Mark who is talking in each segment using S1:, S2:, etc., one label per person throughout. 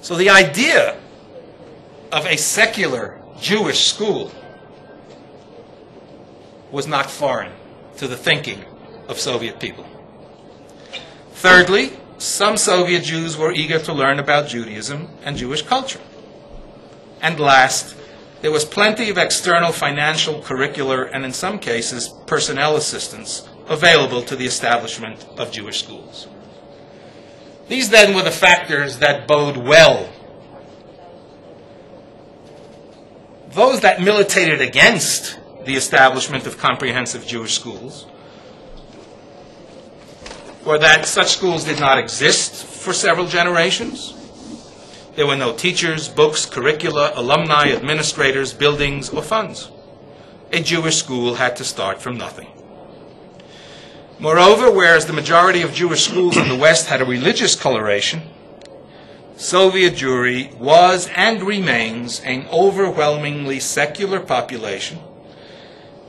S1: So the idea of a secular Jewish school was not foreign to the thinking of Soviet people. Thirdly, some Soviet Jews were eager to learn about Judaism and Jewish culture. And last, there was plenty of external financial, curricular, and in some cases, personnel assistance available to the establishment of Jewish schools. These then were the factors that bode well. Those that militated against the establishment of comprehensive Jewish schools, or that such schools did not exist for several generations. There were no teachers, books, curricula, alumni, administrators, buildings, or funds. A Jewish school had to start from nothing. Moreover, whereas the majority of Jewish schools in the West had a religious coloration, Soviet Jewry was and remains an overwhelmingly secular population,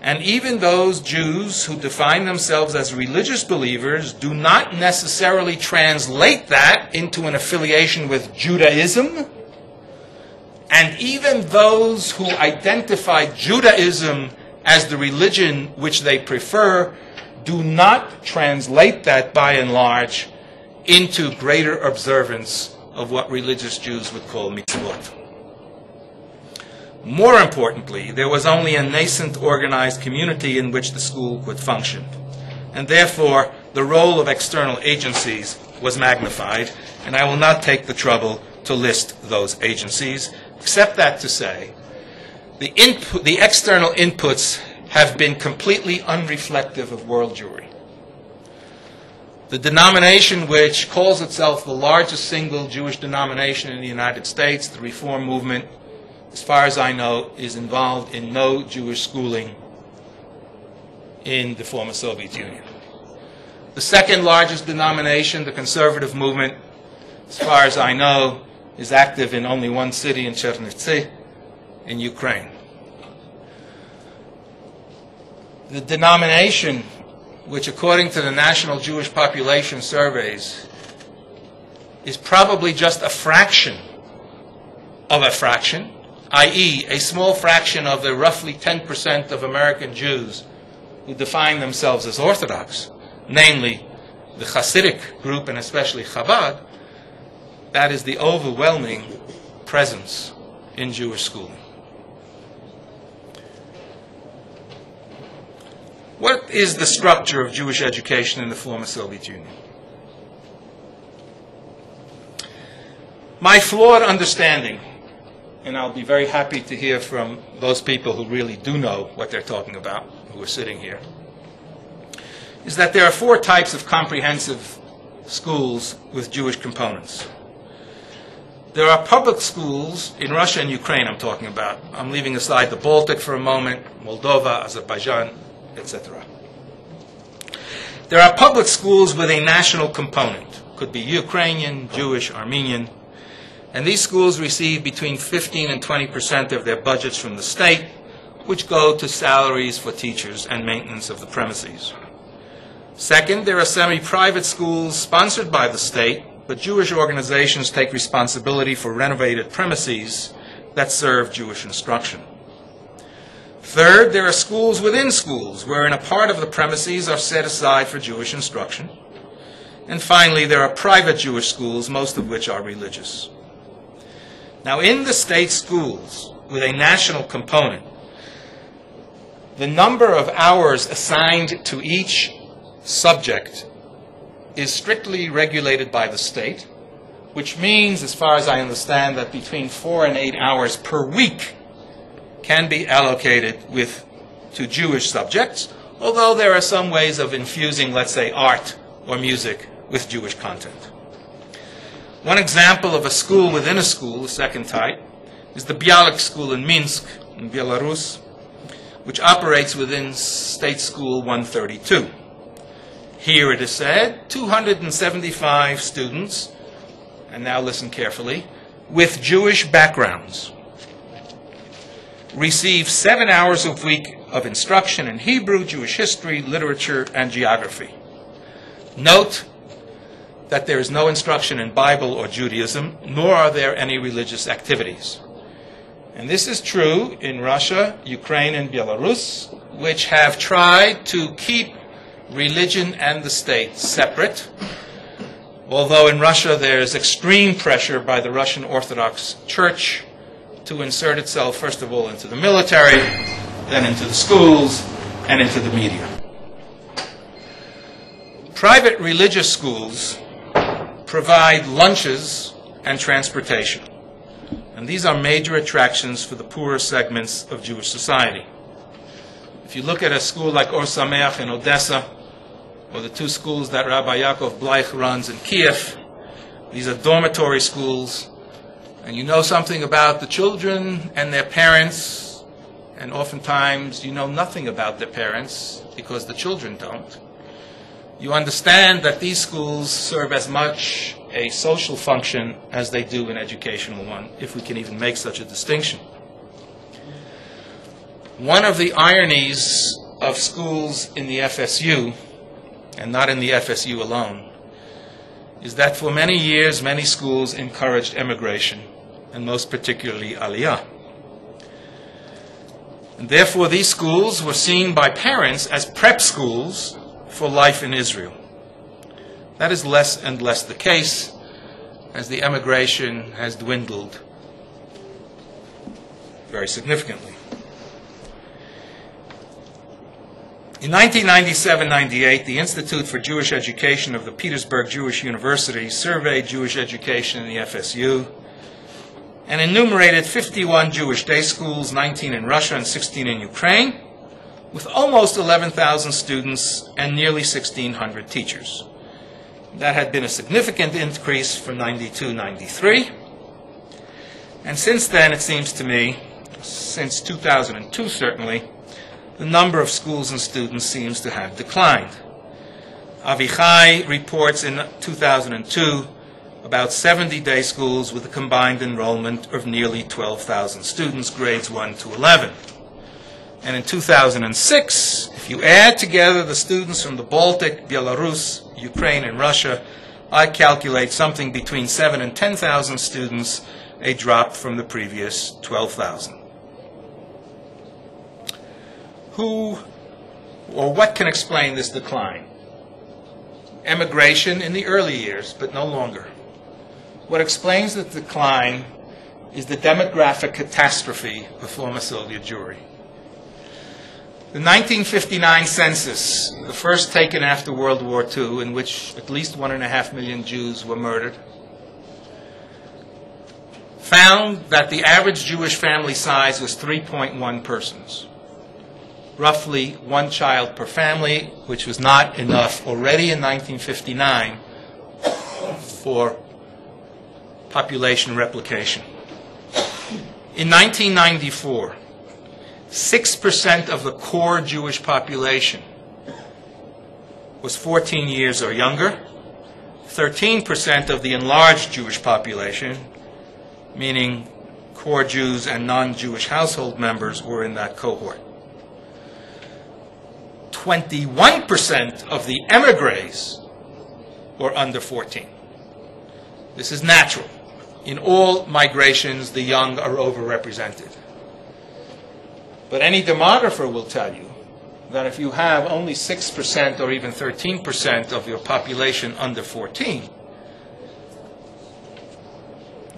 S1: and even those Jews who define themselves as religious believers do not necessarily translate that into an affiliation with Judaism. And even those who identify Judaism as the religion which they prefer do not translate that, by and large, into greater observance of what religious Jews would call mitzvot. More importantly, there was only a nascent organized community in which the school could function, and therefore the role of external agencies was magnified, and I will not take the trouble to list those agencies, except that to say the external inputs have been completely unreflective of world Jewry. The denomination which calls itself the largest single Jewish denomination in the United States, the Reform movement, as far as I know, is involved in no Jewish schooling in the former Soviet Union. The second largest denomination, the conservative movement, as far as I know, is active in only one city, in Chernivtsi, in Ukraine. The denomination, which according to the National Jewish Population Surveys, is probably just a fraction of a fraction, i.e., a small fraction of the roughly 10% of American Jews who define themselves as Orthodox, namely the Hasidic group and especially Chabad, that is the overwhelming presence in Jewish schooling. What is the structure of Jewish education in the former Soviet Union? My flawed understanding, and I'll be very happy to hear from those people who really do know what they're talking about, who are sitting here, is that there are four types of comprehensive schools with Jewish components. There are public schools in Russia and Ukraine I'm talking about. I'm leaving aside the Baltic for a moment, Moldova, Azerbaijan, etc. There are public schools with a national component. Could be Ukrainian, Jewish, Armenian. And these schools receive between 15 and 20% of their budgets from the state, which go to salaries for teachers and maintenance of the premises. Second, there are semi-private schools sponsored by the state, but Jewish organizations take responsibility for renovated premises that serve Jewish instruction. Third, there are schools within schools, wherein a part of the premises are set aside for Jewish instruction. And finally, there are private Jewish schools, most of which are religious. Now, in the state schools with a national component, the number of hours assigned to each subject is strictly regulated by the state, which means, as far as I understand, that between 4 and 8 hours per week can be allocated to Jewish subjects, although there are some ways of infusing, let's say, art or music with Jewish content. One example of a school within a school, the second type, is the Bialik school in Minsk, in Belarus, which operates within State School 132. Here it is said, 275 students, and now listen carefully, with Jewish backgrounds receive 7 hours a week of instruction in Hebrew, Jewish history, literature, and geography. Note that there is no instruction in Bible or Judaism, nor are there any religious activities. And this is true in Russia, Ukraine, and Belarus, which have tried to keep religion and the state separate, although in Russia there is extreme pressure by the Russian Orthodox Church to insert itself, first of all, into the military, then into the schools, and into the media. Private religious schools provide lunches and transportation, and these are major attractions for the poorer segments of Jewish society. If you look at a school like Or Sameach in Odessa, or the two schools that Rabbi Yaakov Bleich runs in Kiev, these are dormitory schools, and you know something about the children and their parents, and oftentimes you know nothing about their parents because the children don't. You understand that these schools serve as much a social function as they do an educational one, if we can even make such a distinction. One of the ironies of schools in the FSU, and not in the FSU alone, is that for many years many schools encouraged emigration, and most particularly Aliyah. And therefore these schools were seen by parents as prep schools for life in Israel. That is less and less the case as the emigration has dwindled very significantly. In 1997-98, the Institute for Jewish Education of the Petersburg Jewish University surveyed Jewish education in the FSU and enumerated 51 Jewish day schools, 19 in Russia and 16 in Ukraine, with almost 11,000 students and nearly 1,600 teachers. That had been a significant increase from 92-93. And since then, it seems to me, since 2002 certainly, the number of schools and students seems to have declined. Avichai reports in 2002 about 70 day schools with a combined enrollment of nearly 12,000 students, grades 1 to 11. And in 2006, if you add together the students from the Baltic, Belarus, Ukraine, and Russia, I calculate something between 7,000 and 10,000 students, a drop from the previous 12,000. Who or what can explain this decline? Emigration in the early years, but no longer. What explains the decline is the demographic catastrophe of former Soviet Jewry. The 1959 census, the first taken after World War II, in which at least 1.5 million Jews were murdered, found that the average Jewish family size was 3.1 persons. Roughly one child per family, which was not enough already in 1959 for population replication. In 1994, 6% of the core Jewish population was 14 years or younger. 13% of the enlarged Jewish population, meaning core Jews and non-Jewish household members, were in that cohort. 21% of the emigres were under 14. This is natural. In all migrations, the young are overrepresented. But any demographer will tell you that if you have only 6% or even 13% of your population under 14,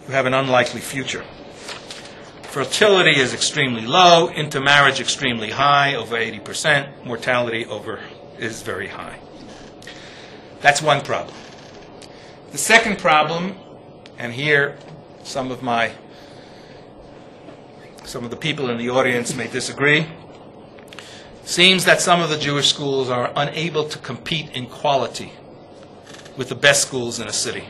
S1: you have an unlikely future. Fertility is extremely low, intermarriage extremely high, over 80%, mortality is very high. That's one problem. The second problem, and here some of the people in the audience may disagree, seems that some of the Jewish schools are unable to compete in quality with the best schools in a city.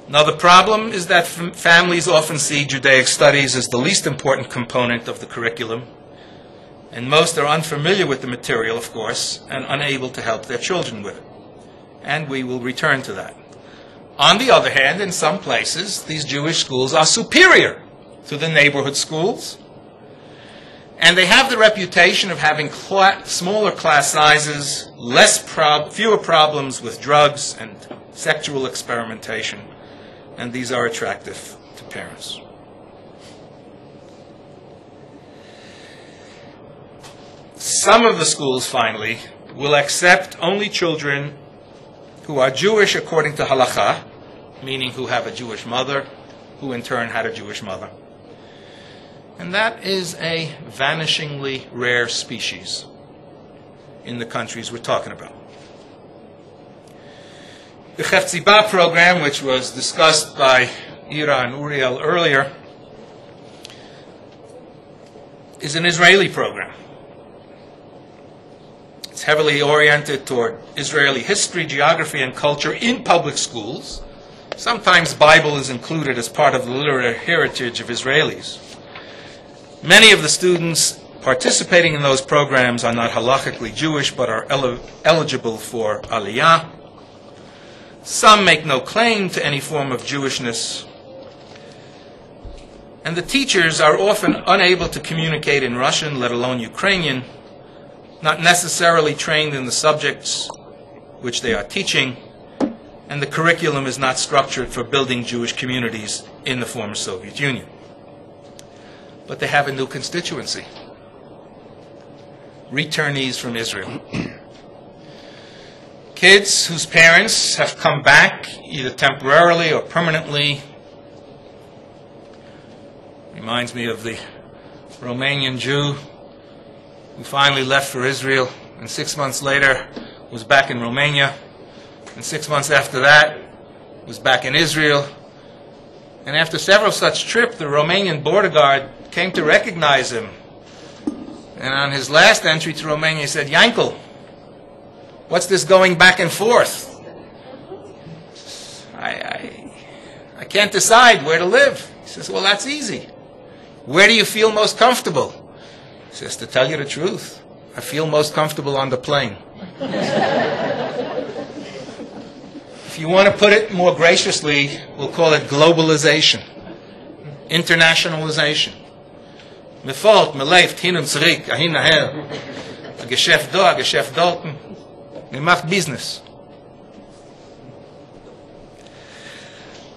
S1: Another problem is that families often see Judaic studies as the least important component of the curriculum, and most are unfamiliar with the material, of course, and unable to help their children with it. And we will return to that. On the other hand, in some places, these Jewish schools are superior to the neighborhood schools, And they have the reputation of having smaller class sizes, fewer problems with drugs and sexual experimentation, and these are attractive to parents. Some of the schools, finally, will accept only children who are Jewish according to halakha, meaning who have a Jewish mother, who in turn had a Jewish mother. And that is a vanishingly rare species in the countries we're talking about. The Chefziba program, which was discussed by Ira and Uriel earlier, is an Israeli program. It's heavily oriented toward Israeli history, geography, and culture in public schools. Sometimes Bible is included as part of the literary heritage of Israelis. Many of the students participating in those programs are not halakhically Jewish, but are eligible for aliyah. Some make no claim to any form of Jewishness. And the teachers are often unable to communicate in Russian, let alone Ukrainian, not necessarily trained in the subjects which they are teaching, and the curriculum is not structured for building Jewish communities in the former Soviet Union. But they have a new constituency: returnees from Israel. Kids whose parents have come back, either temporarily or permanently. Reminds me of the Romanian Jew who finally left for Israel, and 6 months later was back in Romania, and 6 months after that was back in Israel. And after several such trips, the Romanian border guard came to recognize him. And on his last entry to Romania, he said, "Yankel, what's this going back and forth? I can't decide where to live." He says, "Well, that's easy. Where do you feel most comfortable?" He says, "To tell you the truth, I feel most comfortable on the plane." If you want to put it more graciously, we'll call it globalization, internationalization. Me folgt, me leeft, hin und zurück, hin und her. A Geschäft da, a Geschäft dort. Me macht business.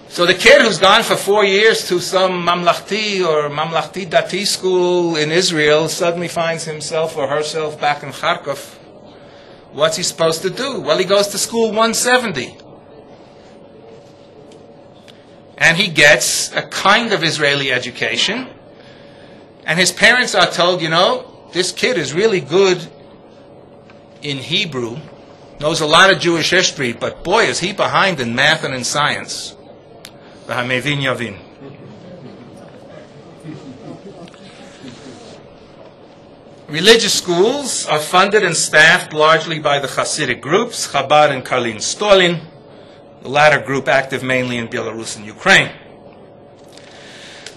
S1: So the kid who's gone for 4 years to some Mamlachti or Mamlachti Dati school in Israel suddenly finds himself or herself back in Kharkov. What's he supposed to do? Well, he goes to school 170. And he gets a kind of Israeli education. And his parents are told, this kid is really good in Hebrew, knows a lot of Jewish history, but boy, is he behind in math and in science. V'hamevin yavin. Religious schools are funded and staffed largely by the Hasidic groups, Chabad and Karlin Stolin, the latter group active mainly in Belarus and Ukraine.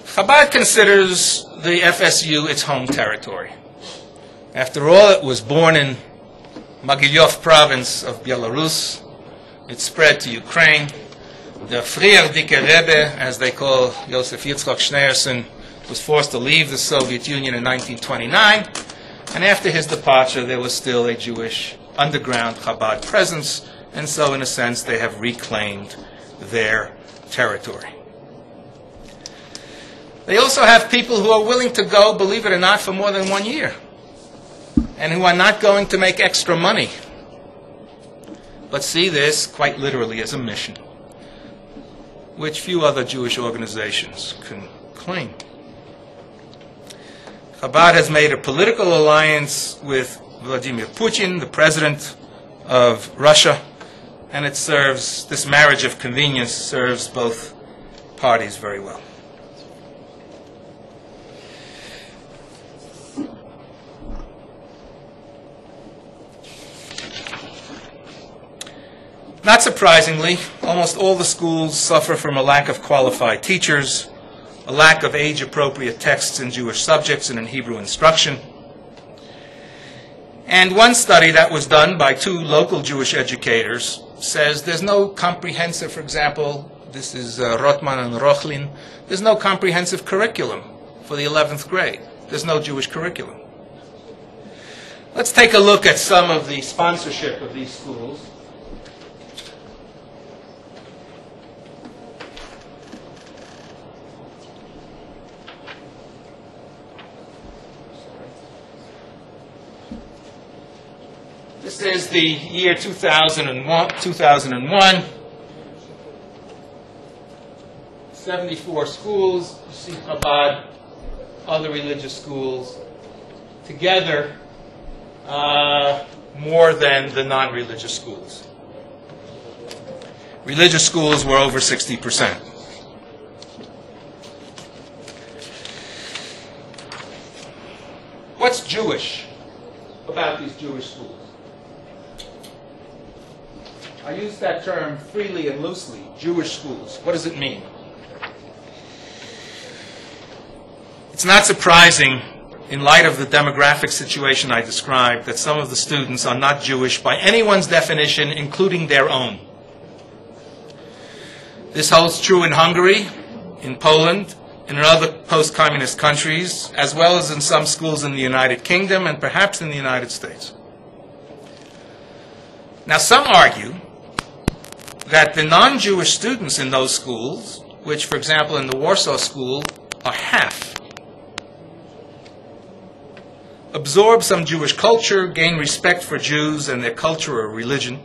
S1: Chabad considers the FSU its home territory. After all, it was born in Mogilov province of Belarus. It spread to Ukraine. The Frier Dike Rebbe, as they call Yosef Yitzchak Schneerson, was forced to leave the Soviet Union in 1929. And after his departure, there was still a Jewish underground Chabad presence. And so, in a sense, they have reclaimed their territory. They also have people who are willing to go, believe it or not, for more than 1 year, and who are not going to make extra money, but see this quite literally as a mission, which few other Jewish organizations can claim. Chabad has made a political alliance with Vladimir Putin, the president of Russia, and this marriage of convenience serves both parties very well. Not surprisingly, almost all the schools suffer from a lack of qualified teachers, a lack of age-appropriate texts in Jewish subjects and in Hebrew instruction. And one study that was done by 2 local Jewish educators says there's no comprehensive, for example, this is Rotman and Rochlin, there's no comprehensive curriculum for the 11th grade. there's no Jewish curriculum. Let's take a look at some of the sponsorship of these schools. This is the year 2001. 74 schools, you see Chabad, other religious schools, together more than the non-religious schools. Religious schools were over 60%. What's Jewish about these Jewish schools? I use that term freely and loosely, Jewish schools. What does it mean? It's not surprising, in light of the demographic situation I described, that some of the students are not Jewish by anyone's definition, including their own. This holds true in Hungary, in Poland, and in other post-communist countries, as well as in some schools in the United Kingdom and perhaps in the United States. Now, some argue that the non-Jewish students in those schools, which, for example, in the Warsaw School, are half, absorb some Jewish culture, gain respect for Jews and their culture or religion.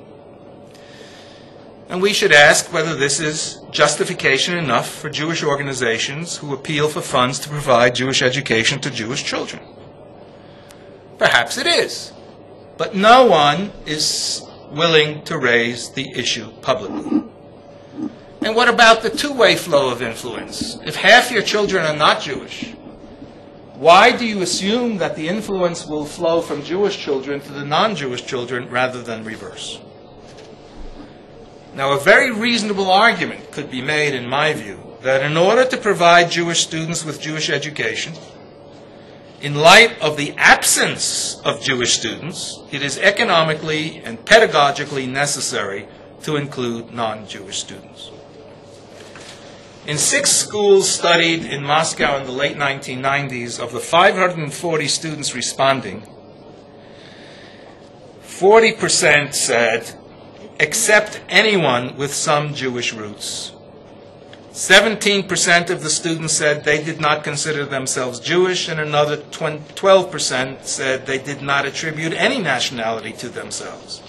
S1: And we should ask whether this is justification enough for Jewish organizations who appeal for funds to provide Jewish education to Jewish children. Perhaps it is, but no one is willing to raise the issue publicly. And what about the two-way flow of influence? If half your children are not Jewish, why do you assume that the influence will flow from Jewish children to the non-Jewish children rather than reverse? Now, a very reasonable argument could be made, in my view, that in order to provide Jewish students with Jewish education, in light of the absence of Jewish students, it is economically and pedagogically necessary to include non-Jewish students. In 6 schools studied in Moscow in the late 1990s, of the 540 students responding, 40% said, accept anyone with some Jewish roots. 17% of the students said they did not consider themselves Jewish, and another 12% said they did not attribute any nationality to themselves.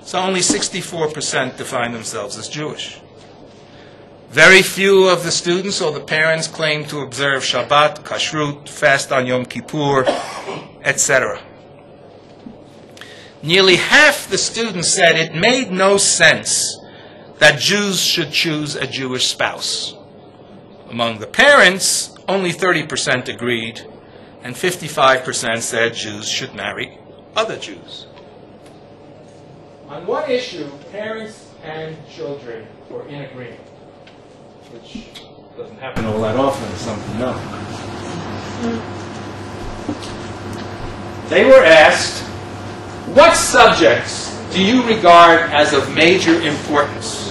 S1: So only 64% define themselves as Jewish. Very few of the students or the parents claim to observe Shabbat, Kashrut, fast on Yom Kippur, etc. Nearly half the students said it made no sense that Jews should choose a Jewish spouse. Among the parents, only 30% agreed, and 55% said Jews should marry other Jews. On one issue, parents and children were in agreement, which doesn't happen all that often, as some of you know. They were asked, what subjects do you regard as of major importance?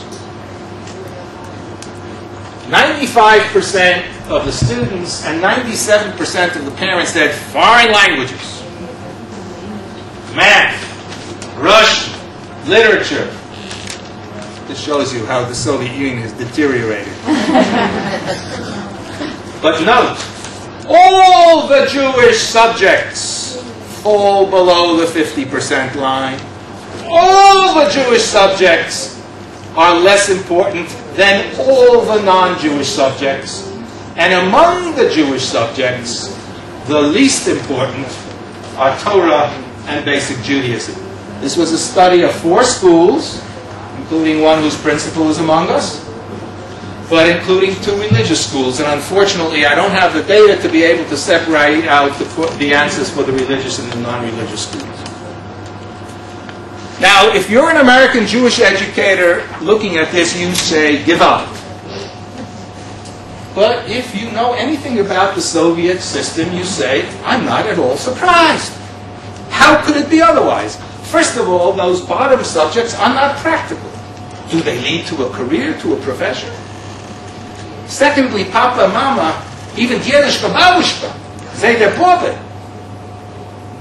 S1: 95% of the students and 97% of the parents said foreign languages, math, Russian, literature. This shows you how the Soviet Union has deteriorated. But note, all the Jewish subjects fall below the 50% line. All the Jewish subjects are less important than all the non-Jewish subjects. And among the Jewish subjects, the least important are Torah and basic Judaism. This was a study of 4 schools, including one whose principal is among us, but including 2 religious schools. And unfortunately, I don't have the data to be able to separate out the answers for the religious and the non-religious schools. Now, if you're an American Jewish educator looking at this, you say, give up. But if you know anything about the Soviet system, you say, I'm not at all surprised. How could it be otherwise? First of all, those bottom subjects are not practical. Do they lead to a career, to a profession? Secondly, Papa, Mama, even Diedushka, Babushka, Zeder Prophet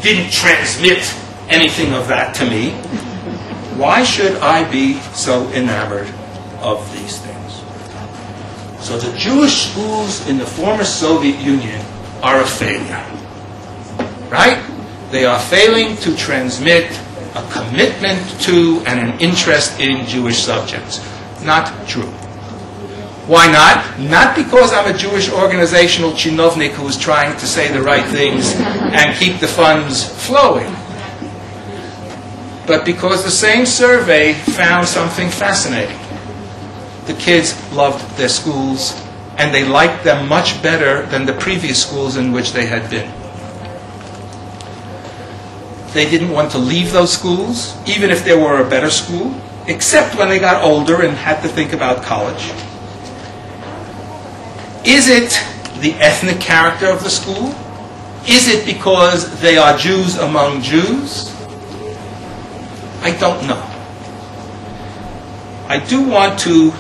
S1: didn't transmit anything of that to me. Why should I be so enamored of these things? So the Jewish schools in the former Soviet Union are a failure. Right? They are failing to transmit a commitment to and an interest in Jewish subjects. Not true. Why not? Not because I'm a Jewish organizational chinovnik who is trying to say the right things and keep the funds flowing. But because the same survey found something fascinating. The kids loved their schools, and they liked them much better than the previous schools in which they had been. They didn't want to leave those schools, even if there were a better school, except when they got older and had to think about college. Is it the ethnic character of the school? Is it because they are Jews among Jews? I don't know. I do want to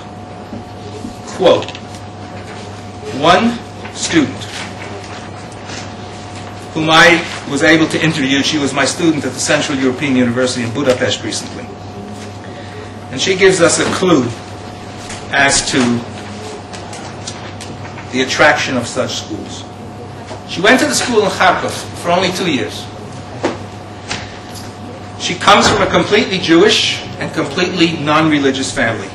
S1: quote one student whom I was able to interview. She was my student at the Central European University in Budapest recently. And she gives us a clue as to the attraction of such schools. She went to the school in Kharkov for only 2 years. She comes from a completely Jewish and completely non-religious family.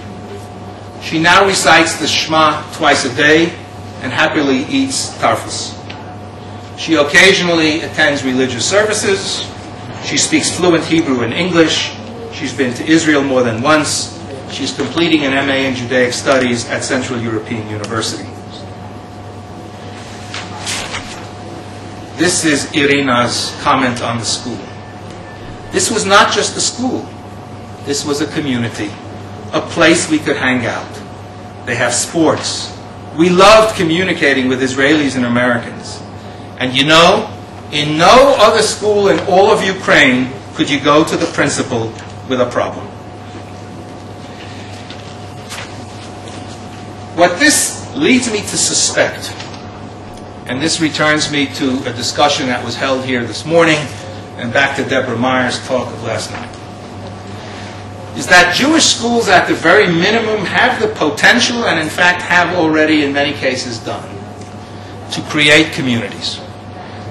S1: She now recites the Shema twice a day and happily eats tarfus. She occasionally attends religious services. She speaks fluent Hebrew and English. She's been to Israel more than once. She's completing an MA in Judaic Studies at Central European University. This is Irina's comment on the school. This was not just a school. This was a community, a place we could hang out. They have sports. We loved communicating with Israelis and Americans. And you know, in no other school in all of Ukraine could you go to the principal with a problem. What this leads me to suspect, and this returns me to a discussion that was held here this morning, and back to Deborah Meyer's talk of last night, is that Jewish schools at the very minimum have the potential, and in fact have already in many cases done, to create communities,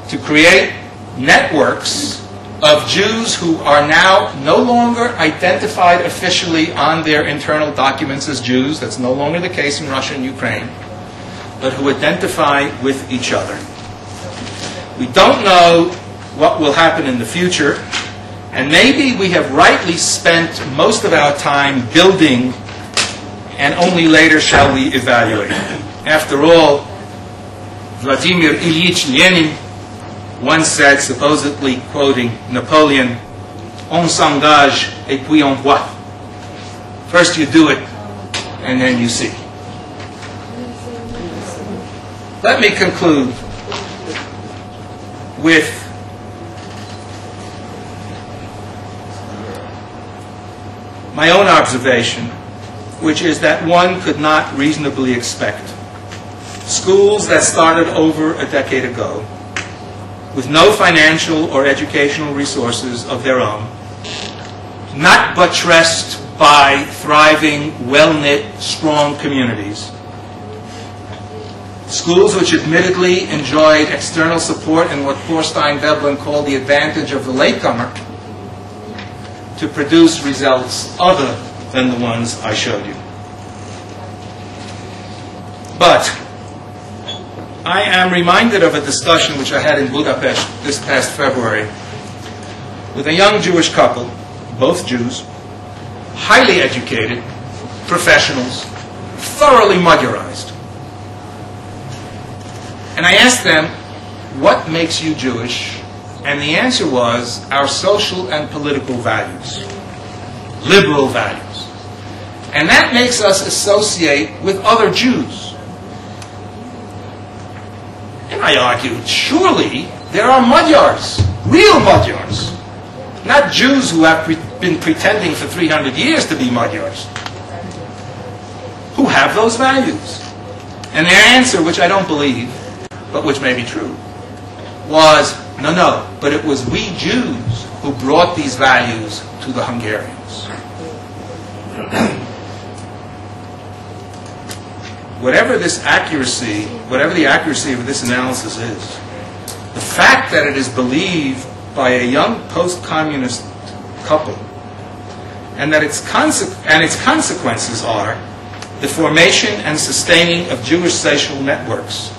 S1: to create networks of Jews who are now no longer identified officially on their internal documents as Jews. That's no longer the case in Russia and Ukraine, but who identify with each other. We don't know what will happen in the future, and maybe we have rightly spent most of our time building, and only later shall we evaluate. After all, Vladimir Ilyich Lenin once said, supposedly quoting Napoleon, "On s'engage et puis on voit." First you do it, and then you see. Let me conclude with my own observation, which is that one could not reasonably expect schools that started over a decade ago, with no financial or educational resources of their own, not buttressed by thriving, well-knit, strong communities, schools which admittedly enjoyed external support and what Feuerstein called the advantage of the latecomer, to produce results other than the ones I showed you. But I am reminded of a discussion which I had in Budapest this past February with a young Jewish couple, both Jews, highly educated, professionals, thoroughly Magyarized. And I asked them, what makes you Jewish? And the answer was our social and political values, liberal values. And that makes us associate with other Jews. And I argued, surely there are Magyars, real Magyars, not Jews who have been pretending for 300 years to be Magyars, who have those values. And their answer, which I don't believe, but which may be true, was, no, but it was we Jews who brought these values to the Hungarians. Whatever the accuracy of this analysis is, the fact that it is believed by a young post-communist couple, and that its consequences are the formation and sustaining of Jewish social networks.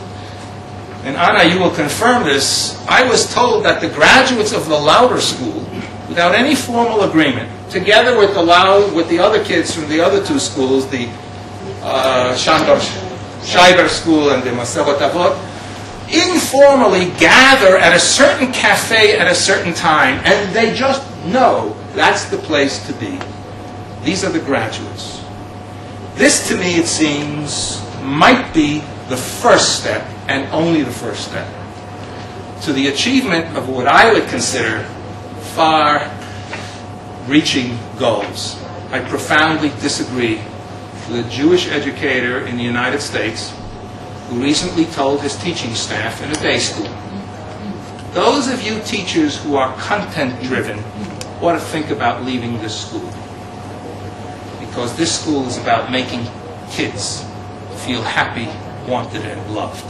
S1: And Anna, you will confirm this. I was told that the graduates of the Lauder School, without any formal agreement, together with the other kids from the other two schools, the Scheiber School and the Maserot Avot, informally gather at a certain cafe at a certain time, and they just know that's the place to be. These are the graduates. This, to me, it seems, might be the first step, and only the first step, to the achievement of what I would consider far-reaching goals. I profoundly disagree with a Jewish educator in the United States who recently told his teaching staff in a day school, those of you teachers who are content-driven ought to think about leaving this school, because this school is about making kids feel happy, wanted, and loved.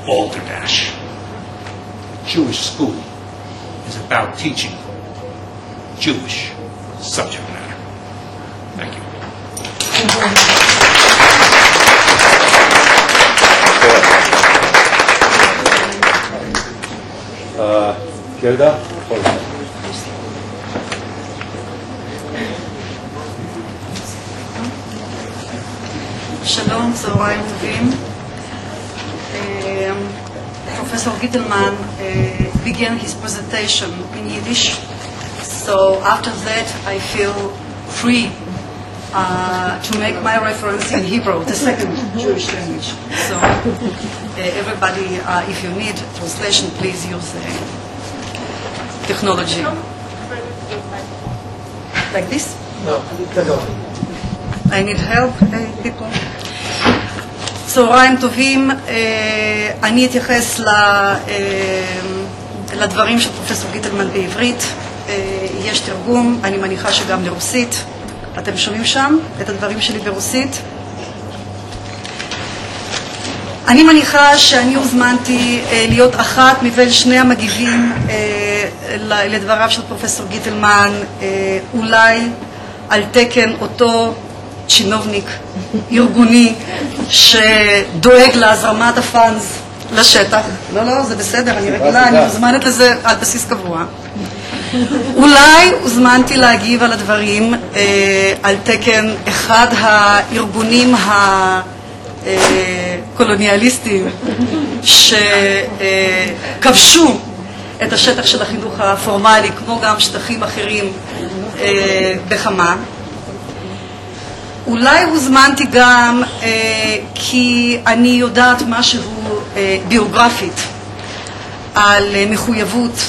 S1: Balderdash. The Jewish school is about teaching Jewish subject matter. Thank you.
S2: Gerda?
S3: Shalom, צהריים טובים. Professor Gitelman began his presentation in Yiddish, so after that I feel free to make my reference in Hebrew, the second Jewish language. So everybody, if you need translation, please use technology. Like this?
S2: No.
S3: I need help, people. צהריים טובים, אני אתייחס לדברים של פרופסור גיטלמן בעברית. יש תרגום, אני מניחה שגם לרוסית. אתם שומעים שם את הדברים שלי ברוסית? אני מניחה שאני הוזמנתי להיות אחת מבין שני המגיבים לדבריו של פרופסור גיטלמן, אולי על תקן אותו צ'ינובניק ארגוני שדואג להזרמת הפאנס לשטח. לא, זה בסדר, אני רגילה, אני מוזמנת לזה על בסיס קבוע. אולי הוזמנתי להגיב על הדברים על תקן אחד הארגונים הקולוניאליסטיים שכבשו את השטח של החינוך הפורמלי, כמו גם שטחים אחרים בחמה. אולי הוזמנתי גם כי אני יודעת משהו ביוגרפית על מחויבות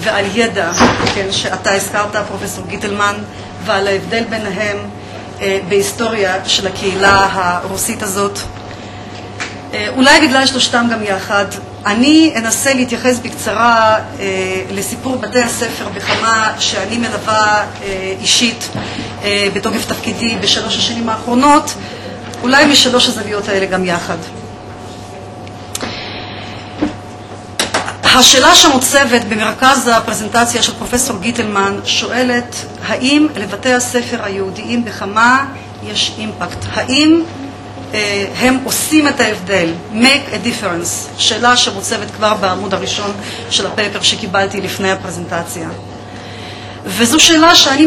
S3: ועל ידע, כן, שאתה הזכרת, פרופסור גיטלמן, ועל ההבדל ביניהם בהיסטוריה של הקהילה הרוסית הזאת. אולי בגלל שלושתם גם יחד, אני אנסה להתייחס בקצרה לסיפור בתי הספר בחמה שאני מלווה אישית בתוקף תפקידי בשלוש השנים האחרונות, אולי משלוש הזוויות האלה גם יחד. השאלה שמוצבת במרכז הפרזנטציה של פרופסור גיטלמן שואלת, האם לבתי הספר היהודיים בחמה יש אימפקט? האם הם עושים את ההבדל? make a difference? שאלה שמוצבת כבר בעמוד הראשון של הפפר שקיבלתי לפני הפרזנטציה. וזו שאלה שאני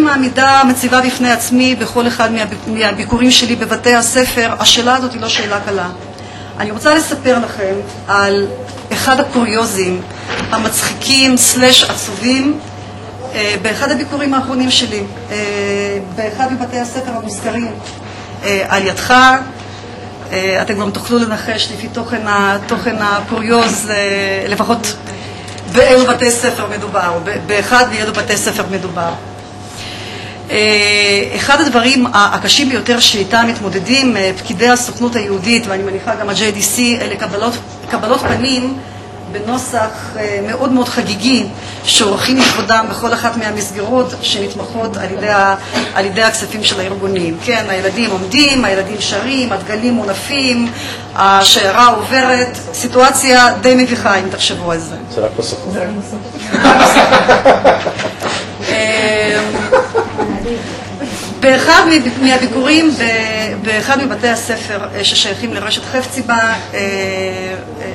S3: מציבה בפני עצמי בכל אחד מהביקורים שלי בבתי הספר. השאלה הזאת היא לא שאלה קלה. אני רוצה לספר לכם על אחד הקוריוזים המצחיקים סלש עצובים באחד הביקורים האחרונים שלי, באחד מבתי הספר המוזכרים על ידך. אתם גם תוכלו לנחש לפי תוכן הקוריוז, לפחות באילו בתי ספר מדובר, או באחד מאילו בתי ספר מדובר. אחד הדברים הקשים ביותר שאיתם מתמודדים פקידי הסוכנות היהודית, ואני מניחה גם ה-JDC, אלה קבלות פנים בנוסח מאוד מאוד חגיגי, שעורכים לכבודם בכל אחת מהמסגרות שנתמכות על ידי הכספים של הארגונים. כן, הילדים עומדים, הילדים שרים, הדגלים מונפים, השיירה עוברת, סיטואציה די מביכה אם תחשבו על זה.
S2: זה רק בסופו.
S3: באחד מהביקורים, באחד מבתי הספר ששייכים לרשת חפציבה,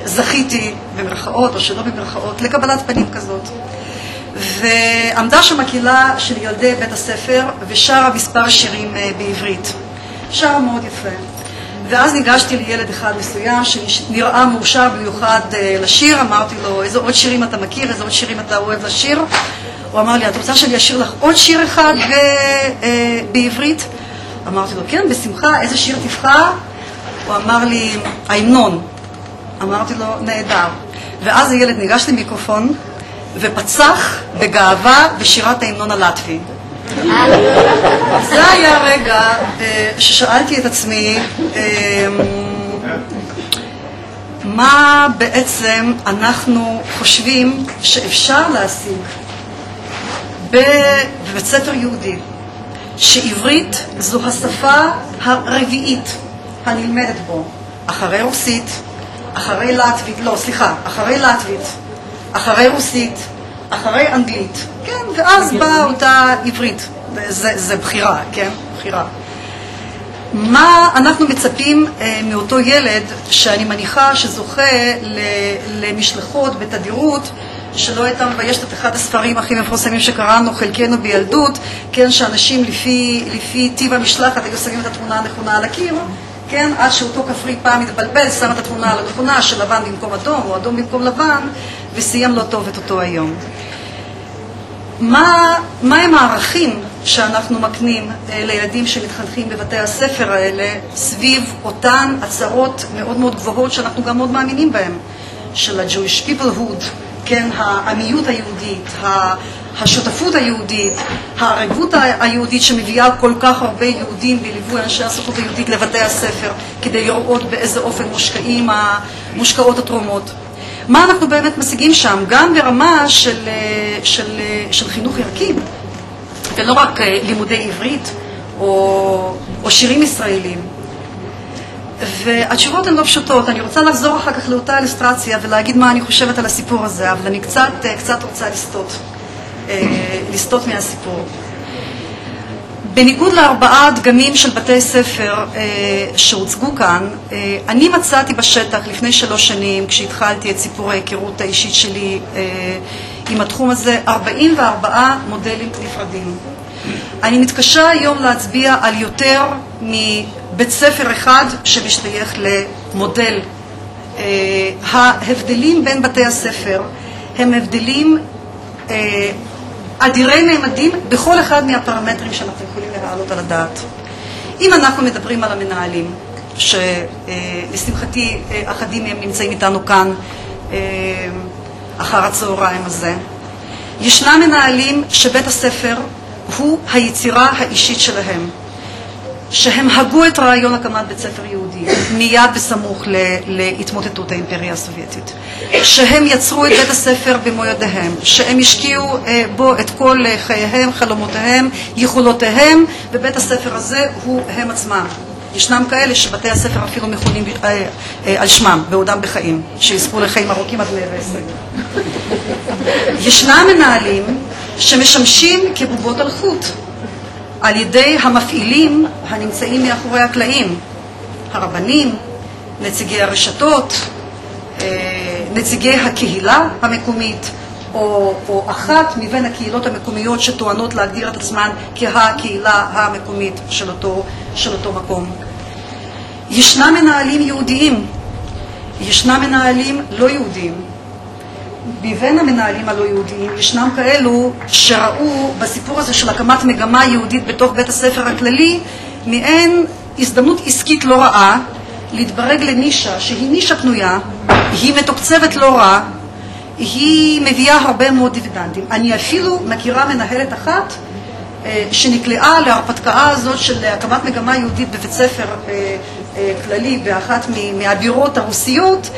S3: זכיתי במרכאות או שלא במרכאות לקבלת פנים כזאת. ועמדה שם קהילה של ילדי בית הספר ושרה מספר שירים בעברית. שרה מאוד יפה. ואז ניגשתי לילד אחד מסוים שנראה מאושר במיוחד לשיר, אמרתי לו, איזה עוד שירים אתה מכיר, איזה עוד שירים אתה אוהב לשיר? הוא אמר לי, את רוצה שאני אשיר לך עוד שיר אחד בעברית? אמרתי לו, כן, בשמחה, איזה שיר תבחר? הוא אמר לי, ההמנון. אמרתי לו, נהדר. ואז הילד ניגש למיקרופון ופצח בגאווה בשירת ההמנון הלטבי. זה היה רגע ששאלתי את עצמי, מה בעצם אנחנו חושבים שאפשר להשיג בבית ספר יהודי, שעברית זו השפה הרביעית הנלמדת בו, אחרי רוסית, אחרי לטבית, אחרי לטבית, אחרי רוסית, אחרי אנגלית, כן, ואז באה אותה עברית, זה בחירה, כן, בחירה. מה אנחנו מצפים מאותו ילד שאני מניחה שזוכה למשלחות בתדירות שלא הייתה מביישת את אחד הספרים הכי מפורסמים שקראנו, חלקנו בילדות, כן, שאנשים לפי טיב המשלחת היו שמים את התמונה הנכונה על הקיר, כן, עד שאותו כפרי פעם התבלבל, שם את התמונה על הנכונה של לבן במקום אדום או אדום במקום לבן, וסיים לא טוב את אותו היום. מה הם הערכים שאנחנו מקנים לילדים שמתחנכים בבתי הספר האלה סביב אותן הצהרות מאוד מאוד גבוהות שאנחנו גם מאוד מאמינים בהן, של ה-Jewish peoplehood, כן, העמיות היהודית, השותפות היהודית, הערבות היהודית שמביאה כל כך הרבה יהודים בליווי אנשי הסוכנות היהודית לבתי הספר כדי לראות באיזה אופן מושקעות התרומות. מה אנחנו באמת משיגים שם? גם ברמה של חינוך ערכי, ולא רק לימודי עברית או שירים ישראלים. והתשובות הן לא פשוטות. אני רוצה לחזור אחר כך לאותה אילוסטרציה ולהגיד מה אני חושבת על הסיפור הזה, אבל אני קצת רוצה לסטות מהסיפור. בניגוד לארבעה דגמים של בתי ספר שהוצגו כאן, אני מצאתי בשטח לפני 3 שנים, כשהתחלתי את סיפור ההיכרות האישית שלי עם התחום הזה, 44 מודלים נפרדים. אני מתקשה היום להצביע על יותר מבית ספר אחד שמשתייך למודל. ההבדלים בין בתי הספר הם הבדלים אדירי ממדים בכל אחד מהפרמטרים שאנחנו יכולים להעלות על הדעת. אם אנחנו מדברים על המנהלים, שלשמחתי אחדים מהם נמצאים איתנו כאן אחר הצהריים הזה, ישנם מנהלים שבית הספר הוא היצירה האישית שלהם, שהם הגו את רעיון הקמת בית ספר יהודי מיד בסמוך להתמוטטות האימפריה הסובייטית, שהם יצרו את בית הספר במו ידיהם, שהם השקיעו בו את כל חייהם, חלומותיהם, יכולותיהם, ובית הספר הזה הוא הם עצמם. ישנם כאלה שבתי הספר אפילו מכונים על שמם, בעודם בחיים, שיזכו לחיים ארוכים עד 120. ישנם מנהלים שמשמשים כבובות על חוט על ידי המפעילים הנמצאים מאחורי הקלעים, הרבנים, נציגי הרשתות, נציגי הקהילה המקומית, או אחת מבין הקהילות המקומיות שטוענות להגדיר את עצמן כהקהילה המקומית של אותו מקום. ישנם מנהלים יהודיים, ישנם מנהלים לא יהודיים. מבין המנהלים הלא יהודיים ישנם כאלו שראו בסיפור הזה של הקמת מגמה יהודית בתוך בית הספר הכללי מעין הזדמנות עסקית לא רעה להתברג לנישה שהיא נישה פנויה, היא מתוקצבת לא רע, היא מביאה הרבה מאוד דיבידנדים. אני אפילו מכירה מנהלת אחת שנקלעה להרפתקה הזאת של הקמת מגמה יהודית בבית ספר כללי באחת מהבירות הרוסיות,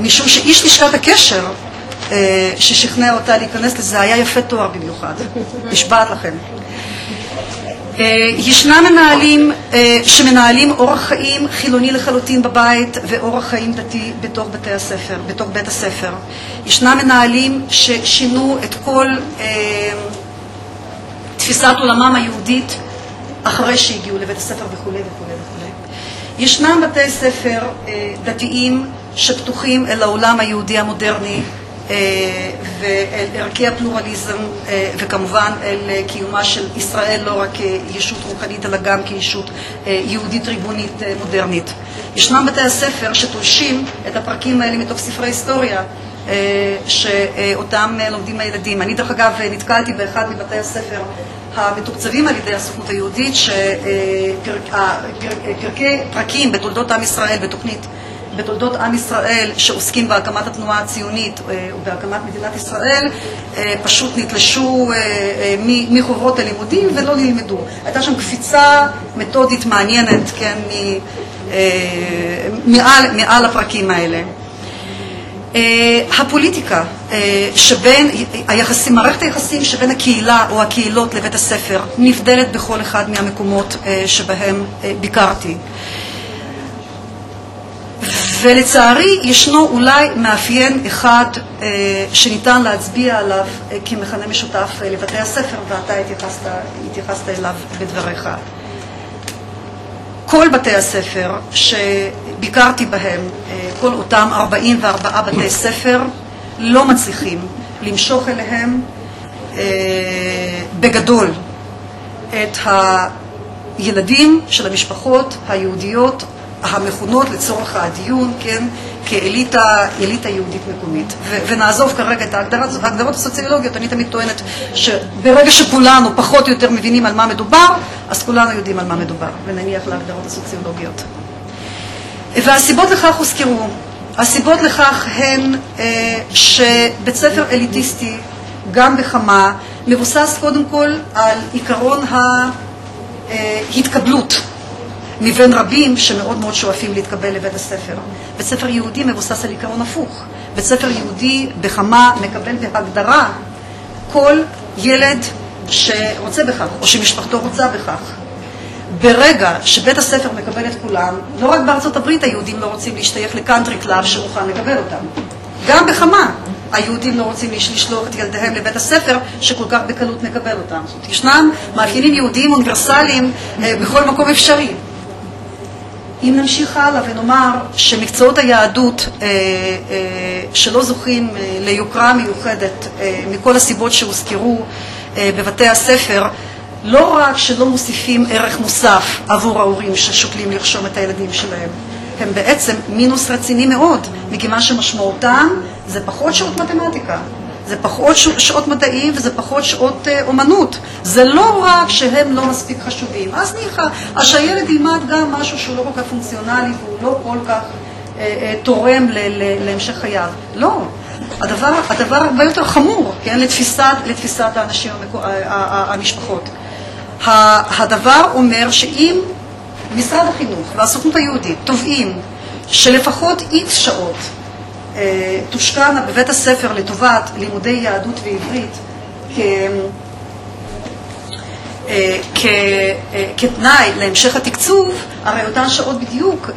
S3: משום שאיש לשכת הקשר ששכנע אותה להיכנס לזה, היה יפה תואר במיוחד, נשבעת לכם. ישנם מנהלים שמנהלים אורח חיים חילוני לחלוטין בבית ואורח חיים דתי בתוך בתי הספר, בתוך בית הספר. ישנם מנהלים ששינו את כל תפיסת עולמם היהודית אחרי שהגיעו לבית הספר וכו' וכו' וכו'. ישנם בתי ספר דתיים שפתוחים אל העולם היהודי המודרני ואל ערכי הפלורליזם וכמובן אל קיומה של ישראל לא רק כישות רוחנית אלא גם כישות יהודית ריבונית מודרנית. ישנם בתי הספר שתולשים את הפרקים האלה מתוך ספרי היסטוריה שאותם לומדים הילדים. אני דרך אגב נתקלתי באחד מבתי הספר המתוקצבים על ידי הסוכנות היהודית פרקים בתולדות עם ישראל בתוכנית בתולדות עם ישראל שעוסקים בהקמת התנועה הציונית ובהקמת מדינת ישראל פשוט נתלשו מחוברות הלימודים ולא נלמדו. הייתה שם קפיצה מתודית מעניינת, כן, מעל הפרקים האלה. הפוליטיקה שבין היחסים, מערכת היחסים שבין הקהילה או הקהילות לבית הספר נבדלת בכל אחד מהמקומות שבהם ביקרתי. ולצערי ישנו אולי מאפיין אחד שניתן להצביע עליו כמכנה משותף לבתי הספר, ואתה התייחסת אליו בדבריך. כל בתי הספר שביקרתי בהם, כל אותם 44 בתי ספר, לא מצליחים למשוך אליהם בגדול את הילדים של המשפחות היהודיות המכונות לצורך הדיון, כן, כאליטה יהודית מקומית. ונעזוב כרגע את ההגדרות הסוציולוגיות. אני תמיד טוענת שברגע שכולנו פחות או יותר מבינים על מה מדובר, אז כולנו יודעים על מה מדובר, ונניח להגדרות הסוציולוגיות. והסיבות לכך הוזכרו. הסיבות לכך הן שבית ספר אליטיסטי, גם בחמה, מבוסס קודם כל על עיקרון ההתקבלות. מבין רבים שמאוד מאוד שואפים להתקבל לבית הספר. בית ספר יהודי מבוסס על עיקרון הפוך. בית ספר יהודי בחמה מקבל בהגדרה כל ילד שרוצה בכך, או שמשפחתו רוצה בכך. ברגע שבית הספר מקבל את כולם, לא רק בארצות הברית היהודים לא רוצים להשתייך לקאנטרי קלאב שמוכן לקבל אותם. גם בחמה היהודים לא רוצים לשלוח את ילדיהם לבית הספר שכל כך בקלות מקבל אותם. זאת אומרת, ישנם מאפיינים יהודיים אוניברסליים בכל מקום אפשרי. אם נמשיך הלאה ונאמר שמקצועות היהדות שלא זוכים ליוקרה מיוחדת מכל הסיבות שהוזכרו בבתי הספר, לא רק שלא מוסיפים ערך מוסף עבור ההורים ששוקלים לרשום את הילדים שלהם, הם בעצם מינוס רציני מאוד, מכיוון שמשמעותם זה פחות שעות מתמטיקה, זה פחות שעות מדעיים וזה פחות שעות אומנות. זה לא רק שהם לא מספיק חשובים. אז ניחא, אז שהילד ילמד גם משהו שהוא לא כל כך פונקציונלי והוא לא כל כך תורם להמשך חייו. לא. הדבר הרבה יותר חמור, כן, לתפיסת האנשים, המשפחות. הדבר אומר שאם משרד החינוך והסוכנות היהודית תובעים שלפחות X שעות תושקענה בבית הספר לטובת לימודי יהדות ועברית כתנאי להמשך התקצוב, הרי אותן שעות בדיוק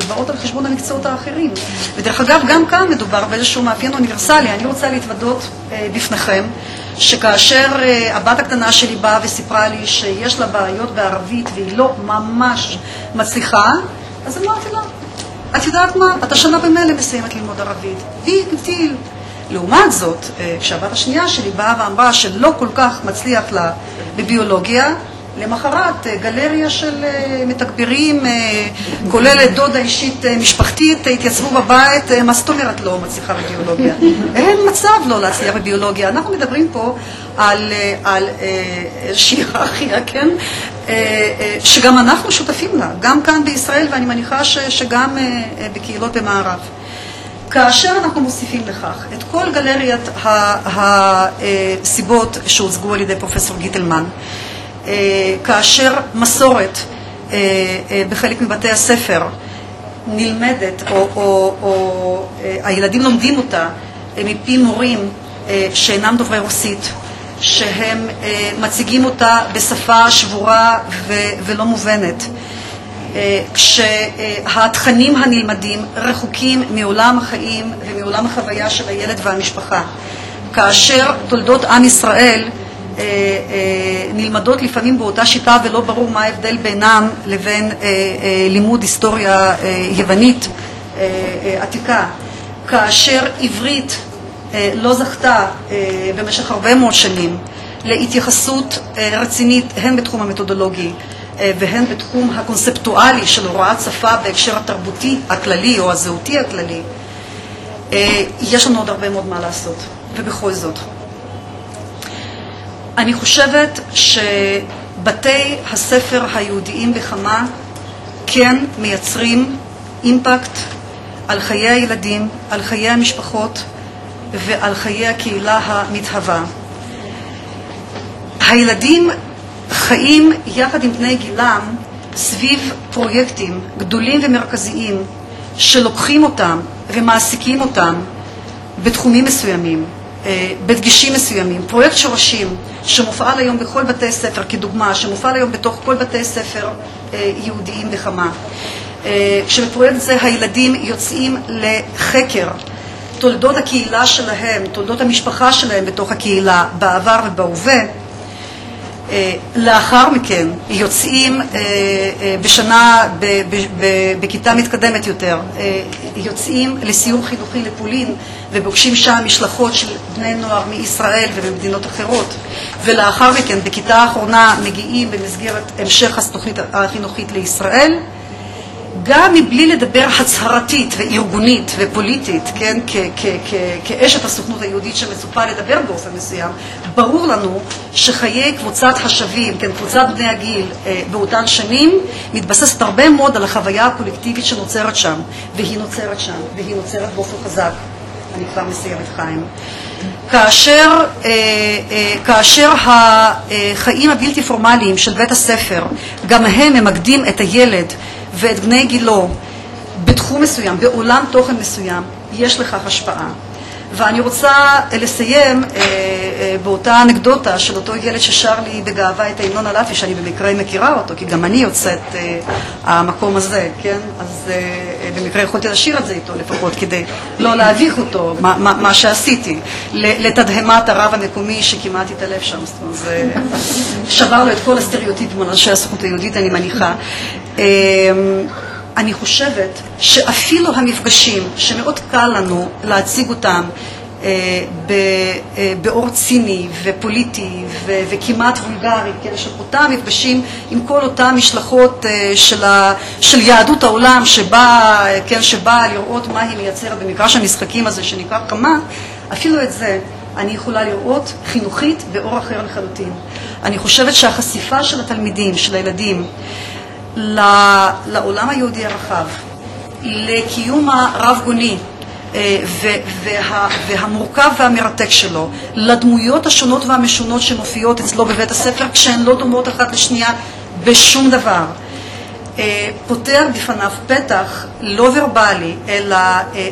S3: באות על חשבון המקצועות האחרים. ודרך אגב, גם כאן מדובר באיזשהו מאפיין אוניברסלי. אני רוצה להתוודות בפניכם שכאשר הבת הקטנה שלי באה וסיפרה לי שיש לה בעיות בערבית והיא לא ממש מצליחה, אז אמרתי לה, את יודעת מה? את השנה במילא מסיימת ללמוד ערבית. והיא גדיל. לעומת זאת, כשהבת השנייה שלי באה ואמרה שלא כל כך מצליח לה בביולוגיה, למחרת גלריה של מתגברים, כוללת דודה אישית משפחתית, התייצבו בבית, מה זאת אומרת לא מצליחה בביולוגיה? אין מצב לא להצליח בביולוגיה. אנחנו מדברים פה על היררכיה, כן? שגם אנחנו שותפים לה, גם כאן בישראל, ואני מניחה שגם בקהילות במערב. כאשר אנחנו מוסיפים לכך את כל גלריית הסיבות שהוצגו על ידי פרופסור גיטלמן, כאשר מסורת בחלק מבתי הספר נלמדת, או הילדים לומדים אותה מפי מורים שאינם דוברי רוסית, שהם מציגים אותה בשפה שבורה ולא מובנת, כשהתכנים הנלמדים רחוקים מעולם החיים ומעולם החוויה של הילד והמשפחה, כאשר תולדות עם ישראל נלמדות לפעמים באותה שיטה ולא ברור מה ההבדל בינם לבין לימוד היסטוריה יוונית עתיקה, כאשר עברית לא זכתה במשך הרבה מאוד שנים להתייחסות רצינית הן בתחום המתודולוגי והן בתחום הקונספטואלי של הוראת שפה בהקשר התרבותי הכללי או הזהותי הכללי, יש לנו עוד הרבה מאוד מה לעשות. ובכל זאת, אני חושבת שבתי הספר היהודיים בחמה כן מייצרים אימפקט על חיי הילדים, על חיי המשפחות ועל חיי הקהילה המתהווה. הילדים חיים יחד עם בני גילם סביב פרויקטים גדולים ומרכזיים שלוקחים אותם ומעסיקים אותם בתחומים מסוימים, בדגשים מסוימים. פרויקט שורשים שמופעל היום בכל בתי ספר, כדוגמה, שמופעל היום בתוך כל בתי ספר יהודיים בחמה. כשבפרויקט זה הילדים יוצאים לחקר תולדות הקהילה שלהם, תולדות המשפחה שלהם בתוך הקהילה, בעבר ובהווה. לאחר מכן יוצאים בשנה, בכיתה מתקדמת יותר, יוצאים לסיור חינוכי לפולין ופוגשים שם משלחות של בני נוער מישראל וממדינות אחרות, ולאחר מכן בכיתה האחרונה מגיעים במסגרת המשך התוכנית החינוכית לישראל, גם מבלי לדבר הצהרתית וארגונית ופוליטית, כן, כאשת הסוכנות היהודית שמצופה לדבר באופן מסוים, ברור לנו שחיי קבוצת השווים, כן, קבוצת בני הגיל באותן שנים, מתבססת הרבה מאוד על החוויה הקולקטיבית שנוצרת שם, והיא נוצרת שם, והיא נוצרת באופן חזק. אני כבר מסיימת, חיים. כאשר החיים הבלתי פורמליים של בית הספר, גם הם ממקדים את הילד ואת בני גילו בתחום מסוים, בעולם תוכן מסוים, יש לכך השפעה. ואני רוצה לסיים באותה אנקדוטה של אותו ילד ששר לי בגאווה את ההמנון הלטבי, שאני במקרה מכירה אותו, כי גם אני יוצאת המקום הזה, כן? אז במקרה יכולתי לשיר את זה איתו לפחות, כדי לא להביך אותו, מה שעשיתי, לתדהמת הרב המקומי שכמעט התעלף שם. זאת אומרת, זה שבר לו את כל הסטריאוטיפים על אנשי הסוכנות היהודית, אני מניחה. אני חושבת שאפילו המפגשים שמאוד קל לנו להציג אותם באור ציני ופוליטי וכמעט וולגרי, כן, של אותם מפגשים עם כל אותם משלחות של יהדות העולם שבאה לראות מה היא מייצרת במגרש המשחקים הזה שנקרא חמה, אפילו את זה אני יכולה לראות חינוכית באור אחר לחלוטין. אני חושבת שהחשיפה של התלמידים, של הילדים, לעולם היהודי הרחב, לקיום הרב-גוני והמורכב והמרתק שלו, לדמויות השונות והמשונות שמופיעות אצלו בבית הספר, כשהן לא דומות אחת לשנייה בשום דבר, פותח בפניו פתח לא ורבלי, אלא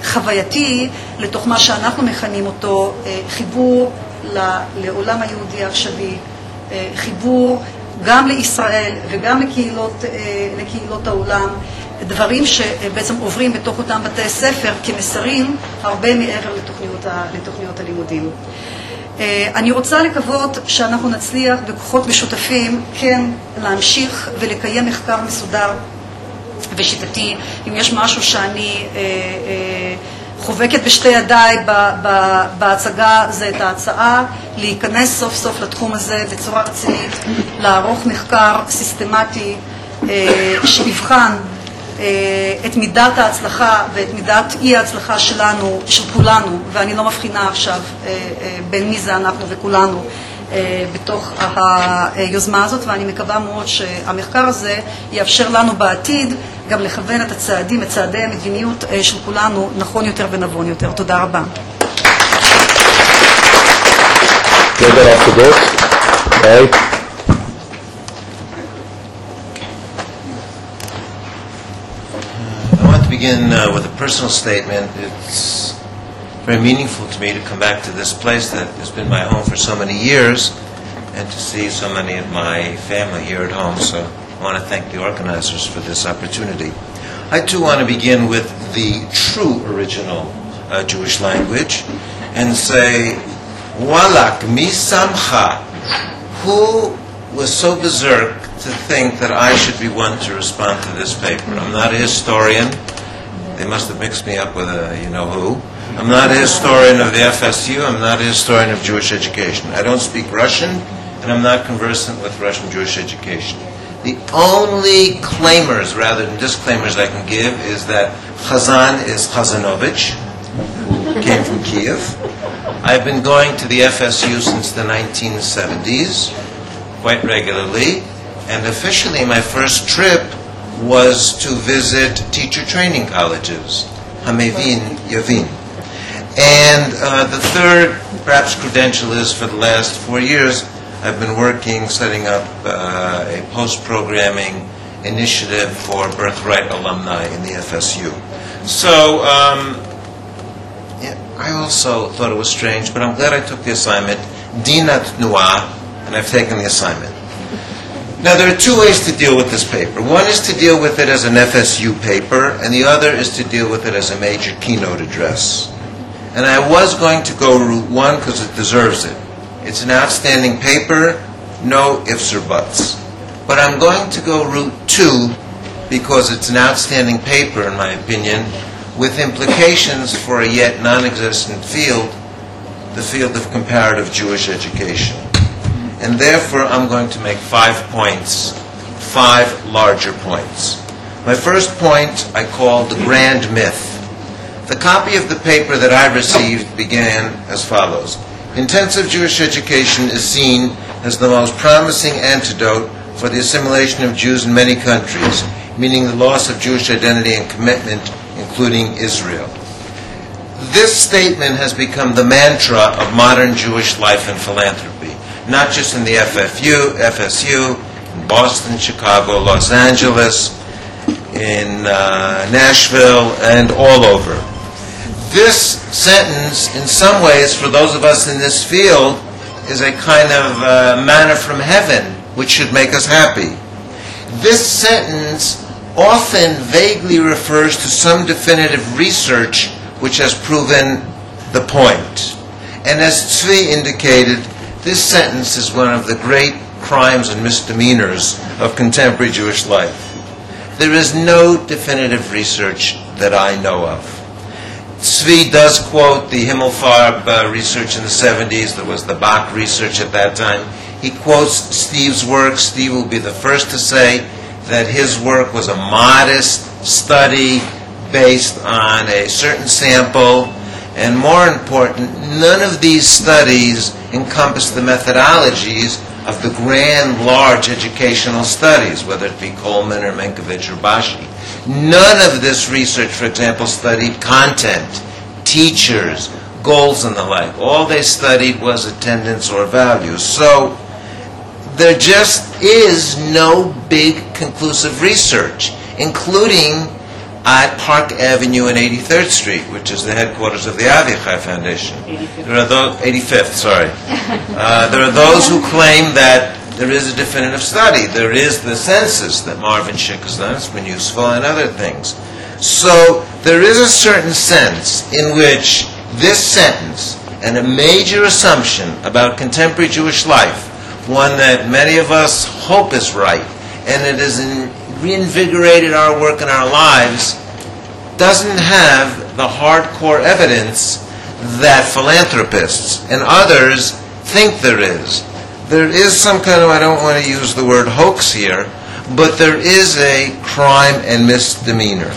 S3: חווייתי, לתוך מה שאנחנו מכנים אותו חיבור לעולם היהודי העכשווי, חיבור גם לישראל וגם לקהילות העולם, דברים שבעצם עוברים בתוך אותם בתי ספר כמסרים הרבה מעבר לתוכניות הלימודים. אני רוצה לקוות שאנחנו נצליח בכוחות משותפים כן להמשיך ולקיים מחקר מסודר ושיטתי. אם יש משהו שאני חובקת בשתי ידיי בהצגה, זה את ההצעה להיכנס סוף סוף לתחום הזה בצורה רצינית, לערוך מחקר סיסטמטי שיבחן את מידת ההצלחה ואת מידת אי ההצלחה שלנו, של כולנו, ואני לא מבחינה עכשיו בין מי זה אנחנו וכולנו בתוך היוזמה הזאת, ואני מקווה מאוד שהמחקר הזה יאפשר לנו בעתיד גם לכוון את הצעדים, את צעדי המדיניות של כולנו נכון יותר ונבון יותר. תודה רבה.
S2: תודה רבה.
S4: I want to begin with a personal statement. It's very meaningful to me to come back to this place that has been my home for so many years and to see so many of my family here at home. So I want to thank the organizers for this opportunity. I too want to begin with the true original Jewish language and say, Walak mi samcha, who was so berserk to think that I should be one to respond to this paper. I'm not a historian. They must have mixed me up with a you-know-who. I'm not a historian of the FSU. I'm not a historian of Jewish education. I don't speak Russian, and I'm not conversant with Russian Jewish education. The only claimers, rather than disclaimers, I can give is that Chazan is Chazanovich, who came from Kiev. I've been going to the FSU since the 1970s, quite regularly, and officially my first trip was to visit teacher training colleges, Hamevin, Yavin. And the third, perhaps, credential is for the last 4 years, I've been working, setting up a post-programming initiative for Birthright alumni in the FSU. So, I also thought it was strange, but I'm glad I took the assignment, Dinat Nuah, and I've taken the assignment. Now, there are two ways to deal with this paper. One is to deal with it as an FSU paper, and the other is to deal with it as a major keynote address. And I was going to go route one because it deserves it. It's an outstanding paper, no ifs or buts. But I'm going to go route two because it's an outstanding paper, in my opinion, with implications for a yet non-existent field, the field of comparative Jewish education. And therefore, I'm going to make 5 points, 5 larger points. My first point I call the grand myth. The copy of the paper that I received began as follows. Intensive Jewish education is seen as the most promising antidote for the assimilation of Jews in many countries, meaning the loss of Jewish identity and commitment, including Israel. This statement has become the mantra of modern Jewish life and philanthropy, not just in the FSU, in Boston, Chicago, Los Angeles, in Nashville, and all over. This sentence, in some ways, for those of us in this field, is a kind of manna from heaven, which should make us happy. This sentence often vaguely refers to some definitive research which has proven the point. And as Zvi indicated, this sentence is one of the great crimes and misdemeanors of contemporary Jewish life. There is no definitive research that I know of. Zvi does quote the Himmelfarb research in the 70s. There was the Bach research at that time. He quotes Steve's work. Steve will be the first to say that his work was a modest study based on a certain sample. And more important, none of these studies encompass the methodologies of the grand, large educational studies, whether it be Coleman or Menkovich or Bashi. None of this research, for example, studied content, teachers, goals, and the like. All they studied was attendance or values. So there just is no big conclusive research, including at Park Avenue and 83rd Street, which is the headquarters of the Avichai Foundation. 85th, sorry. There are those who claim that there is a definitive study. There is the Census that Marvin Schick has done. It's been useful, and other things. So there is a certain sense in which this sentence and a major assumption about contemporary Jewish life, one that many of us hope is right, and it has reinvigorated our work and our lives, doesn't have the hardcore evidence that philanthropists and others think there is. There is some kind of, I don't want to use the word hoax here, but there is a crime and misdemeanor.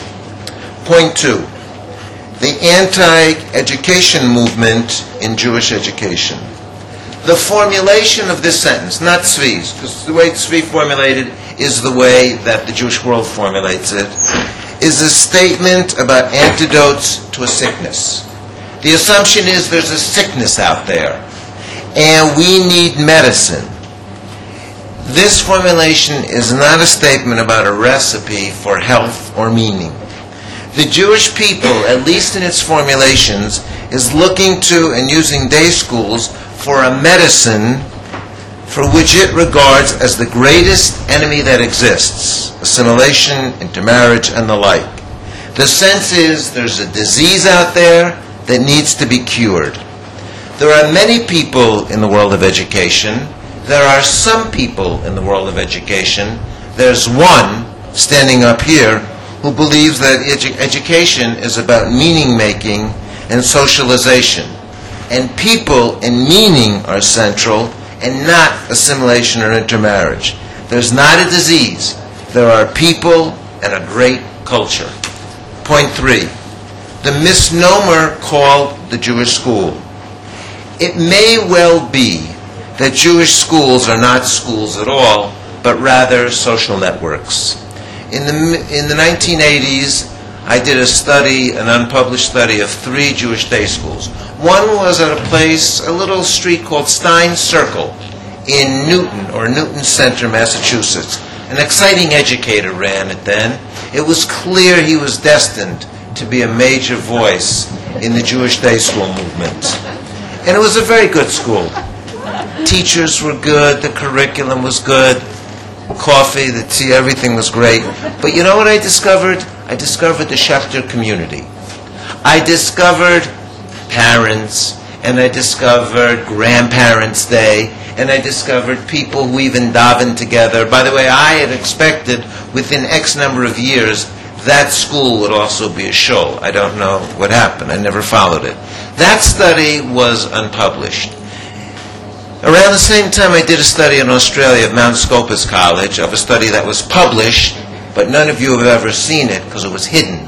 S4: Point 2, the anti-education movement in Jewish education. The formulation of this sentence, not Zvi's, because the way Zvi formulated is the way that the Jewish world formulates it, is a statement about antidotes to a sickness. The assumption is there's a sickness out there, and we need medicine. This formulation is not a statement about a recipe for health or meaning. The Jewish people, at least in its formulations, is looking to and using day schools for a medicine for which it regards as the greatest enemy that exists: assimilation, intermarriage, and the like. The sense is there's a disease out there that needs to be cured. There are many people in the world of education. There are some people in the world of education. There's one standing up here who believes that education is about meaning-making and socialization. And people and meaning are central, and not assimilation or intermarriage. There's not a disease. There are people and a great culture. Point 3, the misnomer called the Jewish school. It may well be that Jewish schools are not schools at all, but rather social networks. In the 1980s, I did a study, an unpublished study of 3 Jewish day schools. One was at a place, a little street called Stein Circle in Newton Center, Massachusetts. An exciting educator ran it then. It was clear he was destined to be a major voice in the Jewish day school movement. And it was a very good school. Teachers were good, the curriculum was good, coffee, the tea, everything was great. But you know what I discovered? I discovered the Schefter community. I discovered parents, and I discovered Grandparents' Day, and I discovered people who even davened together. By the way, I had expected within X number of years that school would also be a show. I don't know what happened. I never followed it. That study was unpublished. Around the same time, I did a study in Australia of Mount Scopus College, of a study that was published, but none of you have ever seen it because it was hidden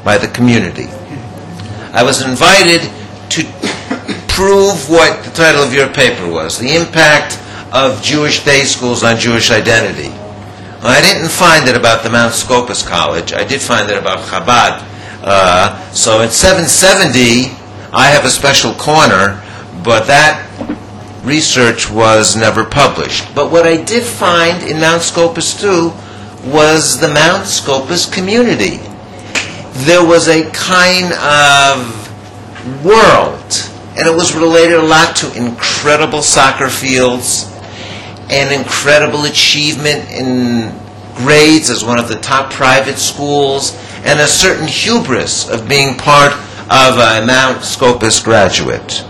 S4: by the community. I was invited to prove what the title of your paper was, the impact of Jewish day schools on Jewish identity. Well, I didn't find it about the Mount Scopus College. I did find it about Chabad. So at 770, I have a special corner, but that research was never published. But what I did find in Mount Scopus too was the Mount Scopus community. There was a kind of world, and it was related a lot to incredible soccer fields and incredible achievement in grades as one of the top private schools, and a certain hubris of being part of a Mount Scopus graduate.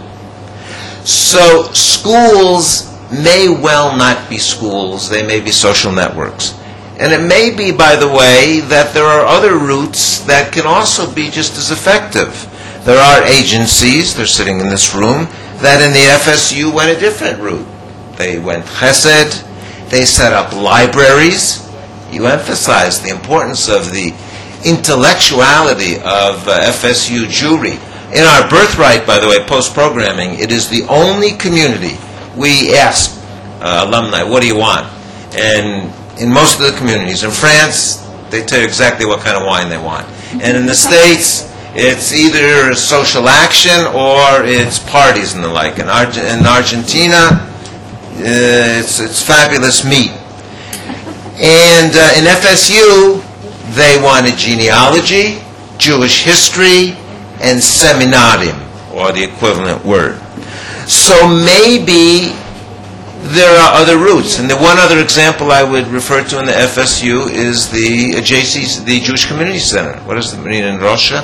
S4: So schools may well not be schools, they may be social networks. And it may be, by the way, that there are other routes that can also be just as effective. There are agencies, they're sitting in this room, that in the FSU went a different route. They went chesed, they set up libraries. You emphasize the importance of the intellectuality of FSU Jewry. In our birthright, by the way, post-programming, it is the only community we ask alumni, what do you want? And in most of the communities, in France, they tell you exactly what kind of wine they want. And in the States, it's either social action or it's parties and the like. In Argentina, it's fabulous meat. And in FSU, they wanted genealogy, Jewish history, and seminarium, or the equivalent word. So maybe there are other routes. And the one other example I would refer to in the FSU is the JC, the Jewish Community Center. What is the meaning in Russia?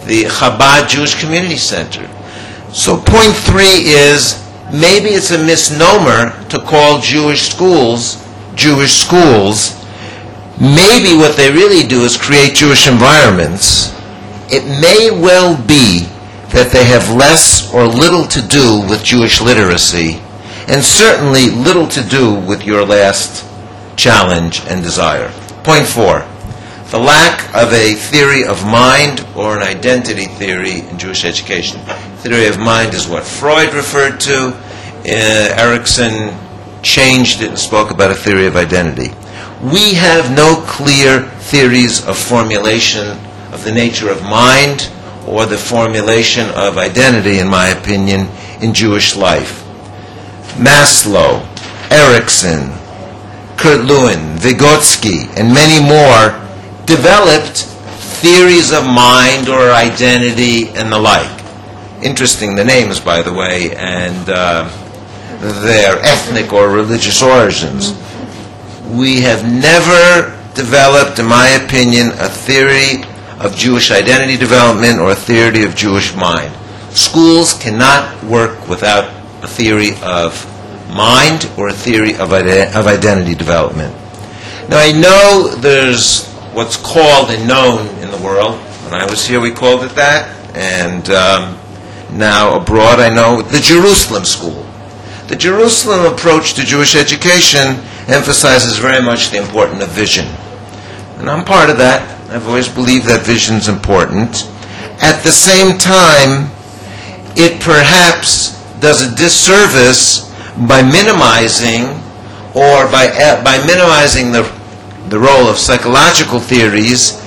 S4: The Chabad Jewish Community Center. So point 3 is maybe it's a misnomer to call Jewish schools. Maybe what they really do is create Jewish environments. It may well be that they have less or little to do with Jewish literacy, and certainly little to do with your last challenge and desire. Point 4, the lack of a theory of mind or an identity theory in Jewish education. Theory of mind is what Freud referred to. Erickson changed it and spoke about a theory of identity. We have no clear theories of formulation of the nature of mind or the formulation of identity, in my opinion, in Jewish life. Maslow, Erickson, Kurt Lewin, Vygotsky, and many more developed theories of mind or identity and the like. interesting, the names, by the way, and their ethnic or religious origins. We have never developed, in my opinion, a theory of Jewish identity development or a theory of Jewish mind. Schools cannot work without a theory of mind or a theory of identity development. Now, I know there's what's called and known in the world. When I was here, we called it that, and now abroad, I know the Jerusalem School. The Jerusalem approach to Jewish education emphasizes very much the importance of vision. And I'm part of that. I've always believed that vision's important. At the same time, it perhaps does a disservice by minimizing the role of psychological theories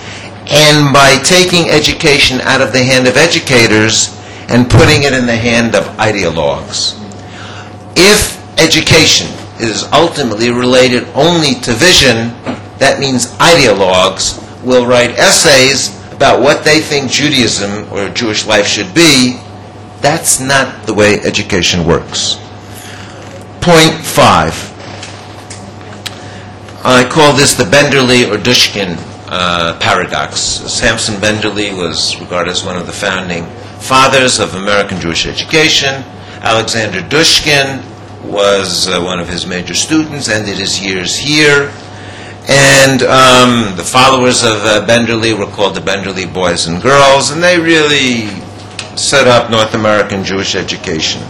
S4: and by taking education out of the hand of educators and putting it in the hand of ideologues. If education is ultimately related only to vision, that means ideologues will write essays about what they think Judaism or Jewish life should be. That's not the way education works. Point 5. I call this the Benderly or Dushkin paradox. Samson Benderly was regarded as one of the founding fathers of American Jewish education. Alexander Dushkin was one of his major students, ended his years here. And the followers of Benderly were called the Benderly Boys and Girls, and they really set up North American Jewish education.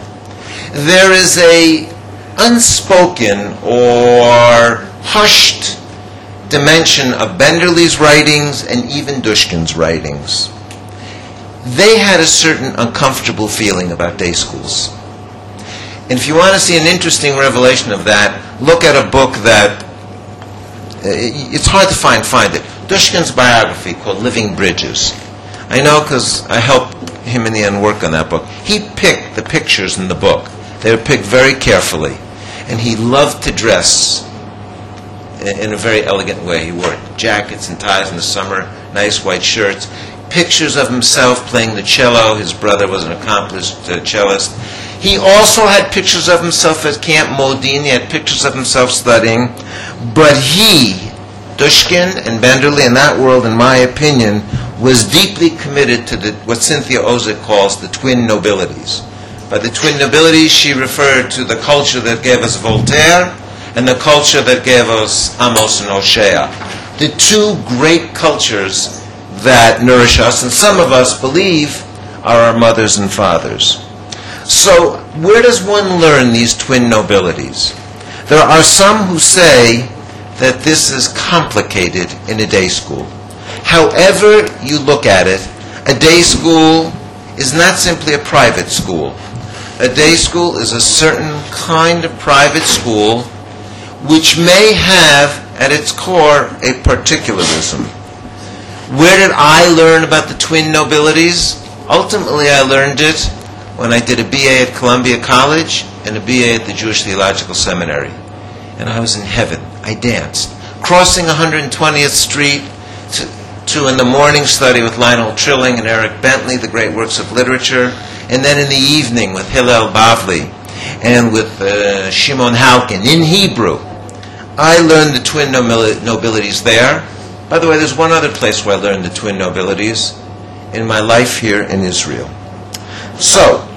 S4: There is a unspoken or hushed dimension of Benderly's writings and even Dushkin's writings. They had a certain uncomfortable feeling about day schools. And if you want to see an interesting revelation of that, look at a book that it's hard to find it. Dushkin's biography called Living Bridges. I know because I helped him in the end work on that book. He picked the pictures in the book. They were picked very carefully. And he loved to dress in a very elegant way. He wore jackets and ties in the summer, nice white shirts. Pictures of himself playing the cello. His brother was an accomplished cellist. He also had pictures of himself at Camp Modin. He had pictures of himself studying. But he, Dushkin and Benderly in that world, in my opinion, was deeply committed to what Cynthia Ozick calls the twin nobilities. By the twin nobilities, she referred to the culture that gave us Voltaire and the culture that gave us Amos and Hosea. The two great cultures that nourish us, and some of us believe are our mothers and fathers. So, where does one learn these twin nobilities? There are some who say that this is complicated in a day school. However you look at it, a day school is not simply a private school. A day school is a certain kind of private school which may have at its core a particularism. Where did I learn about the twin nobilities? Ultimately, I learned it when I did a BA at Columbia College and a BA at the Jewish Theological Seminary. And I was in heaven. I danced. Crossing 120th Street to in the morning study with Lionel Trilling and Eric Bentley, the great works of literature, and then in the evening with Hillel Bavli and with Shimon Halkin in Hebrew. I learned the twin nobilities there. By the way, there's one other place where I learned the twin nobilities, in my life here in Israel. So,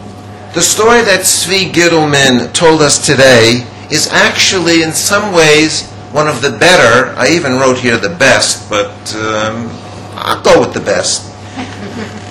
S4: the story that Zvi Gitelman told us today is actually in some ways one of the better, I even wrote here the best, but I'll go with the best.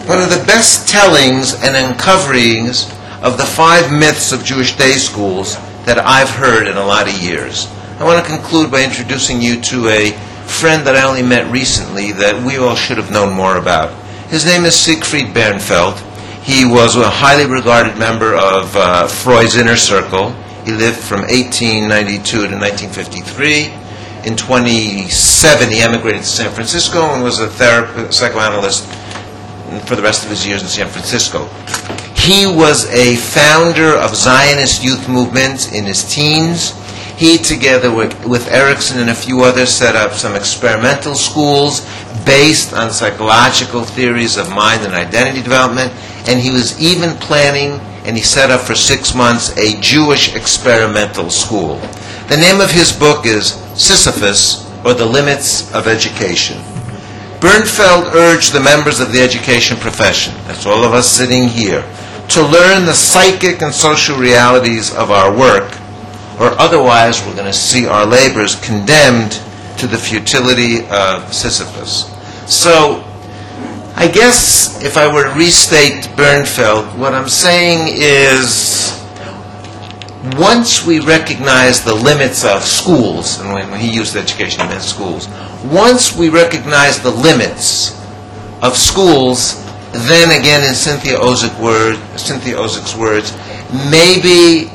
S4: One of the best tellings and uncoverings of the 5 myths of Jewish day schools that I've heard in a lot of years. I want to conclude by introducing you to a friend that I only met recently that we all should have known more about. His name is Siegfried Bernfeld. He was a highly regarded member of Freud's inner circle. He lived from 1892 to 1953. In 27, he emigrated to San Francisco and was a psychoanalyst for the rest of his years in San Francisco. He was a founder of Zionist youth movements in his teens. He, together with Erickson and a few others, set up some experimental schools based on psychological theories of mind and identity development. and he was even planning, and he set up for 6 months, a Jewish experimental school. The name of his book is Sisyphus, or The Limits of Education. Bernfeld urged the members of the education profession, that's all of us sitting here, to learn the psychic and social realities of our work, or otherwise we're going to see our labors condemned to the futility of Sisyphus. So, I guess if I were to restate Bernfeld, what I'm saying is, once we recognize the limits of schools, and when he used education, he meant schools, once we recognize the limits of schools, then again in Cynthia Ozik's words, maybe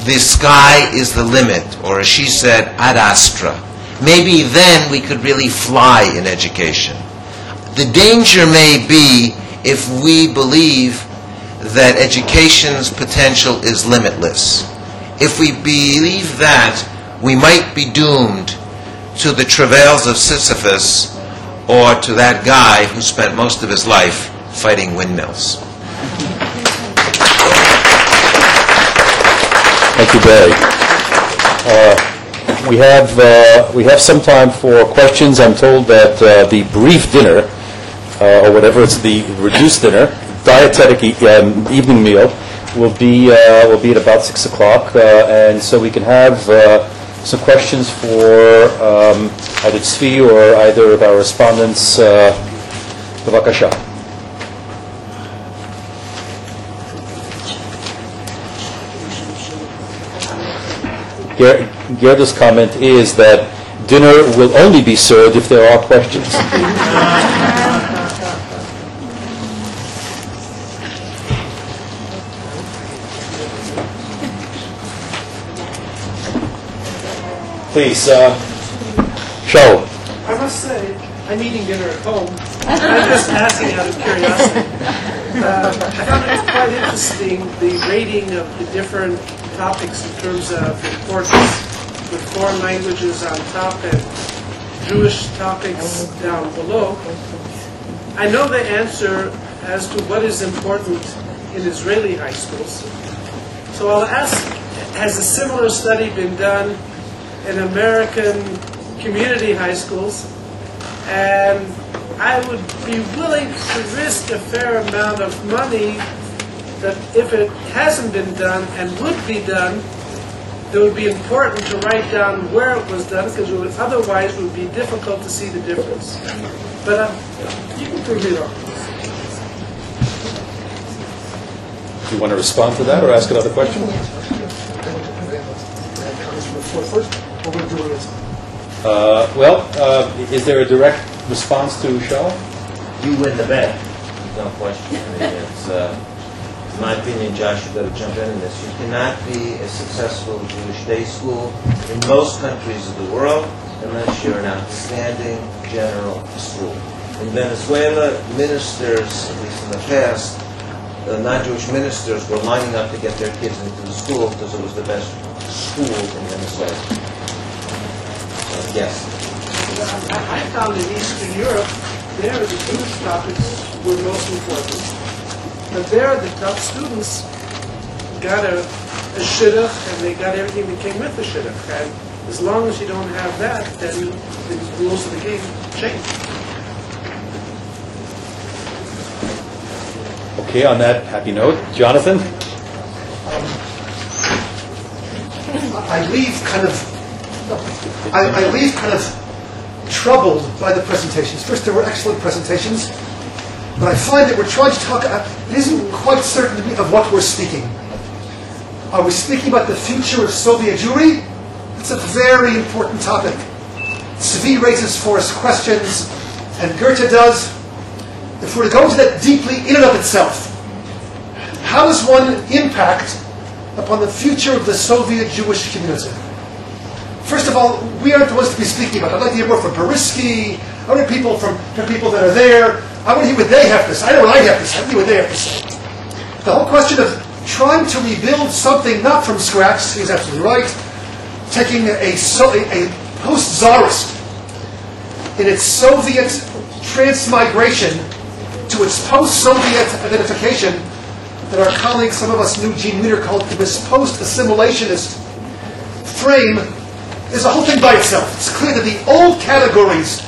S4: the sky is the limit, or as she said, ad astra. Maybe then we could really fly in education. The danger may be if we believe that education's potential is limitless. If we believe that, we might be doomed to the travails of Sisyphus, or to that guy who spent most of his life fighting windmills.
S2: Thank you, Barry. We have some time for questions. I'm told that the brief dinner, or whatever it's the reduced dinner, dietetic evening meal, will be at about 6 o'clock, and so we can have some questions for either Zvi or either of our respondents. Bevakasha. Gerda's comment is that dinner will only be served if there are questions. Please, Shaul.
S5: I must say, I'm eating dinner at home. I'm just asking out of curiosity. I found it quite interesting, the rating of the different topics in terms of importance, with foreign languages on top and Jewish topics down below. I know the answer as to what is important in Israeli high schools. So I'll ask, has a similar study been done in American community high schools? And I would be willing to risk a fair amount of money that if it hasn't been done and would be done, it would be important to write down where it was done, because otherwise it would be difficult to see the difference. But you can prove it wrong.
S2: Do you want to respond to that or ask another question? Is there a direct response to Shaul?
S4: You win the bet. No question. It's, in my opinion, Josh, you've got to jump in this. You cannot be a successful Jewish day school in most countries of the world unless you're an outstanding general school. In Venezuela, ministers, at least in the past, non-Jewish ministers were lining up to get their kids into the school because it was the best school in Venezuela. Yes.
S5: I found in Eastern Europe, there the Jewish topics were most important. But there, the top students got a shidduch, and they got everything that came with the shidduch. And as long as you don't have that, then the rules of the game change.
S2: Okay, on that happy note, Jonathan?
S6: I leave kind of troubled by the presentations. First, there were excellent presentations, but I find that we're trying to talk, it isn't quite certain to me of what we're speaking. Are we speaking about the future of Soviet Jewry? It's a very important topic. Zvi raises for us questions, and Gerda does. If we're to go into that deeply in and of itself, how does one impact upon the future of the Soviet Jewish community? First of all, we aren't the ones to be speaking about it. I'd like to hear more from Barisky. I want to hear people from people that are there. I want to hear what they have to say. I know what I have to say. I want to hear what they have to say. The whole question of trying to rebuild something not from scratch, he's absolutely right, taking a post-Tsarist in its Soviet transmigration to its post-Soviet identification that our colleague, some of us knew Gene Wiener called this post-assimilationist frame, is a whole thing by itself. It's clear that the old categories,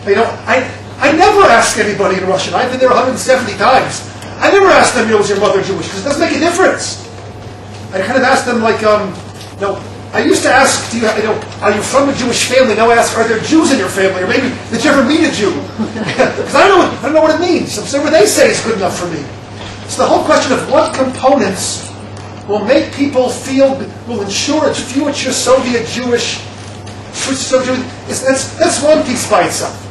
S6: I never ask anybody in Russian. I've been there 170 times. I never ask them, was your mother Jewish? Because it doesn't make a difference. I kind of ask them like, I used to ask, are you from a Jewish family? Now I ask, are there Jews in your family? Or maybe, did you ever meet a Jew? Because I don't know what it means. So whatever they say is good enough for me. So the whole question of what components will make people feel, will ensure a future Soviet Jewish, that's one piece by itself.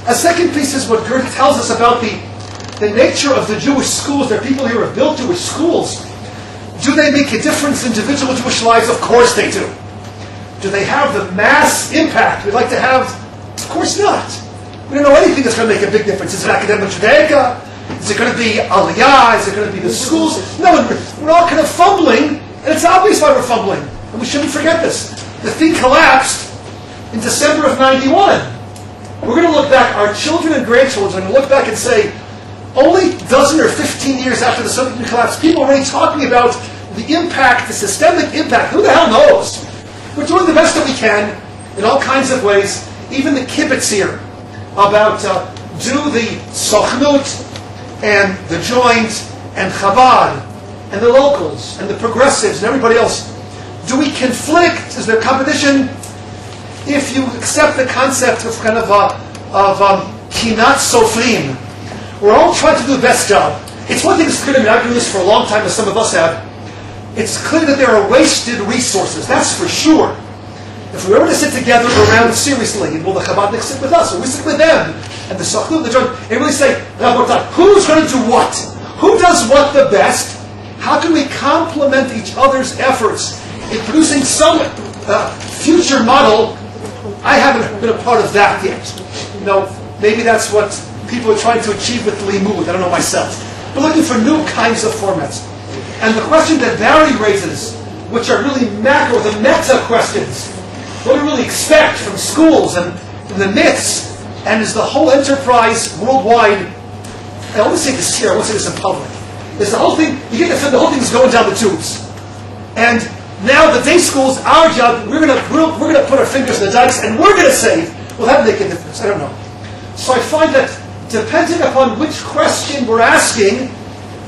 S6: A second piece is what Gerda tells us about the nature of the Jewish schools. There are people here who have built Jewish schools. Do they make a difference in individual Jewish lives? Of course they do. Do they have the mass impact we'd like to have? Of course not. We don't know anything that's going to make a big difference. Is it academic Judaic? Is it going to be Aliyah? Is it going to be the schools? No, we're all kind of fumbling, and it's obvious why we're fumbling. And we shouldn't forget this. The thing collapsed in December of 91. We're going to look back, our children and grandchildren are going to look back and say, only a dozen or 15 years after the Soviet Union collapsed, people are already talking about the impact, the systemic impact. Who the hell knows? We're doing the best that we can in all kinds of ways. Even the kibbutz here, about do the Sochnut and the Joint and Chabad and the locals and the progressives and everybody else, do we conflict? Is there competition? If you accept the concept of kind of kinat sofrim, we're all trying to do the best job. It's one thing that's clear to me, I've been doing this for a long time, as some of us have. It's clear that there are wasted resources, that's for sure. If we were to sit together around seriously, and will the Chabadniks sit with us, or we sit with them, and the Sochnut, the Joint, and really say, who's going to do what? Who does what the best? How can we complement each other's efforts in producing some future model? I haven't been a part of that yet. Maybe that's what people are trying to achieve with Limud. I don't know myself. But looking for new kinds of formats. And the question that Barry raises, which are really macro, the meta questions, what do we really expect from schools and the myths, and is the whole enterprise worldwide, I always say this here, I won't say this in public, is the whole thing, you get the feel the whole thing is going down the tubes. And now the day schools, our job, we're going to put our fingers in the dikes and we're going to save. Will that make a difference? I don't know. So I find that depending upon which question we're asking,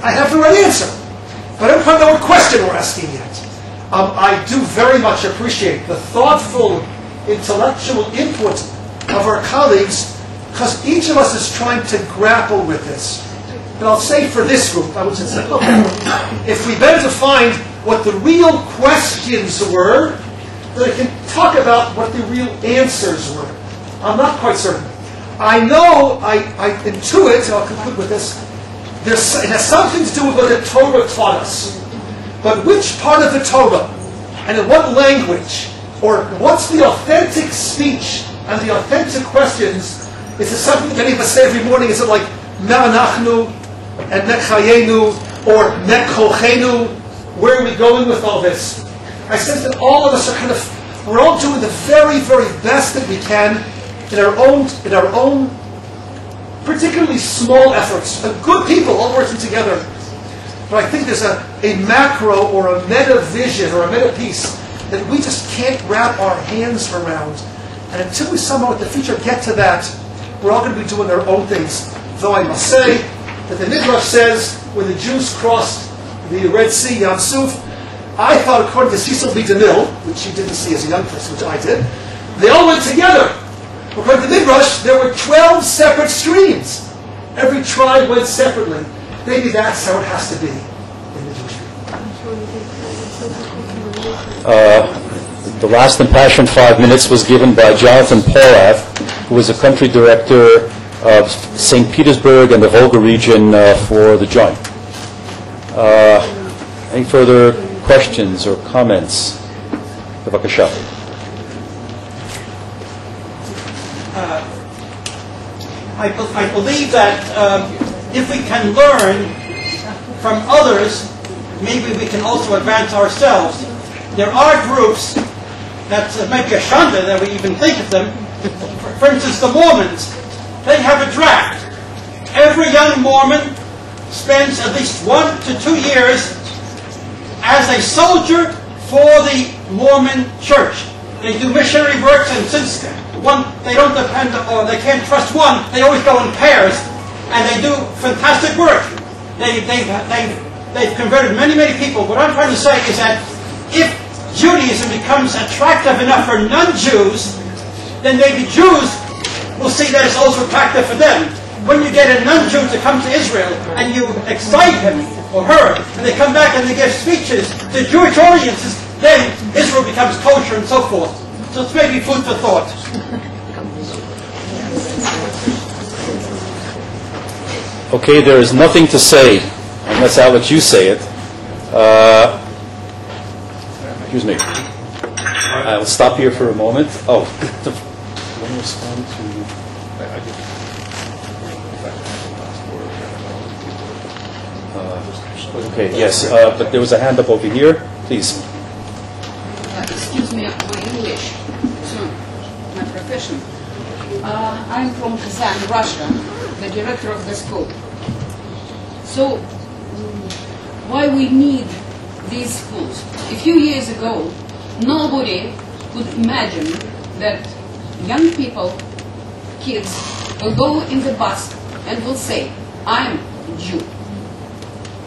S6: I have the right answer. But I don't quite know what question we're asking yet. I do very much appreciate the thoughtful, intellectual input of our colleagues, because each of us is trying to grapple with this. And I'll say for this group, I would say, look, if we better define what the real questions were, then I can talk about what the real answers were. I'm not quite certain. I know, I intuit, and I'll conclude with this, it has something to do with what the Torah taught us. But which part of the Torah, and in what language, or what's the authentic speech and the authentic questions, is it something that many of us say every morning? Is it like, Me'anachnu, and Mechayenu, or Mekochenu? Where are we going with all this? I sense that all of us are we're all doing the very, very best that we can in our own particularly small efforts. Good people all working together. But I think there's a macro or a meta vision or a meta piece that we just can't wrap our hands around. And until we somehow in the future get to that, we're all going to be doing our own things. Though I must say that the Midrash says when the Jews crossed the Red Sea, Yam Suf, I thought according to Cecil B. DeMille, which you didn't see as a young person, which I did, they all went together. According to the Midrash, there were 12 separate streams. Every tribe went separately. Maybe that's how it has to be in the Jewish people.
S2: The last impassioned 5 minutes was given by Jonathan Porath, who is a country director of St. Petersburg and the Volga region for the Joint. Any further questions or comments? Bevakasha.
S7: I believe that if we can learn from others, maybe we can also advance ourselves. There are groups that might be a shanda that we even think of them. For instance, the Mormons, they have a draft. every young Mormon spends at least 1 to 2 years as a soldier for the Mormon church. They do missionary works, and since they don't depend or they can't trust one, they always go in pairs, and they do fantastic work. They've converted many, many people. What I'm trying to say is that if Judaism becomes attractive enough for non-Jews, then maybe Jews will see that it's also attractive for them. When you get a non-Jew to come to Israel and you excite him or her, and they come back and they give speeches to Jewish audiences, then Israel becomes kosher and so forth. So it's maybe food for thought.
S2: Okay, there is nothing to say unless I'll let you say it. Excuse me. I'll stop here for a moment. Oh, let me respond to... Okay, yes, but there was a hand up over here. Please.
S8: Excuse me, my English. My profession. I'm from Chazan, Russia, the director of the school. So, why we need these schools? A few years ago, nobody would imagine that young people, kids, will go in the bus and will say, I'm Jew.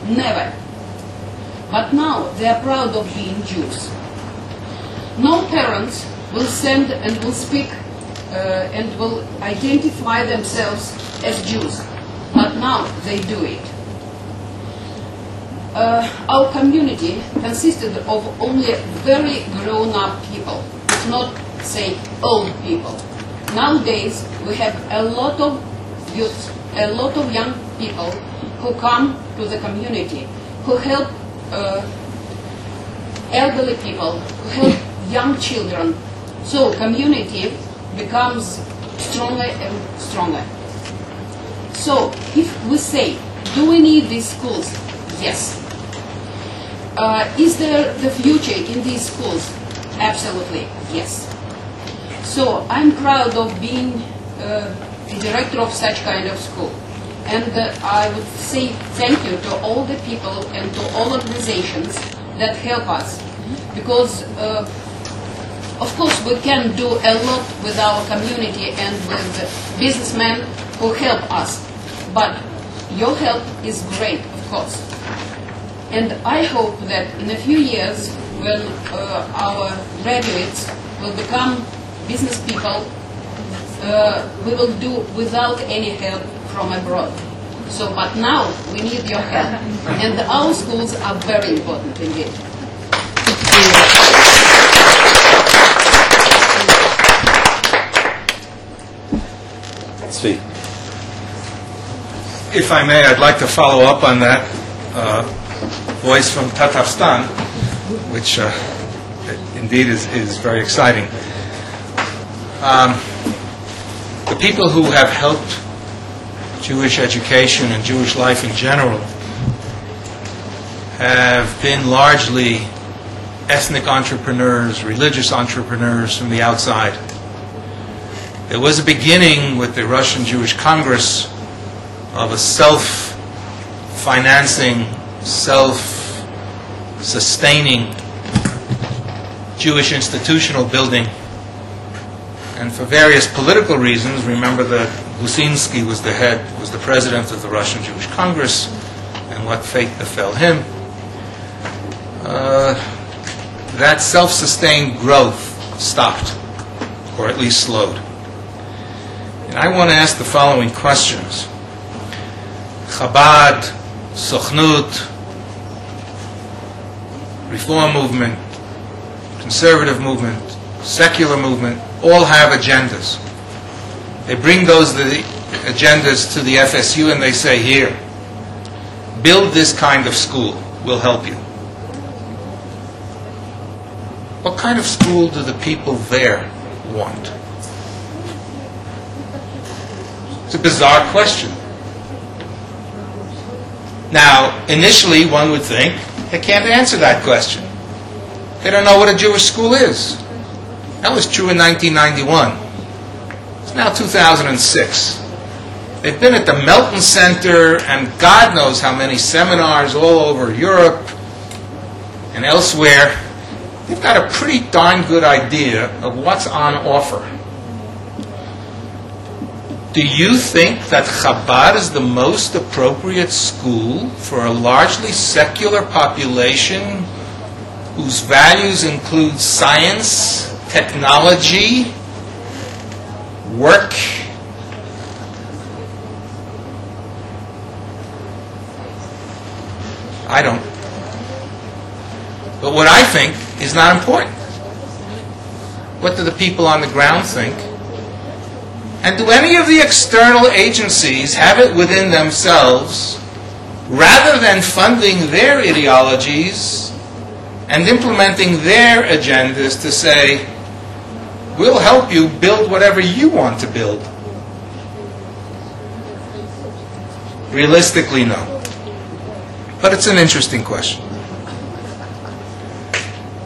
S8: Never. But now they are proud of being Jews. No parents will send and will speak and will identify themselves as Jews. But now they do it. Our community consisted of only very grown-up people. It's not, say, old people. Nowadays, we have a lot of youth, a lot of young people who come to the community, who help elderly people, who help young children. So community becomes stronger and stronger. So if we say, do we need these schools? Yes. Is there the future in these schools? Absolutely, yes. So I'm proud of being the director of such kind of school. And I would say thank you to all the people and to all organizations that help us. Because, of course, we can do a lot with our community and with businessmen who help us. But your help is great, of course. And I hope that in a few years, when our graduates will become business people, we will do without any help from abroad. So, but now we need your help. And our schools are very important indeed.
S2: Zvi.
S1: If I may, I'd like to follow up on that voice from Tatarstan, which indeed is very exciting. The people who have helped Jewish education and Jewish life in general have been largely ethnic entrepreneurs, religious entrepreneurs from the outside. There was a beginning with the Russian Jewish Congress of a self-financing, self-sustaining Jewish institutional building. And for various political reasons, remember that Gusinsky was the president of the Russian Jewish Congress, and what fate befell him. That self-sustained growth stopped, or at least slowed. And I want to ask the following questions. Chabad, Sochnut, Reform movement, conservative movement, secular movement, all have agendas. They bring those agendas to the FSU and they say, here, build this kind of school, we'll help you. What kind of school do the people there want? It's a bizarre question. Now, initially one would think they can't answer that question. They don't know what a Jewish school is. That was true in 1991. It's now 2006. They've been at the Melton Center and God knows how many seminars all over Europe and elsewhere. They've got a pretty darn good idea of what's on offer. Do you think that Chabad is the most appropriate school for a largely secular population whose values include science, technology, work? I don't. But what I think is not important. What do the people on the ground think? And do any of the external agencies have it within themselves, rather than funding their ideologies and implementing their agendas, to say, we'll help you build whatever you want to build? Realistically, no. But it's an interesting question.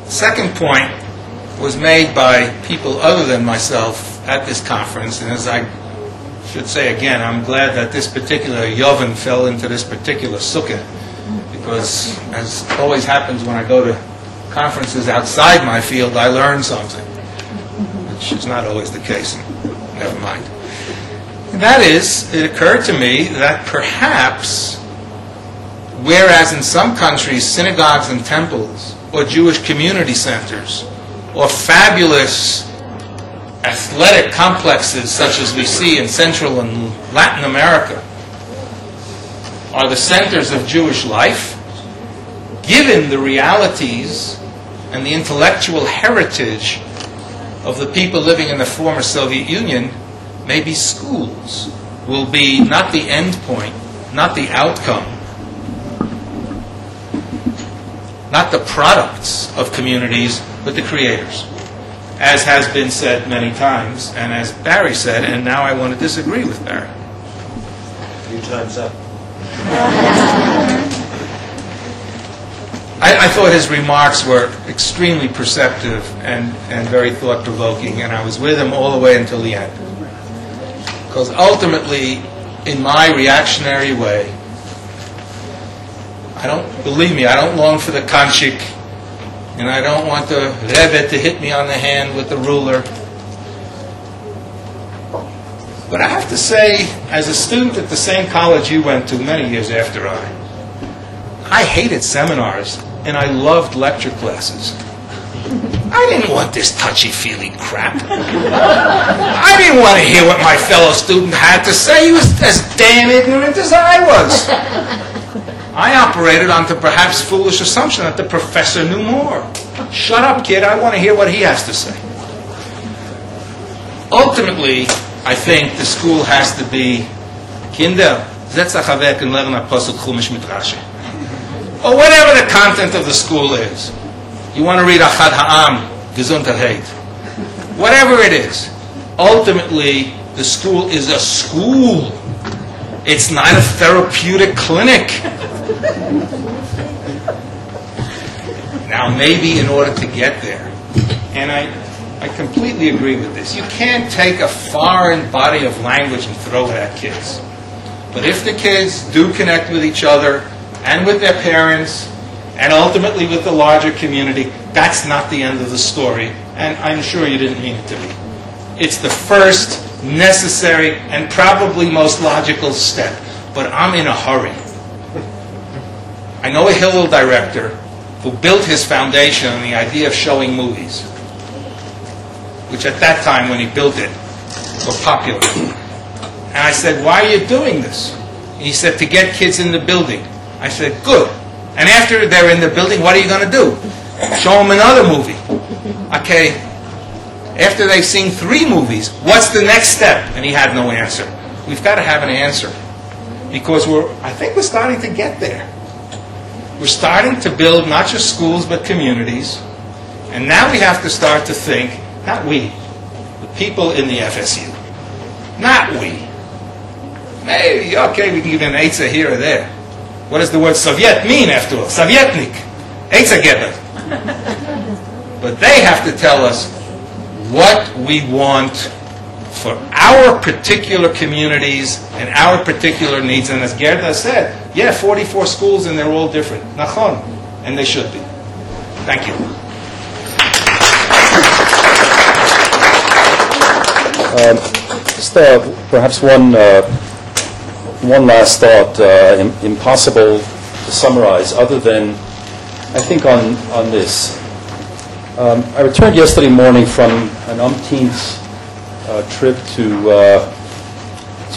S1: Second point was made by people other than myself at this conference, and as I should say again, I'm glad that this particular Yovan fell into this particular sukkah, because as always happens when I go to conferences outside my field, I learn something, which is not always the case, never mind. And that is, it occurred to me that perhaps, whereas in some countries synagogues and temples, or Jewish community centers, or fabulous athletic complexes such as we see in Central and Latin America are the centers of Jewish life, given the realities and the intellectual heritage of the people living in the former Soviet Union, maybe schools will be not the end point, not the outcome, not the products of communities, but the creators, as has been said many times, and as Barry said, and now I want to disagree with Barry.
S4: Your time's up.
S1: I thought his remarks were extremely perceptive and very thought-provoking, and I was with him all the way until the end. Because ultimately, in my reactionary way, I don't long for the kanchik, and I don't want the Rebbe to hit me on the hand with the ruler. But I have to say, as a student at the same college you went to many years after I hated seminars, and I loved lecture classes. I didn't want this touchy-feely crap. I didn't want to hear what my fellow student had to say. He was as damn ignorant as I was. I operated on the perhaps foolish assumption that the professor knew more. Shut up, kid. I want to hear what he has to say. Ultimately, I think the school has to be Kinder, setz dich weg und lern a Pasuk Chumash mit Rashi. Or whatever the content of the school is. You want to read Achad Ha'am, Gesundheit. Whatever it is. Ultimately, the school is a school. It's not a therapeutic clinic. Now, maybe in order to get there, and I completely agree with this, you can't take a foreign body of language and throw it at kids. But if the kids do connect with each other and with their parents and ultimately with the larger community, that's not the end of the story, and I'm sure you didn't mean it to be. It's the first necessary and probably most logical step, but I'm in a hurry. I know a Hillel director who built his foundation on the idea of showing movies, which at that time when he built it were popular. And I said, why are you doing this? And he said, to get kids in the building. I said, good. And after they're in the building, what are you going to do? Show them another movie. Okay, after they've seen 3 movies, what's the next step? And he had no answer. We've got to have an answer. Because I think we're starting to get there. We're starting to build not just schools, but communities. And now we have to start to think, not we, the people in the FSU. Not we. Maybe, okay, we can give an Eitzah here or there. What does the word Soviet mean after all? Sovietnik. Eitzah. But they have to tell us what we want for our particular communities and our particular needs. And as Gerda said, yeah, 44 schools and they're all different. Nachon, and they should be. Thank you.
S2: Just perhaps one last thought, impossible to summarize, other than, I think, on this. I returned yesterday morning from an umpteenth trip to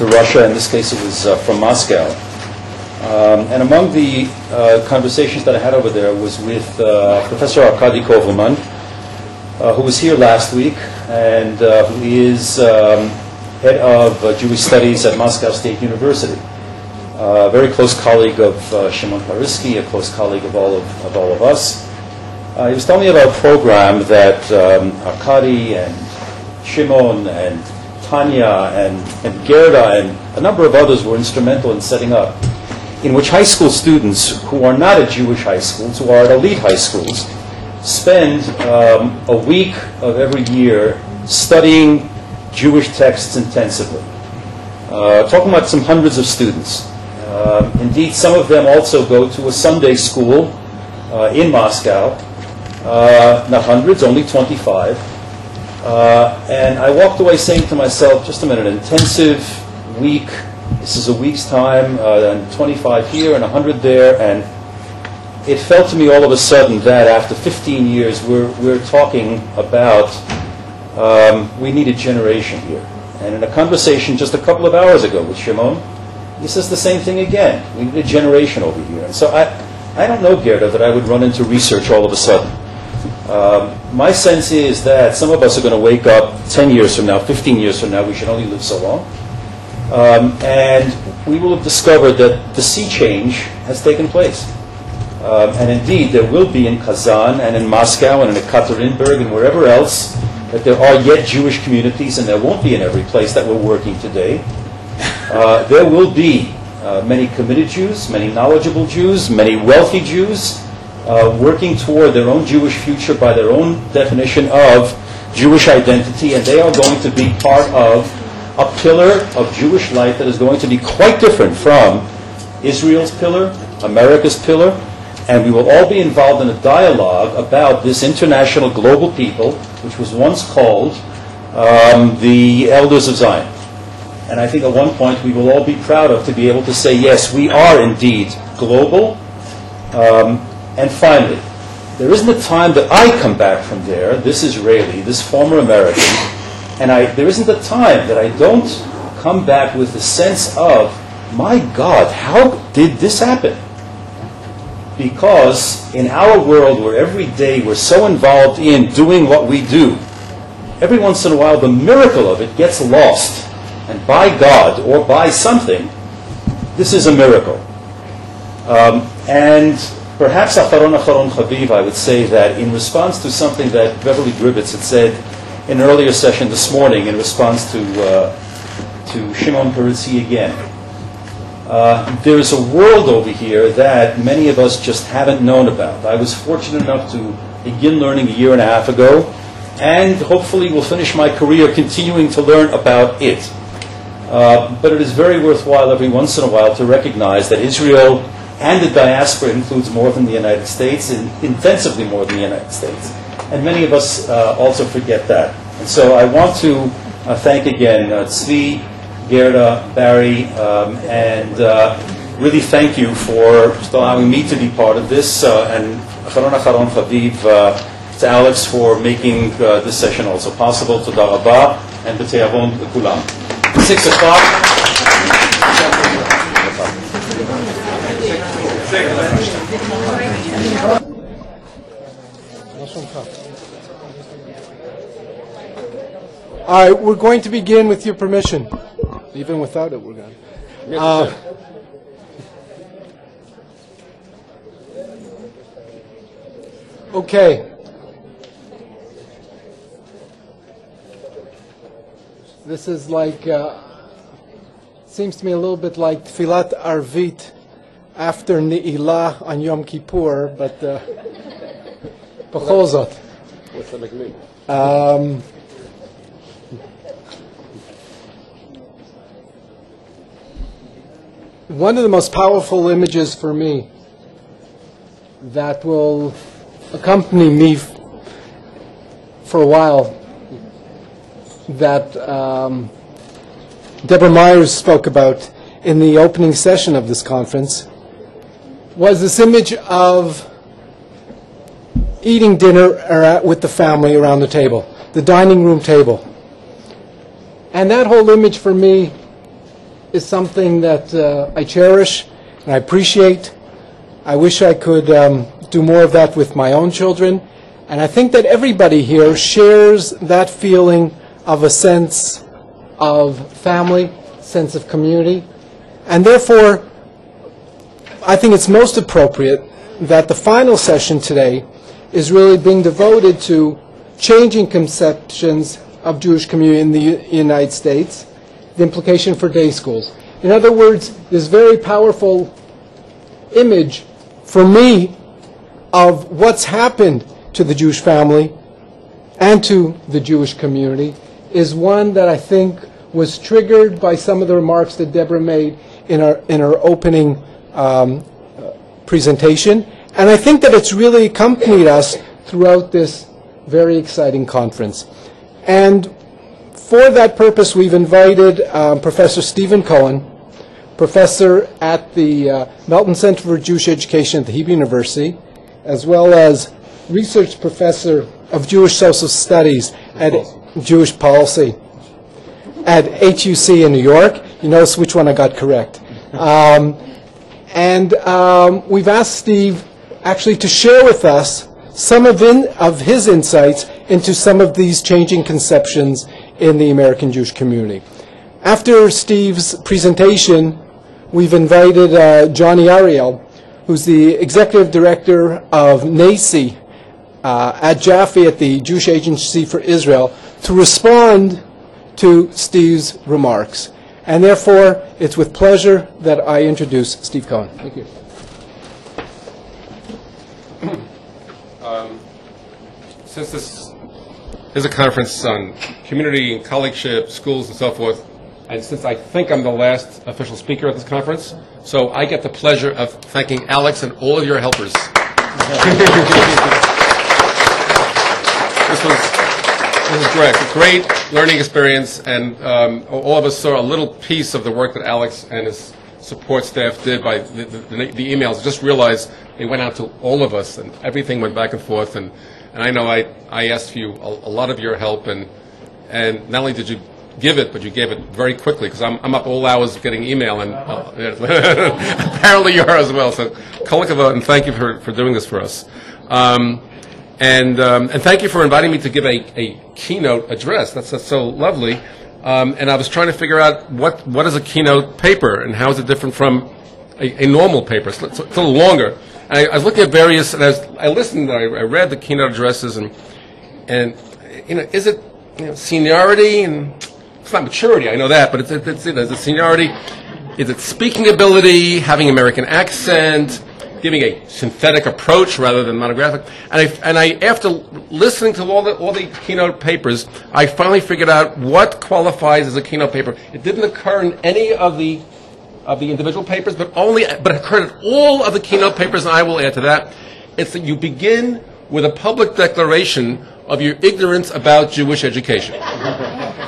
S2: Russia. In this case, it was from Moscow. And among the conversations that I had over there was with Professor Arkady Kovelman, who was here last week, and who is head of Jewish Studies at Moscow State University. A very close colleague of Shimon Parisky, a close colleague of all of us. He was telling me about a program that Arkady and Shimon and Tanya and Gerda and a number of others were instrumental in setting up, in which high school students who are not at Jewish high schools, who are at elite high schools, spend a week of every year studying Jewish texts intensively. Talking about some hundreds of students. Indeed, some of them also go to a Sunday school in Moscow. Not hundreds, only 25. And I walked away saying to myself, just a minute, an intensive week. This is a week's time, and 25 here and 100 there, and it felt to me all of a sudden that after 15 years, we're talking about we need a generation here. And in a conversation just a couple of hours ago with Shimon, he says the same thing again. We need a generation over here. And so I don't know, Gerda, that I would run into research all of a sudden. My sense is that some of us are going to wake up 10 years from now, 15 years from now, we should only live so long, and we will have discovered that the sea change has taken place. And indeed, there will be in Chazan and in Moscow and in Ekaterinburg and wherever else that there are yet Jewish communities, and there won't be in every place that we're working today. There will be many committed Jews, many knowledgeable Jews, many wealthy Jews, working toward their own Jewish future by their own definition of Jewish identity, and they are going to be part of a pillar of Jewish life that is going to be quite different from Israel's pillar, America's pillar, and we will all be involved in a dialogue about this international global people, which was once called the Elders of Zion. And I think at one point we will all be proud of to be able to say, yes, we are indeed global. And finally, there isn't a time that I come back from there, this Israeli, this former American, and there isn't a time that I don't come back with the sense of, my God, how did this happen? Because in our world where every day we're so involved in doing what we do, every once in a while the miracle of it gets lost. And by God or by something, this is a miracle. And perhaps Acharon Chaviv, I would say that in response to something that Beverly Gribbetts had said in an earlier session this morning in response to Shimon Peretzi again, there is a world over here that many of us just haven't known about. I was fortunate enough to begin learning a year and a half ago, and hopefully will finish my career continuing to learn about it. But it is very worthwhile every once in a while to recognize that Israel and the diaspora includes more than the United States, and intensively more than the United States. And many of us also forget that. And so I want to thank again Zvi, Gerda, Barry, and really thank you for allowing me to be part of this, and Acharon Chaviv to Alex for making this session also possible. Toda Rabba, and B'Te'avon Kulam. 6 o'clock.
S6: All right, we're going to begin with your permission. Even without it, we're going to. Okay. This is like, seems to me a little bit like Tfilat Arvit after Ne'ilah on Yom Kippur, but b'chol zot.
S9: one of the most powerful images for me that will accompany me for a while that Deborah Myers spoke about in the opening session of this conference was this image of eating dinner with the family around the table, the dining room table. And that whole image for me is something that I cherish and I appreciate. I wish I could do more of that with my own children. And I think that everybody here shares that feeling of a sense of family, sense of community. And therefore, I think it's most appropriate that the final session today is really being devoted to changing conceptions of Jewish community in the United States, the implication for day schools. In other words, this very powerful image for me of what's happened to the Jewish family and to the Jewish community is one that I think was triggered by some of the remarks that Deborah made in her opening presentation. And I think that it's really accompanied us throughout this very exciting conference. And for that purpose, we've invited Professor Stephen Cohen, professor at the Melton Center for Jewish Education at the Hebrew University, as well as research professor of Jewish Social Studies at Jewish Policy at HUC in New York. You notice which one I got correct. And we've asked Steve actually to share with us some of his insights into some of these changing conceptions in the American Jewish community. After Steve's presentation, we've invited Johnny Ariel, who's the executive director of NACI at Jaffe at the Jewish Agency for Israel, to respond to Steve's remarks. And therefore, it's with pleasure that I introduce Steve Cohen. Thank you.
S10: Since this is a conference on community and colleagueship, schools and so forth, and since I think I'm the last official speaker at this conference, so I get the pleasure of thanking Alex and all of your helpers. This was great. It's a great learning experience, and all of us saw a little piece of the work that Alex and his support staff did by the emails. Just realized they went out to all of us, and everything went back and forth. And I know I asked you a lot of your help, and not only did you give it, but you gave it very quickly, because I'm up all hours getting email, and apparently you are as well. So kol hakavod, and thank you for doing this for us. And thank you for inviting me to give a keynote address. That's so lovely. And I was trying to figure out what is a keynote paper and how is it different from a normal paper. It's a little longer. And I was looking at various, and I listened, I read the keynote addresses, and is it seniority? And it's not maturity, I know that, but is it seniority? Is it speaking ability, having American accent, giving a synthetic approach rather than monographic? And I after listening to all the keynote papers, I finally figured out what qualifies as a keynote paper. It didn't occur in any of the individual papers, but occurred in all of the keynote papers, and I will add to that. It's that you begin with a public declaration of your ignorance about Jewish education.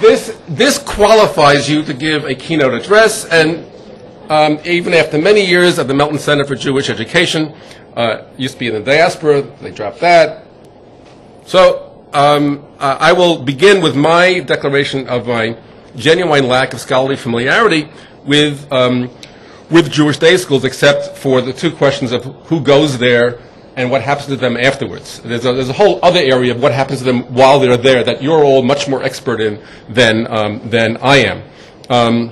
S10: This qualifies you to give a keynote address, and even after many years of the Melton Center for Jewish Education, used to be in the diaspora, they dropped that. So I will begin with my declaration of my genuine lack of scholarly familiarity with Jewish day schools, except for the two questions of who goes there and what happens to them afterwards. There's a whole other area of what happens to them while they're there that you're all much more expert in than I am.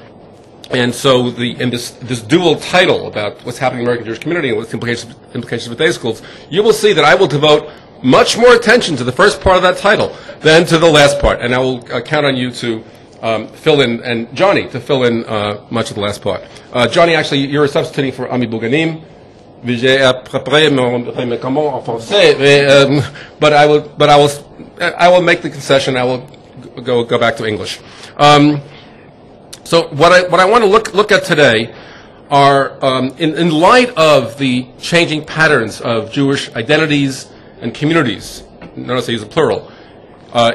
S10: And so in this dual title about what's happening in the American Jewish community and what's implications with day schools, you will see that I will devote much more attention to the first part of that title than to the last part. And I will count on you to fill in, and Johnny to fill in much of the last part. Johnny, actually, you're substituting for Ami Bouganim. But I will make the concession. I will go back to English. So what I want to look at today are, in light of the changing patterns of Jewish identities and communities, notice I use a plural,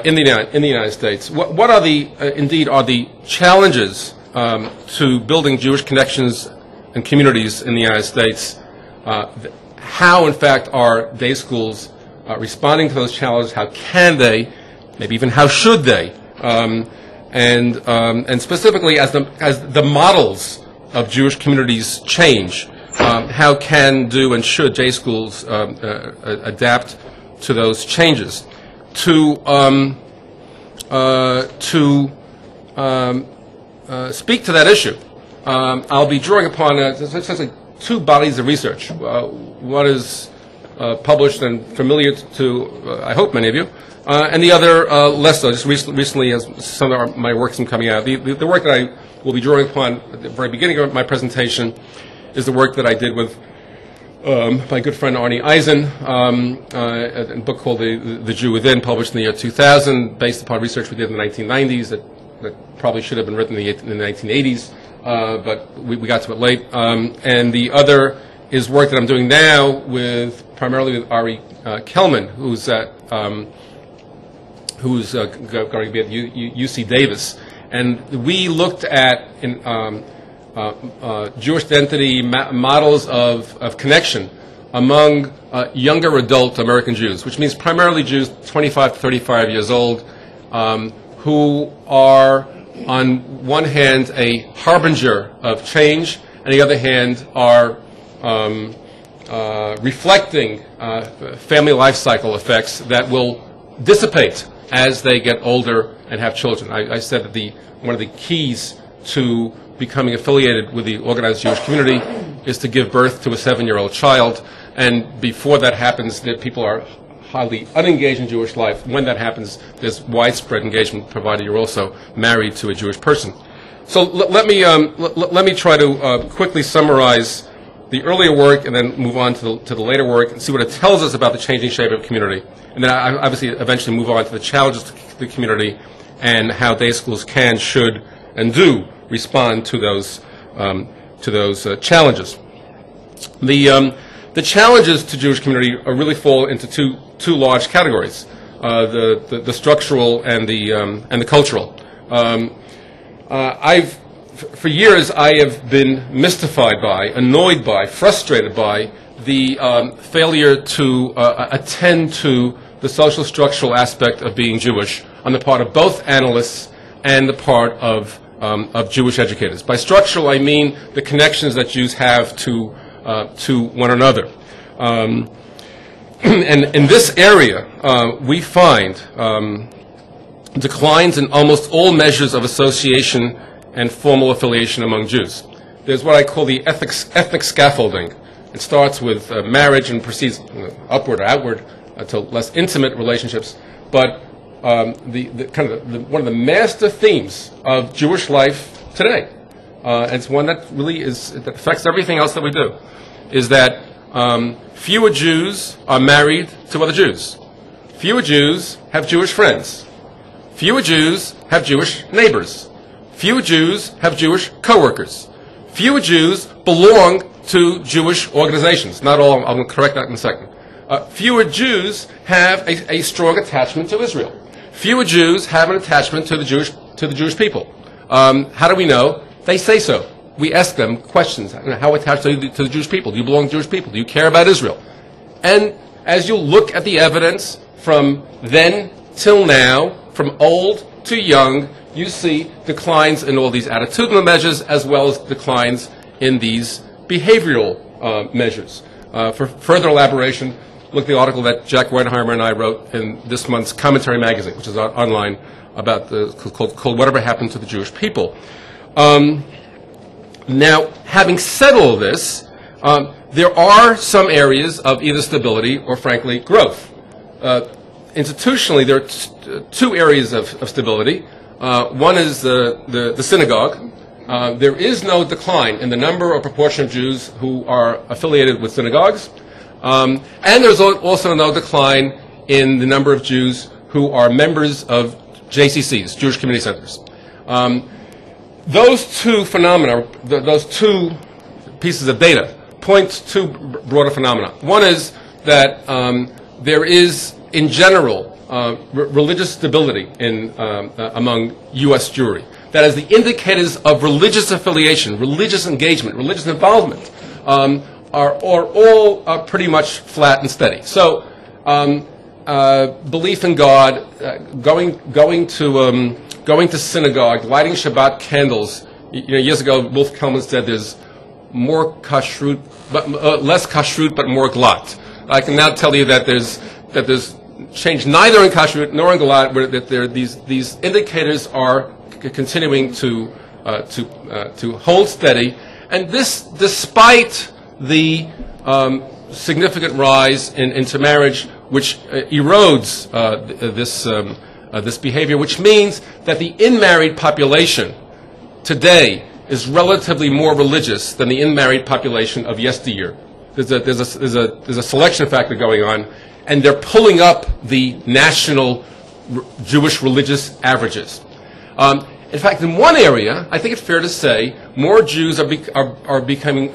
S10: in the United States, what are the challenges to building Jewish connections and communities in the United States? How, in fact, are day schools responding to those challenges? How can they? Maybe even how should they? And specifically, as the models of Jewish communities change, how can, do, and should day schools adapt to those changes? To speak to that issue, I'll be drawing upon essentially two bodies of research. One is published and familiar to, I hope, many of you, and the other less so. Just recently, as some of my work's been coming out. The work that I will be drawing upon at the very beginning of my presentation is the work that I did with my good friend Arnie Eisen, a book called The Jew Within, published in the year 2000, based upon research we did in the 1990s that probably should have been written in the 1980s, but we got to it late. And the other is work that I'm doing now primarily with Ari Kelman, who's going to be at UC Davis. And we looked at Jewish identity models of connection among younger adult American Jews, which means primarily Jews 25 to 35 years old, who are, on one hand, a harbinger of change, and on the other hand, are reflecting family life cycle effects that will dissipate as they get older and have children. I said that one of the keys to becoming affiliated with the organized Jewish community is to give birth to a 7-year-old child, and before that happens, that people are highly unengaged in Jewish life. When that happens, there's widespread engagement, provided you're also married to a Jewish person. So let me try to quickly summarize the earlier work and then move on to the later work and see what it tells us about the changing shape of community. And then I obviously eventually move on to the challenges to the community and how day schools can, should, and do respond to those challenges. The challenges to Jewish community really fall into two large categories: the structural and the cultural. For years, I have been mystified by, annoyed by, frustrated by the failure to attend to the social structural aspect of being Jewish on the part of both analysts and the part of Jewish educators. By structural, I mean the connections that Jews have to one another. And in this area, we find declines in almost all measures of association and formal affiliation among Jews. There's what I call the ethnic scaffolding. It starts with marriage and proceeds upward or outward to less intimate relationships. But one of the master themes of Jewish life today, and it's one that really that affects everything else that we do, is that fewer Jews are married to other Jews. Fewer Jews have Jewish friends. Fewer Jews have Jewish neighbors. Fewer Jews have Jewish coworkers. Fewer Jews belong to Jewish organizations. Not all. I'm going to correct that in a second. Fewer Jews have a strong attachment to Israel. Fewer Jews have an attachment to the Jewish people. How do we know? They say so. We ask them questions. How attached are you to the Jewish people? Do you belong to Jewish people? Do you care about Israel? And as you look at the evidence from then till now, from old to young, you see declines in all these attitudinal measures as well as declines in these behavioral measures. For further elaboration, look at the article that Jack Wertheimer and I wrote in this month's Commentary magazine, which is online, about called Whatever Happened to the Jewish People. Now, having said all this, there are some areas of either stability or, frankly, growth. Institutionally, there are two areas of stability. One is the synagogue. There is no decline in the number or proportion of Jews who are affiliated with synagogues. And there's also no decline in the number of Jews who are members of JCCs, Jewish Community Centers. Those two phenomena, those two pieces of data point to broader phenomena. One is that there is, in general, religious stability among U.S. Jewry. That is, the indicators of religious affiliation, religious engagement, religious involvement are all pretty much flat and steady. So, belief in God, going to synagogue, lighting Shabbat candles. Years ago, Wolf Kelman said there's more kashrut, but less kashrut, but more glut. I can now tell you that there's change neither in kashrut nor in glut, where that these indicators are continuing to hold steady, and this despite the significant rise in intermarriage, which erodes this behavior, which means that the in-married population today is relatively more religious than the in-married population of yesteryear. There's a selection factor going on, and they're pulling up the national Jewish religious averages. In fact, in one area, I think it's fair to say, more Jews are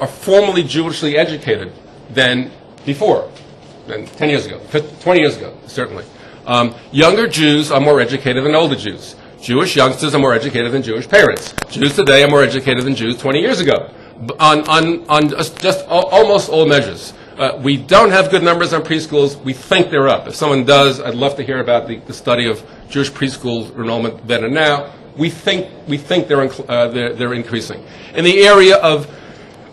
S10: formally Jewishly educated than before, than 10 years ago, 20 years ago, certainly. Younger Jews are more educated than older Jews. Jewish youngsters are more educated than Jewish parents. Jews today are more educated than Jews 20 years ago, on just almost all measures. We don't have good numbers on preschools. We think they're up. If someone does, I'd love to hear about the study of Jewish preschool enrollment then and now. We think they're increasing. In the area of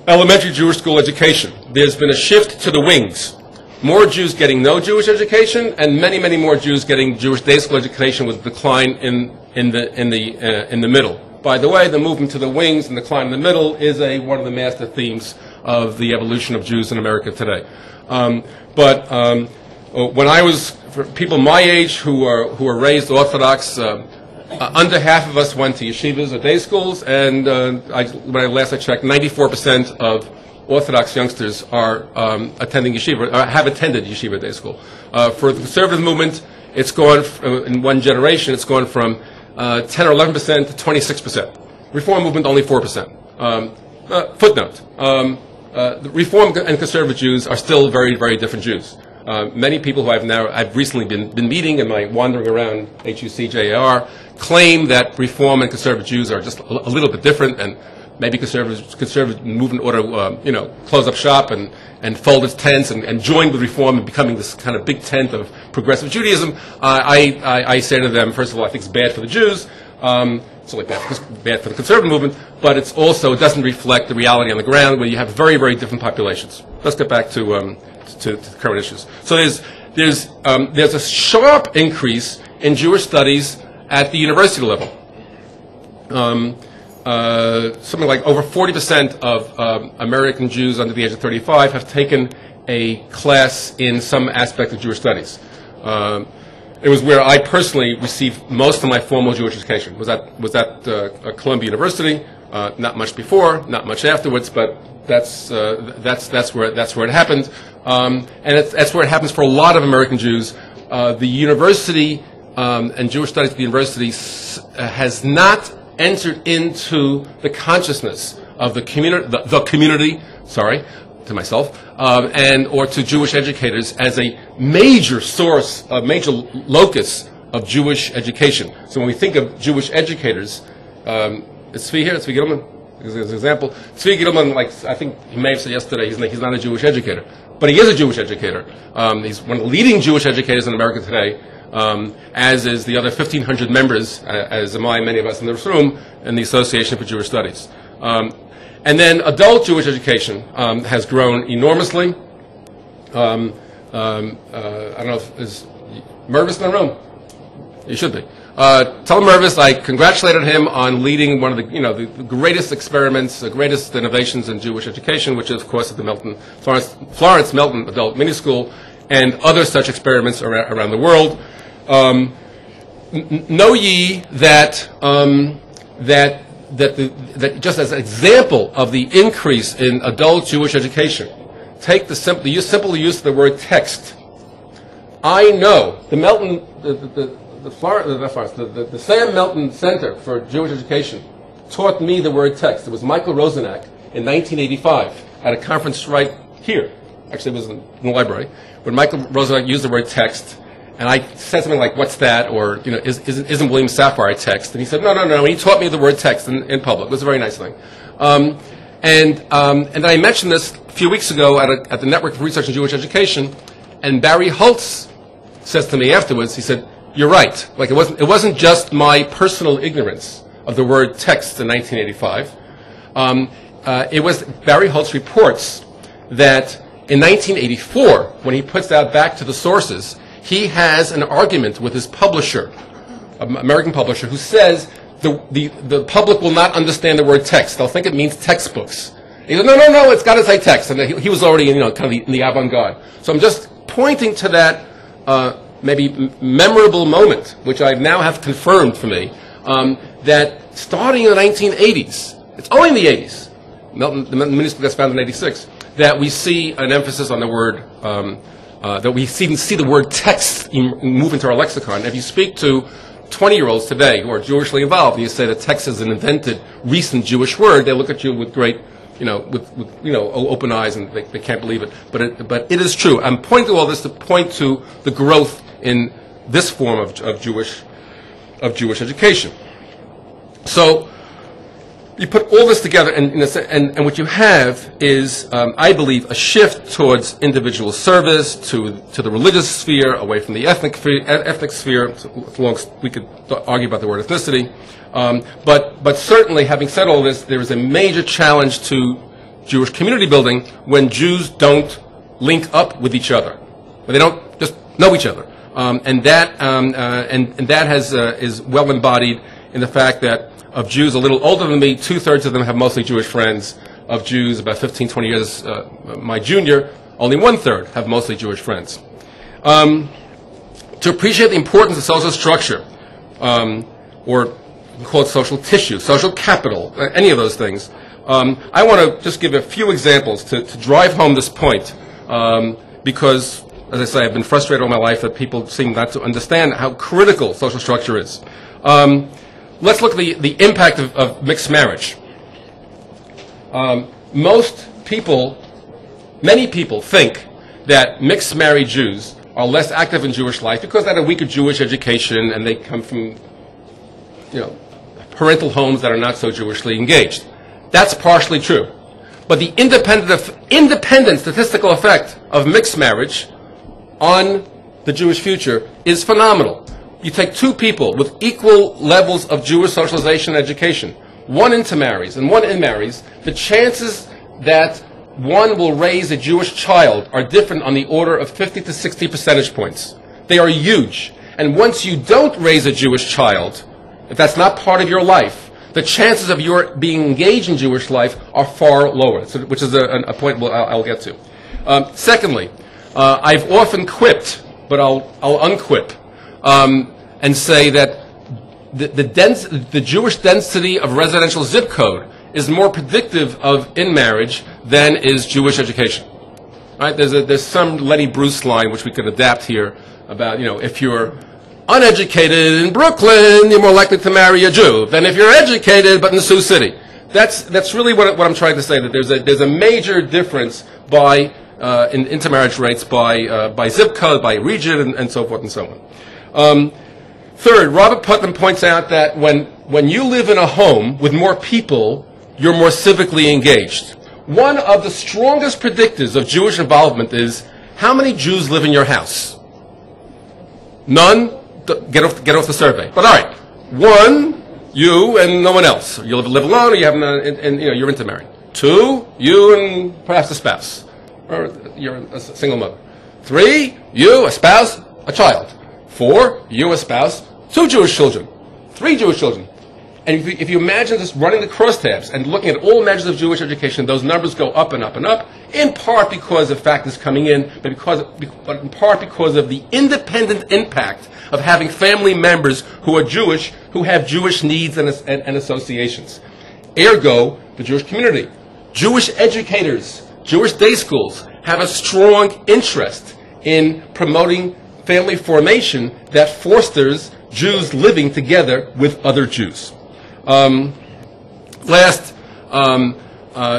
S10: elementary Jewish school education, there's been a shift to the wings. More Jews getting no Jewish education, and many, many more Jews getting Jewish day school education, with decline in the middle. By the way, the movement to the wings and decline in the middle is one of the master themes of the evolution of Jews in America today. When I was, for people my age who were raised Orthodox, under half of us went to yeshivas or day schools, and when last I checked, 94% of Orthodox youngsters are attending yeshiva, or have attended yeshiva day school. For the conservative movement, it's gone in one generation. It's gone from 10 or 11% to 26%. Recreform movement only 4%. Footnote: the Reform and conservative Jews are still very, very different Jews. Many people who I've recently been meeting in my wandering around HUC-JAR claim that Reform and conservative Jews are just a little bit different, and maybe conservative movement ought to close up shop and fold its tents and join with Reform in becoming this kind of big tent of progressive Judaism. I say to them, first of all, I think it's bad for the Jews. It's only bad for the conservative movement, but it doesn't reflect the reality on the ground, where you have very, very different populations. Let's get back to the current issues. So there's a sharp increase in Jewish studies at the university level. Something like over 40% of American Jews under the age of 35 have taken a class in some aspect of Jewish studies. It was where I personally received most of my formal Jewish education. Was at Columbia University. Not much before, not much afterwards, but that's where it happened. And that's where it happens for a lot of American Jews. The university and Jewish studies at the university has not entered into the consciousness of the community, to myself, or to Jewish educators as a major source, a major locus of Jewish education. So when we think of Jewish educators, is Zvi here? Zvi Gitelman? As an example, Zvi Gitelman, I think he may have said yesterday, he's not a Jewish educator, but he is a Jewish educator. He's one of the leading Jewish educators in America today, as is the other 1,500 members, as am I, many of us in this room, in the Association for Jewish Studies. And then adult Jewish education has grown enormously. I don't know if is Mervis in the room. You should be. Tell Mervis I congratulated him on leading one of the greatest experiments, the greatest innovations in Jewish education, which is of course at the Florence Melton Adult Mini School, and other such experiments around the world. Know ye that just as an example of the increase in adult Jewish education, take the simple use of the word text. I know the Melton, the Sam Melton Center for Jewish Education taught me the word text. It was Michael Rosenak in 1985 at a conference right here. Actually, it was in the library, when Michael Rosenberg used the word text, and I said something like, "What's that?" or, "Isn't William Safire text?" And he said, "No." And he taught me the word text in public. It was a very nice thing. And then I mentioned this a few weeks ago at the Network for Research in Jewish Education, and Barry Holtz says to me afterwards, he said, "You're right. Like, it wasn't just my personal ignorance of the word text in 1985. It was Barry Holtz reports that in 1984, when he puts that back to the sources, he has an argument with his publisher, an American publisher, who says the public will not understand the word text. They'll think it means textbooks." He said, no, it's got to say text. And he was already, kind of in the avant-garde. So I'm just pointing to that maybe memorable moment, which I now have confirmed for me, that starting in the 1980s, it's only in the 80s, Melton, the Minsk gets founded in 86, that we see an emphasis on the word, that we see the word text move into our lexicon. If you speak to 20-year-olds today who are Jewishly involved, and you say that text is an invented, recent Jewish word, they look at you with great, open eyes, and they can't believe it. But it is true. I'm pointing to all this to point to the growth in this form of Jewish education. So you put all this together, and what you have is, I believe, a shift towards individual service to the religious sphere, away from the ethnic sphere. We could argue about the word ethnicity, but certainly, having said all this, there is a major challenge to Jewish community building when Jews don't link up with each other, when they don't just know each other, and that is well embodied in the fact that of Jews a little older than me, 2/3 of them have mostly Jewish friends. Of Jews about 15, 20 years my junior, only 1/3 have mostly Jewish friends. To appreciate the importance of social structure, or we call it social tissue, social capital, any of those things, I want to just give a few examples to drive home this point, because, as I say, I've been frustrated all my life that people seem not to understand how critical social structure is. Let's look at the impact of mixed marriage. Many people think that mixed married Jews are less active in Jewish life because they had a weaker Jewish education and they come from, parental homes that are not so Jewishly engaged. That's partially true. But the independent statistical effect of mixed marriage on the Jewish future is phenomenal. You take two people with equal levels of Jewish socialization and education, one intermarries and one inmarries, the chances that one will raise a Jewish child are different on the order of 50 to 60 percentage points. They are huge. And once you don't raise a Jewish child, if that's not part of your life, the chances of your being engaged in Jewish life are far lower, which is a point I'll get to. Secondly, I've often quipped, but I'll unquip, and say that the Jewish density of residential zip code is more predictive of in-marriage than is Jewish education. Right? There's some Lenny Bruce line which we could adapt here about, if you're uneducated in Brooklyn, you're more likely to marry a Jew than if you're educated but in Sioux City. That's really what I'm trying to say, that there's a major difference in intermarriage rates by zip code, by region, and so forth and so on. Third, Robert Putnam points out that when you live in a home with more people, you're more civically engaged. One of the strongest predictors of Jewish involvement is how many Jews live in your house. None? Get off the survey. But all right, one, you and no one else. You live alone, or you have you're intermarried. Two, you and perhaps a spouse, or you're a single mother. Three, you, a spouse, a child. Four, you, a spouse, 2 Jewish children, 3 Jewish children. And if you imagine this running the crosstabs and looking at all measures of Jewish education, those numbers go up and up and up, in part because of factors coming in, but in part because of the independent impact of having family members who are Jewish, who have Jewish needs and associations. Ergo, the Jewish community. Jewish educators, Jewish day schools have a strong interest in promoting family formation that fosters Jews living together with other Jews. Last,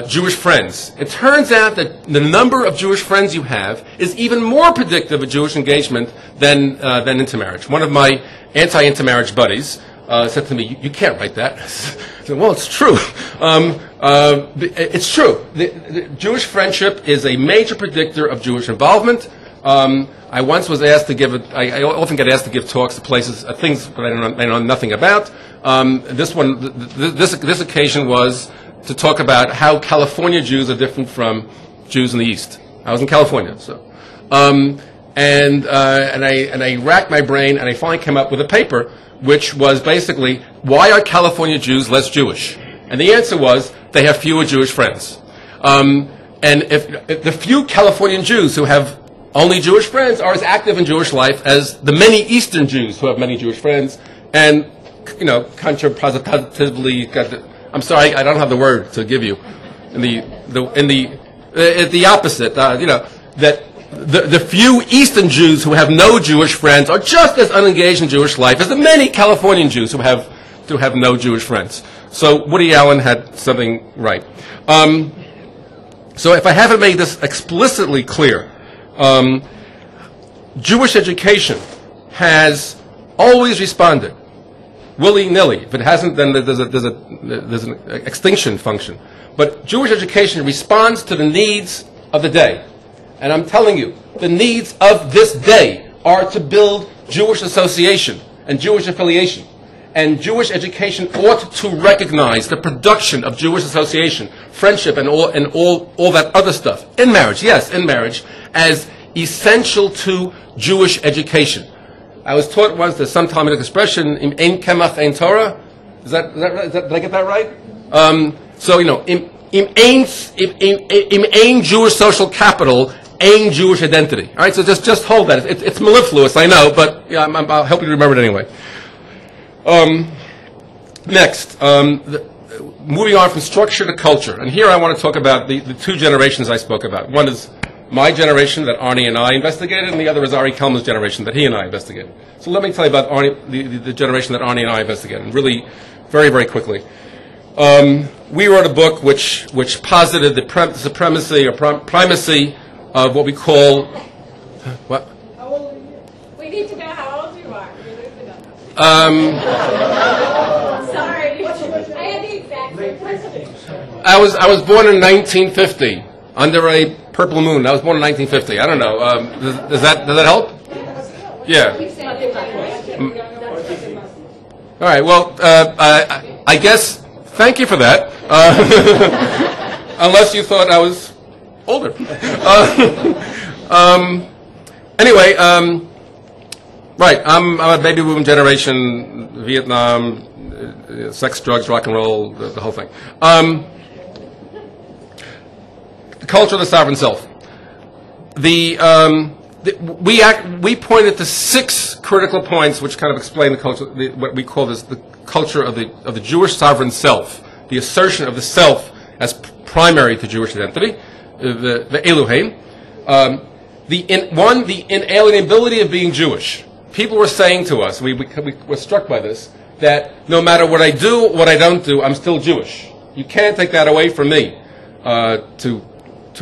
S10: Jewish friends. It turns out that the number of Jewish friends you have is even more predictive of Jewish engagement than intermarriage. One of my anti-intermarriage buddies said to me, "You can't write that." I said, "Well, it's true. It's true. The Jewish friendship is a major predictor of Jewish involvement." I once was asked to give I often get asked to give talks to places, things that I know nothing about. This occasion was to talk about how California Jews are different from Jews in the East. I was in California, so and I racked my brain, and I finally came up with a paper which was basically, why are California Jews less Jewish? And the answer was, they have fewer Jewish friends. And if the few Californian Jews who have only Jewish friends are as active in Jewish life as the many Eastern Jews who have many Jewish friends, and, contrapositively, I'm sorry, I don't have the word to give you. The opposite, that the few Eastern Jews who have no Jewish friends are just as unengaged in Jewish life as the many Californian Jews who have no Jewish friends. So Woody Allen had something right. So if I haven't made this explicitly clear, Jewish education has always responded willy-nilly. If it hasn't, then there's an extinction function. But Jewish education responds to the needs of the day. And I'm telling you, the needs of this day are to build Jewish association and Jewish affiliation. And Jewish education ought to recognize the production of Jewish association, friendship, and all that other stuff. In marriage, yes, in marriage, as essential to Jewish education. I was taught once there's some Talmudic expression, "Ein kemach ein Torah." Is that right? Did I get that right? Im ein Jewish social capital, ein Jewish identity. All right, so just hold that. It's mellifluous, I know, but yeah, I'll help you remember it anyway. Next, moving on from structure to culture. And here I want to talk about the two generations I spoke about. One is my generation that Arnie and I investigated, and the other is Ari Kelman's generation that he and I investigated. So let me tell you about the generation that Arnie and I investigated, really very, very quickly. We wrote a book which posited the supremacy or primacy of what we call... What?
S11: How old are you? We need to know how old you are. Sorry. I had the exact same question.
S10: I was born in 1950 under a purple moon. I was born in 1950. I don't know. Does that help? Yeah. All right. Well, I guess. Thank you for that. Unless you thought I was older. Anyway. Right, I'm a baby boom generation, Vietnam, sex, drugs, rock and roll, the whole thing. The culture of the sovereign self. We pointed to 6 critical points which kind of explain the culture, what we call this the culture of the Jewish sovereign self, the assertion of the self as primary to Jewish identity, the Elohim. The inalienability of being Jewish. People were saying to us, we were struck by this, that no matter what I do, what I don't do, I'm still Jewish. You can't take that away from me, to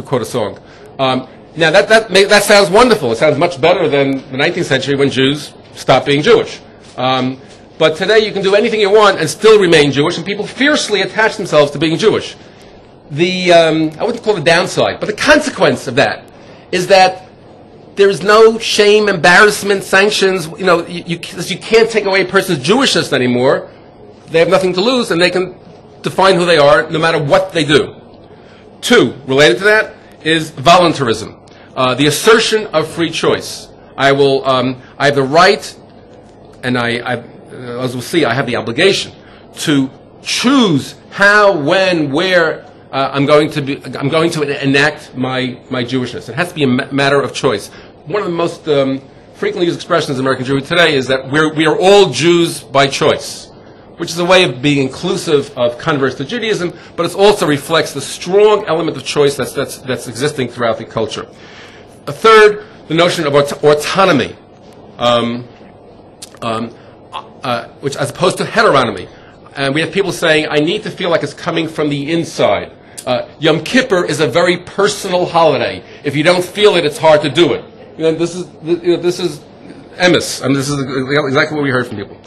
S10: quote a song. Now that sounds wonderful. It sounds much better than the 19th century when Jews stopped being Jewish. But today you can do anything you want and still remain Jewish, and people fiercely attach themselves to being Jewish. I wouldn't call it the downside, but the consequence of that is that there is no shame, embarrassment, sanctions. You can't take away a person's Jewishness anymore. They have nothing to lose, and they can define who they are no matter what they do. 2, related to that, is voluntarism, the assertion of free choice. I have the right, and as we'll see, I have the obligation to choose how, when, where I'm going to enact my Jewishness. It has to be a matter of choice. One of the most frequently used expressions in American Jewry today is that we are all Jews by choice, which is a way of being inclusive of converts to Judaism, but it also reflects the strong element of choice that's existing throughout the culture. A third, the notion of autonomy, which as opposed to heteronomy. And we have people saying, I need to feel like it's coming from the inside. Yom Kippur is a very personal holiday. If you don't feel it, it's hard to do it. This is emes. I mean, this is exactly what we heard from people.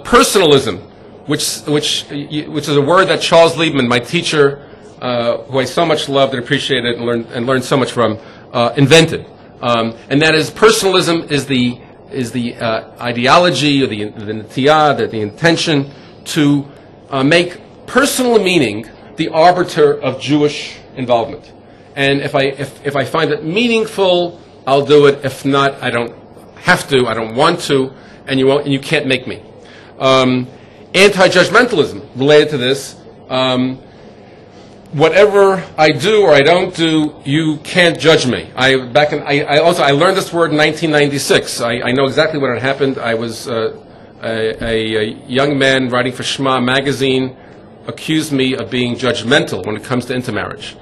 S10: Personalism, which is a word that Charles Liebman, my teacher, who I so much loved and appreciated and learned so much from, invented. And that is, personalism is the ideology or the netiyah, the intention to make personal meaning the arbiter of Jewish involvement. And if I find it meaningful, I'll do it. If not, I don't have to. I don't want to, and you can't make me. Anti-judgmentalism related to this. Whatever I do or I don't do, you can't judge me. I learned this word in 1996. I know exactly what had happened. I was a young man writing for Shema magazine, accused me of being judgmental when it comes to intermarriage.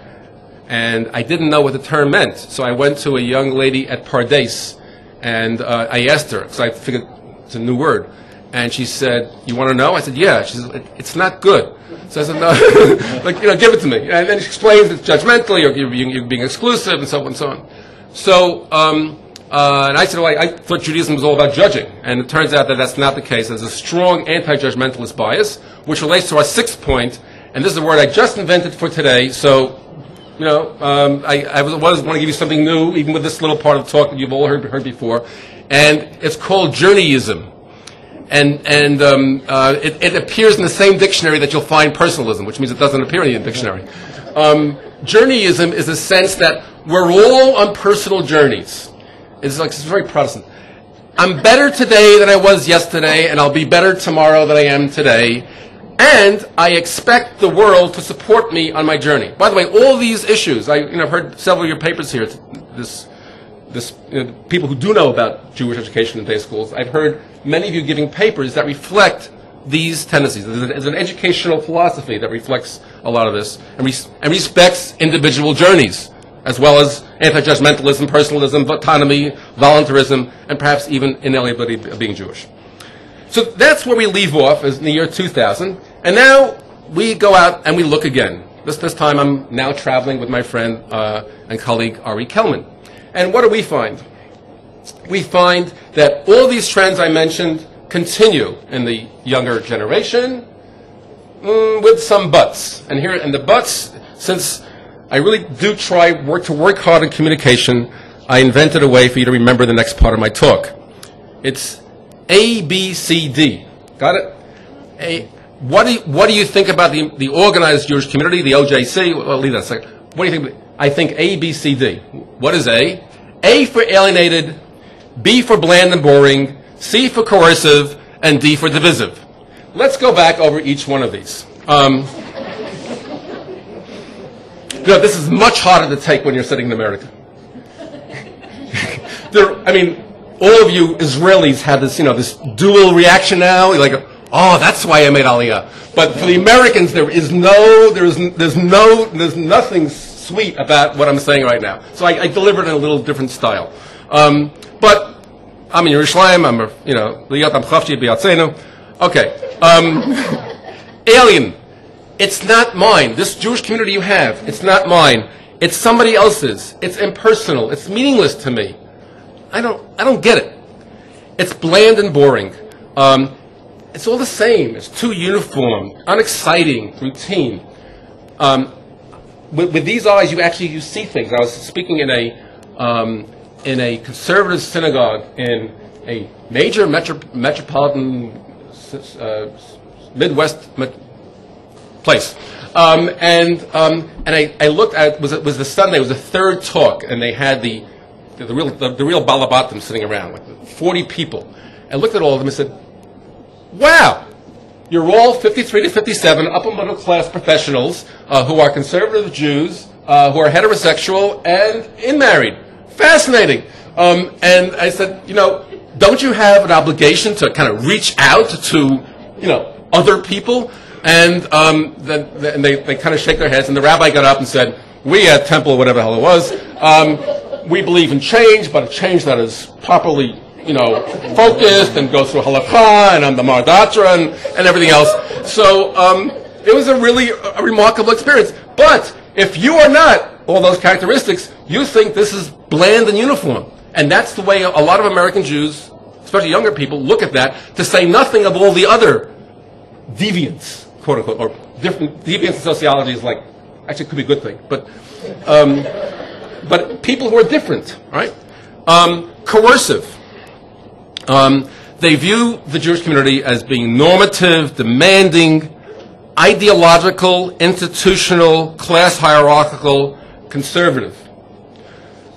S10: And I didn't know what the term meant. So I went to a young lady at Pardes, and I asked her, because I figured it's a new word. And she said, "You want to know?" I said, "Yeah." She said, "It's not good." So I said, "No, give it to me." And then she explains it's judgmental, you're being exclusive, and so on and so on. So, and I said, "Well, I thought Judaism was all about judging." And it turns out that that's not the case. There's a strong anti-judgmentalist bias, which relates to our sixth point. And this is a word I just invented for today. So, I want to give you something new, even with this little part of the talk that you've all heard before. And it's called journeyism. And it appears in the same dictionary that you'll find personalism, which means it doesn't appear in the dictionary. Journeyism is a sense that we're all on personal journeys. It's very Protestant. I'm better today than I was yesterday, and I'll be better tomorrow than I am today. And I expect the world to support me on my journey. By the way, all these issues, I've heard several of your papers here. People who do know about Jewish education in day schools, I've heard many of you giving papers that reflect these tendencies. There's an educational philosophy that reflects a lot of this and respects individual journeys, as well as anti-judgmentalism, personalism, autonomy, voluntarism, and perhaps even inalienability of being Jewish. So that's where we leave off, is in the year 2000. And now we go out and we look again. This time I'm now traveling with my friend and colleague Ari Kelman. And what do we find? We find that all these trends I mentioned continue in the younger generation, with some buts. And the buts, since I really do work hard in communication, I invented a way for you to remember the next part of my talk. It's A, B, C, D. Got it? What do you think about the organized Jewish community, the OJC? Well, leave that a second. What do you think? I think A, B, C, D. What is A? A for alienated, B for bland and boring, C for coercive, and D for divisive. Let's go back over each one of these. This is much harder to take when you're sitting in America. All of you Israelis have this, this dual reaction now. You're like, oh, that's why I made Aliyah. But for the Americans, there's nothing sweet about what I'm saying right now. So I delivered it in a little different style. But I'm in Yerushalayim. Okay. Alien. It's not mine. This Jewish community you have, it's not mine. It's somebody else's. It's impersonal. It's meaningless to me. I don't get it. It's bland and boring. It's all the same. It's too uniform, unexciting, routine. With these eyes, you see things. I was speaking in a conservative synagogue in a major metropolitan Midwest place, and I looked at it was the Sunday. It was the third talk, and they had the real balabatim sitting around, like 40 people. I looked at all of them and said, "Wow, you're all 53 to 57 upper middle class professionals who are conservative Jews, who are heterosexual and married. Fascinating." And I said, don't you have an obligation to kind of reach out to, other people? And then they kind of shake their heads, and the rabbi got up and said, "We at Temple, whatever the hell it was, we believe in change, but a change that is properly, focused and goes through halakha and the Mardatra and everything else." So it was a remarkable experience. But if you are not all those characteristics, you think this is bland and uniform. And that's the way a lot of American Jews, especially younger people, look at that, to say nothing of all the other deviants, quote unquote, or different deviants in sociology is like, actually it could be a good thing, but people who are different, right? Coercive. They view the Jewish community as being normative, demanding, ideological, institutional, class hierarchical, conservative.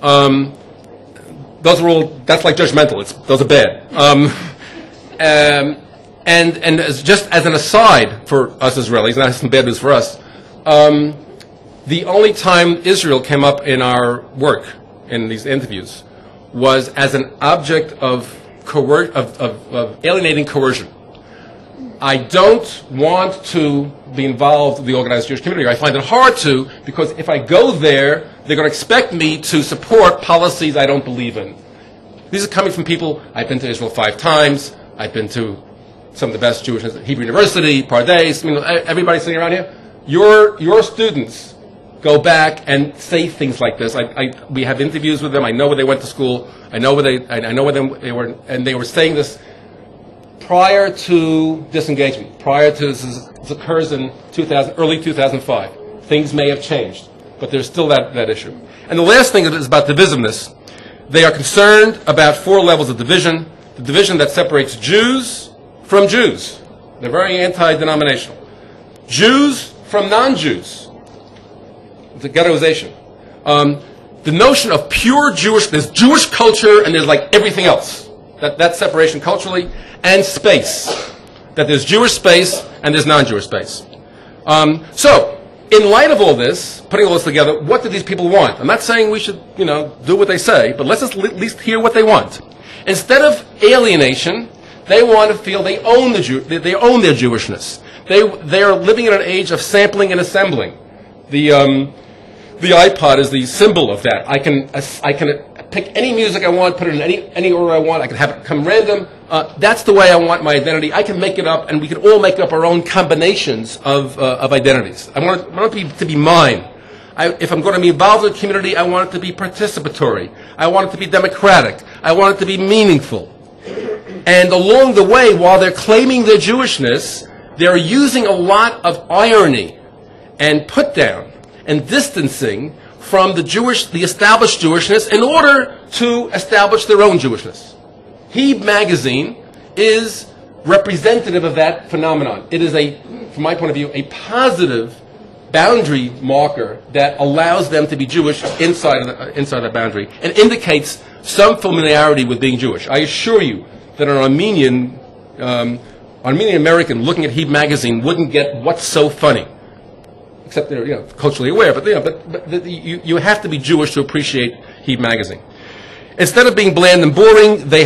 S10: Those are all, that's like judgmental. Those are bad. And just as an aside for us Israelis, and that's some bad news for us, the only time Israel came up in our work, in these interviews, was as an object of alienating coercion. I don't want to be involved in the organized Jewish community. I find it hard to, because if I go there, they're going to expect me to support policies I don't believe in. These are coming from people, I've been to Israel 5 times, I've been to some of the best Jewish Hebrew University, Pardes, everybody sitting around here. Your students go back and say things like this. We have interviews with them. I know where they went to school. I know where they were, and they were saying this prior to disengagement. Prior to this occurs in early 2005. Things may have changed, but there's still that issue. And the last thing is about divisiveness. They are concerned about 4 levels of division. The division that separates Jews from Jews. They're very anti-denominational. Jews from non-Jews. The ghettoization. The notion of pure Jewish, there's Jewish culture and there's like everything else. That separation culturally, and space. That there's Jewish space and there's non-Jewish space. So, in light of all this, putting all this together, what do these people want? I'm not saying we should, do what they say, but let's just at least hear what they want. Instead of alienation, they want to feel they own they own their Jewishness. They are living in an age of sampling and assembling. The iPod is the symbol of that. I can pick any music I want, put it in any order I want. I can have it come random. That's the way I want my identity. I can make it up, and we can all make up our own combinations of identities. I want it to be mine. If I'm going to be involved in a community, I want it to be participatory. I want it to be democratic. I want it to be meaningful. And along the way, while they're claiming their Jewishness, they're using a lot of irony and put down and distancing from the established Jewishness in order to establish their own Jewishness. Heb magazine is representative of that phenomenon. It is from my point of view, a positive boundary marker that allows them to be Jewish inside that boundary and indicates some familiarity with being Jewish. I assure you that an Armenian American looking at Heb magazine wouldn't get what's so funny. Except they're culturally aware, but you have to be Jewish to appreciate Heb magazine. Instead of being bland and boring, they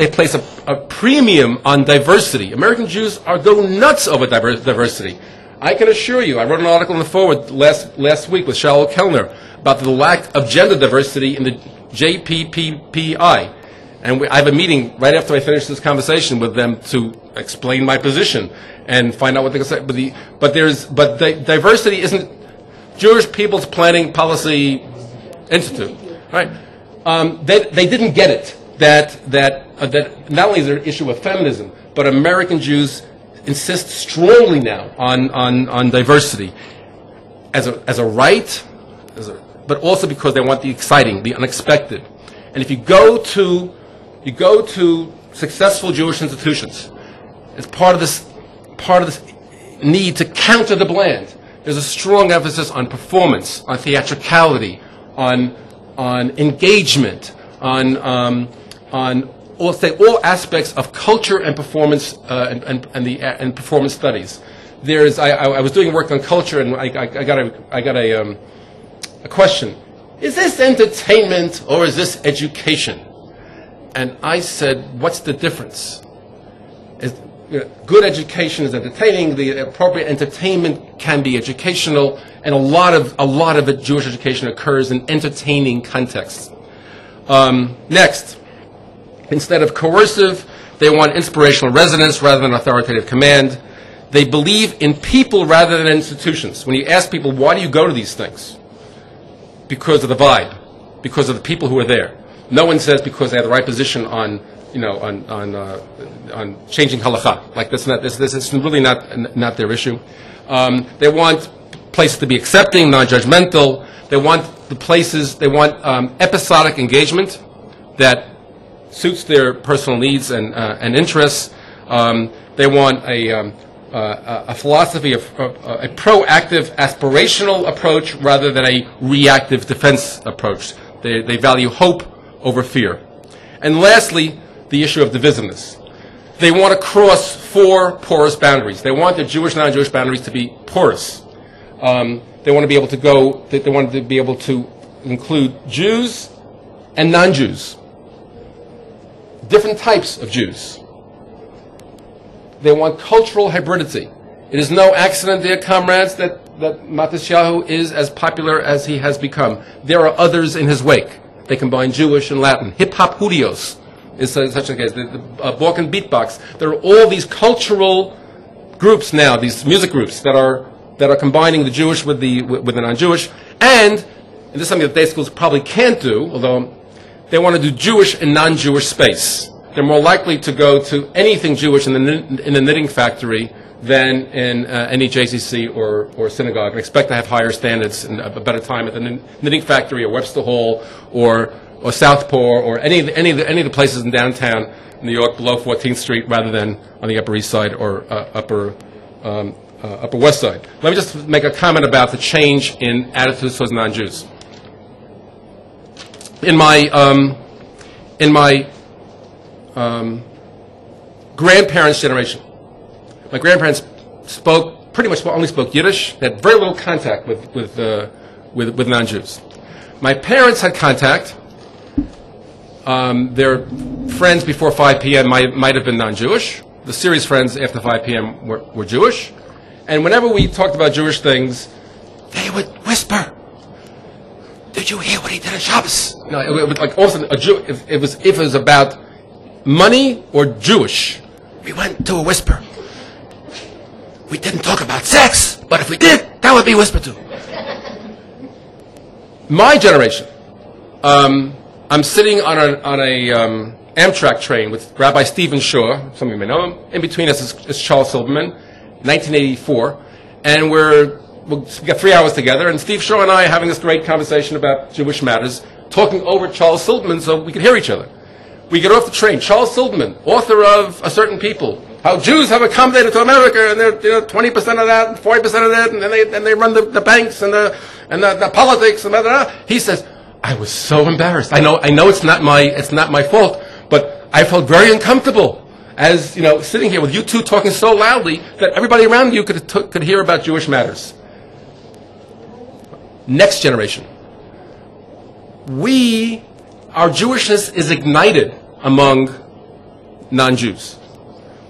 S10: place a premium on diversity. American Jews go nuts over diversity. I can assure you, I wrote an article in the Forward last week with Shaul Kellner about the lack of gender diversity in the JPPPI. And I have a meeting right after I finish this conversation with them to explain my position and find out what they can say. But diversity isn't Jewish People's Planning Policy Institute, right? They didn't get it that not only is there an issue of feminism, but American Jews insist strongly now on diversity as a right, but also because they want the exciting, the unexpected. And if you go to successful Jewish institutions, it's part of this need to counter the bland. There's a strong emphasis on performance, on theatricality, on engagement, on all aspects of culture and performance and performance studies. I was doing work on culture, and I got a question: is this entertainment or is this education? And I said, what's the difference? Good education is entertaining. The appropriate entertainment can be educational, and a lot of Jewish education occurs in entertaining contexts. Next, instead of coercive, they want inspirational resonance rather than authoritative command. They believe in people rather than institutions. When you ask people, why do you go to these things? Because of the vibe, because of the people who are there. No one says because they have the right position on changing halakha. Like this is really not their issue. They want places to be accepting, non-judgmental. They want episodic engagement that suits their personal needs and interests. They want a philosophy of a proactive, aspirational approach rather than a reactive defense approach. They value hope over fear. And lastly, the issue of divisiveness. They want to cross 4 porous boundaries. They want the Jewish, non-Jewish boundaries to be porous. They want to be able to go. They want to be able to include Jews and non-Jews, different types of Jews. They want cultural hybridity. It is no accident, dear comrades, that Matisyahu is as popular as he has become. There are others in his wake. They combine Jewish and Latin. Hip-hop Judios is such a case. The Balkan beatbox. There are all these cultural groups now, these music groups that are combining the Jewish with the non-Jewish. And this is something that day schools probably can't do, although they want to do Jewish and non-Jewish space. They're more likely to go to anything Jewish in the knitting factory than in any JCC or synagogue, and expect to have higher standards and a better time at the knitting factory or Webster Hall or Southpaw or any of the places in downtown New York below 14th Street rather than on the Upper East Side or Upper West Side. Let me just make a comment about the change in attitudes towards non-Jews. In my grandparents' generation, my grandparents pretty much only spoke Yiddish. They had very little contact with non-Jews. My parents had contact. Their friends before 5 p.m. might have been non-Jewish. The serious friends after 5 p.m. were Jewish. And whenever we talked about Jewish things, they would whisper, "Did you hear what he did on Shabbos?" You know, it was like all of a sudden, if it was about money or Jewish, we went to a whisper. We didn't talk about sex, but if we did, that would be whispered to. My generation, I'm sitting on a Amtrak train with Rabbi Stephen Shaw, some of you may know him. In between us is Charles Silverman, 1984, and we got 3 hours together, and Steve Shaw and I are having this great conversation about Jewish matters, talking over Charles Silverman so we could hear each other. We get off the train. Charles Silverman, author of A Certain People, how Jews have accommodated to America, and they're 20% of that, and 40% of that, and they run the banks and the politics and blah, blah, blah. He says, "I was so embarrassed. I know it's not my fault, but I felt very uncomfortable as sitting here with you two talking so loudly that everybody around you could hear about Jewish matters." Next generation, our Jewishness is ignited among non-Jews.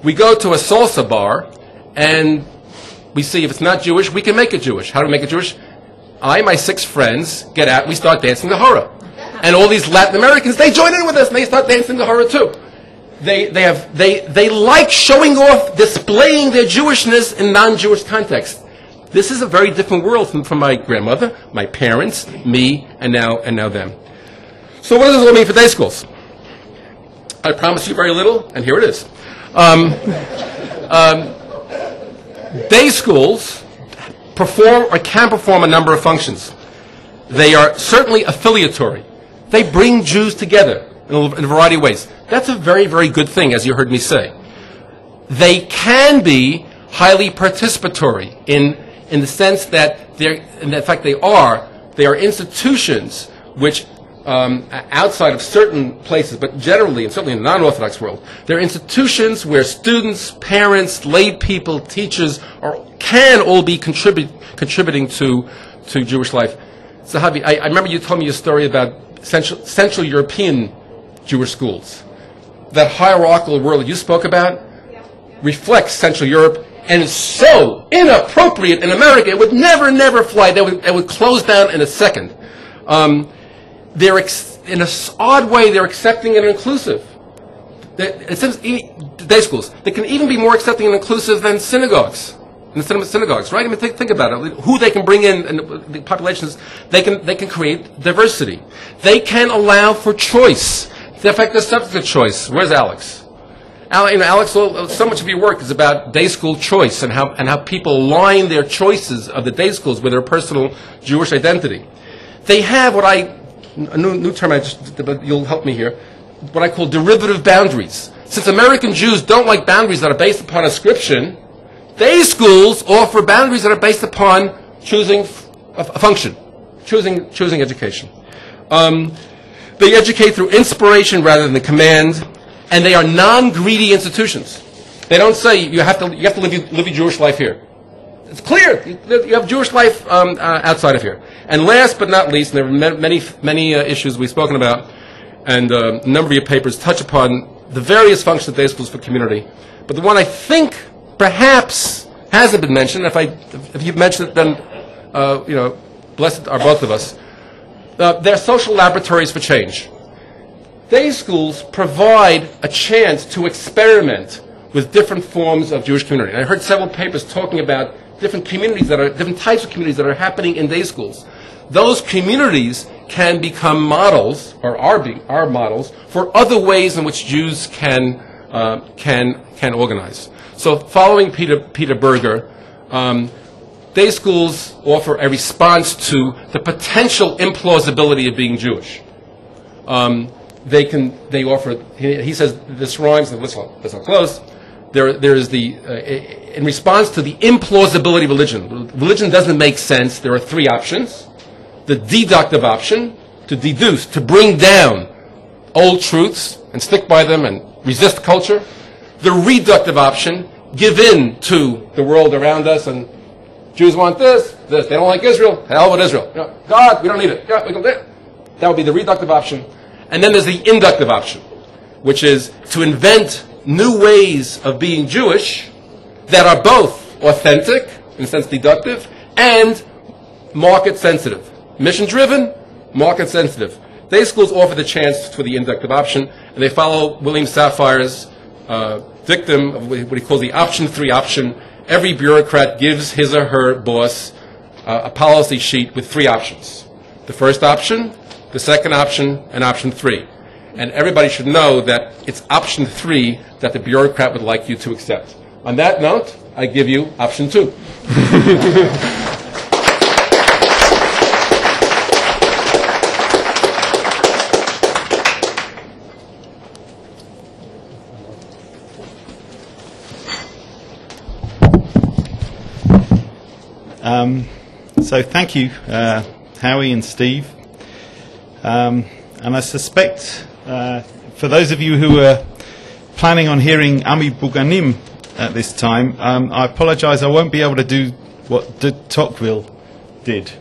S10: We go to a salsa bar, and we see if it's not Jewish, we can make it Jewish. How do we make it Jewish? My 6 friends get out, we start dancing the hora. And all these Latin Americans, they join in with us, and they start dancing the hora too. They like showing off, displaying their Jewishness in non-Jewish context. This is a very different world from my grandmother, my parents, me, and now them. So what does this all mean for day schools? I promise you very little, and here it is. Day schools perform or can perform a number of functions. They are certainly affiliatory. They bring Jews together in a variety of ways. That's a very, very good thing, as you heard me say. They can be highly participatory in the sense that they are institutions which outside of certain places, but generally and certainly in the non-Orthodox world, they're institutions where students, parents, lay people, teachers can all be contributing to Jewish life. Zahavi, I remember you told me a story about Central European Jewish schools. That hierarchical world that you spoke about reflects Central Europe, and is so inappropriate in America. It would never fly. They would close down in a second. In an odd way, they're accepting and inclusive. The day schools. They can even be more accepting and inclusive than synagogues. Synagogues, right? I mean, think about it. Who they can bring in, and the populations, they can create diversity. They can allow for choice. In fact, the subject of choice. Where's Alex? Alex, so much of your work is about day school choice and how people align their choices of the day schools with their personal Jewish identity. They have a new term, but you'll help me here, what I call derivative boundaries. Since American Jews don't like boundaries that are based upon ascription, day schools offer boundaries that are based upon choosing a function, choosing education. They educate through inspiration rather than command, and they are non-greedy institutions. They don't say you have to live your Jewish life here. It's clear you have Jewish life outside of here. And last but not least, and there are many issues we've spoken about, and a number of your papers touch upon the various functions of day schools for community. But the one I think perhaps hasn't been mentioned, if you've mentioned it, then blessed are both of us. They're social laboratories for change. Day schools provide a chance to experiment with different forms of Jewish community. And I heard several papers talking about different types of communities that are happening in day schools. Those communities can become models, or are models, for other ways in which Jews can organize. So, following Peter Berger, day schools offer a response to the potential implausibility of being Jewish. They offer. He says this rhymes. Let's not close. There is in response to the implausibility of religion. Religion doesn't make sense. There are three options: the deductive option, to deduce, to bring down old truths and stick by them and resist culture; the reductive option, give in to the world around us, and Jews want this. They don't like Israel. Hell with Israel. God, we don't need it. That would be the reductive option. And then there's the inductive option, which is to invent new ways of being Jewish that are both authentic, in a sense deductive, and market-sensitive. Mission-driven, market-sensitive. Day schools offer the chance for the inductive option, and they follow William Safire's dictum of what he calls the option 3 option. Every bureaucrat gives his or her boss a policy sheet with 3 options. The first option, the second option, and option 3. And everybody should know that it's option 3 that the bureaucrat would like you to accept. On that note, I give you option 2.
S12: So thank you, Howie and Steve. And I suspect, for those of you who are planning on hearing Ami Buganim at this time, I apologize, I won't be able to do what de Tocqueville did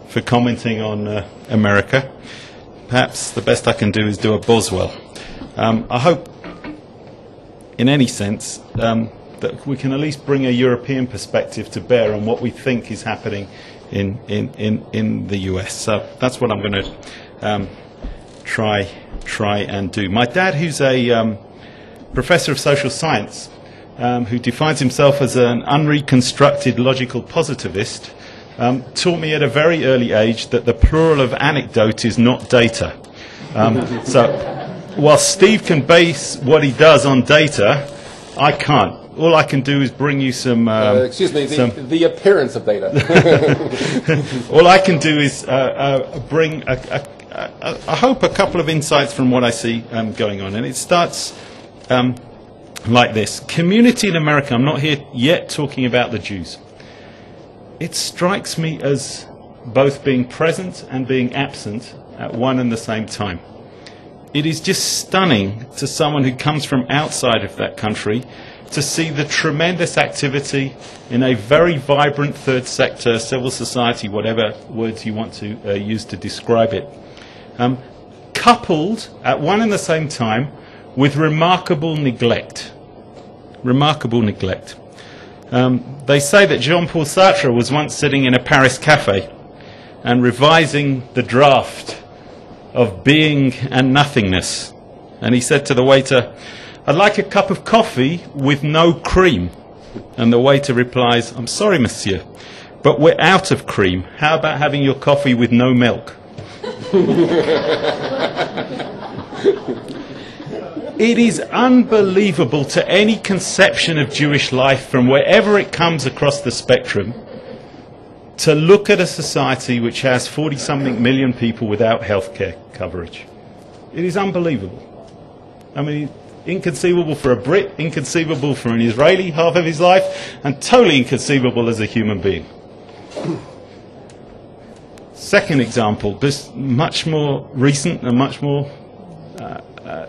S12: for commenting on America. Perhaps the best I can do is do a Boswell. I hope, in any sense, that we can at least bring a European perspective to bear on what we think is happening in the US. So that's what I'm going to try and do. My dad, who's a professor of social science, who defines himself as an unreconstructed logical positivist, taught me at a very early age that the plural of anecdote is not data. So while Steve can base what he does on data, I can't. All I can do is bring you some...
S10: the appearance of data.
S12: All I can do is bring, I hope, a couple of insights from what I see going on. And it starts like this. Community in America, I'm not here yet talking about the Jews. It strikes me as both being present and being absent at one and the same time. It is just stunning to someone who comes from outside of that country to see the tremendous activity in a very vibrant third sector, civil society, whatever words you want to use to describe it, coupled at one and the same time with remarkable neglect. Remarkable neglect. They say that Jean-Paul Sartre was once sitting in a Paris cafe and revising the draft of Being and Nothingness. And he said to the waiter, I'd like a cup of coffee with no cream. And the waiter replies, I'm sorry, monsieur, but we're out of cream. How about having your coffee with no milk? It is unbelievable to any conception of Jewish life from wherever it comes across the spectrum to look at a society which has 40-something million people without healthcare coverage. It is unbelievable. I mean, inconceivable for a Brit, inconceivable for an Israeli half of his life, and totally inconceivable as a human being. Second example, this much more recent and much more,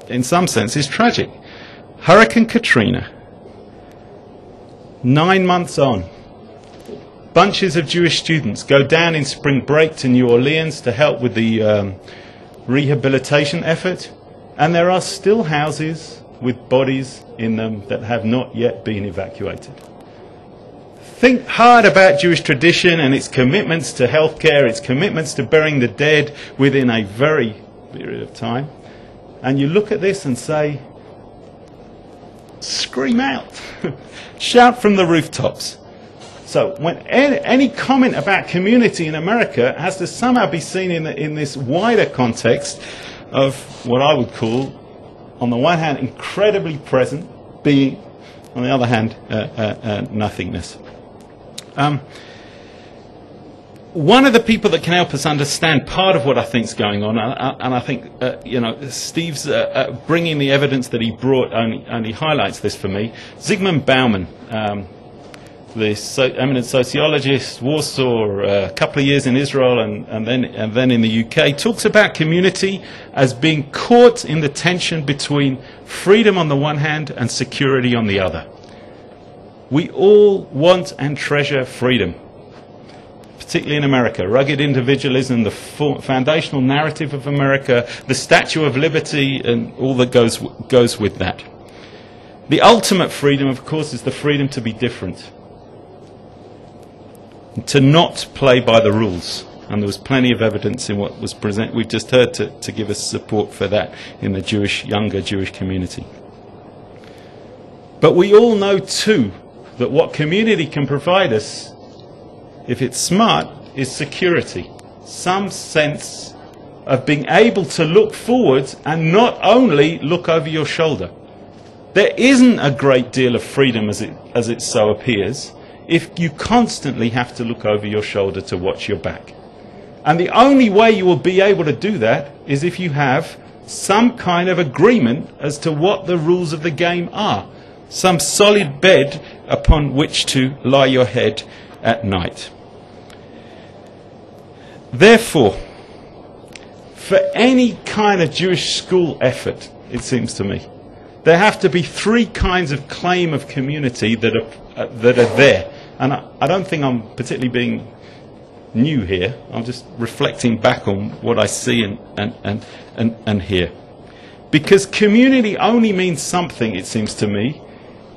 S12: in some sense, is tragic. Hurricane Katrina. 9 months on, bunches of Jewish students go down in spring break to New Orleans to help with the rehabilitation effort, and there are still houses with bodies in them that have not yet been evacuated. Think hard about Jewish tradition and its commitments to healthcare, its commitments to burying the dead within a very period of time, and you look at this and say, scream out, shout from the rooftops. So when any comment about community in America has to somehow be seen in this wider context of what I would call, on the one hand, incredibly present, being, on the other hand, nothingness. One of the people that can help us understand part of what I think is going on, and I think Steve's bringing the evidence that he brought only highlights this for me. Zygmunt Bauman, this eminent sociologist, Warsaw, a couple of years in Israel and then in the UK, talks about community as being caught in the tension between freedom on the one hand and security on the other. We all want and treasure freedom, particularly in America. Rugged individualism, the foundational narrative of America, the Statue of Liberty, and all that goes with that. The ultimate freedom, of course, is the freedom to be different, to not play by the rules. And there was plenty of evidence in what was presented. We've just heard to give us support for that in the younger Jewish community. But we all know too that what community can provide us, if it's smart, is security. Some sense of being able to look forward and not only look over your shoulder. There isn't a great deal of freedom as it so appears if you constantly have to look over your shoulder to watch your back. And the only way you will be able to do that is if you have some kind of agreement as to what the rules of the game are. Some solid bed upon which to lie your head at night. Therefore, for any kind of Jewish school effort, it seems to me, there have to be three kinds of claim of community that are there. And I don't think I'm particularly being new here. I'm just reflecting back on what I see and hear. Because community only means something, it seems to me,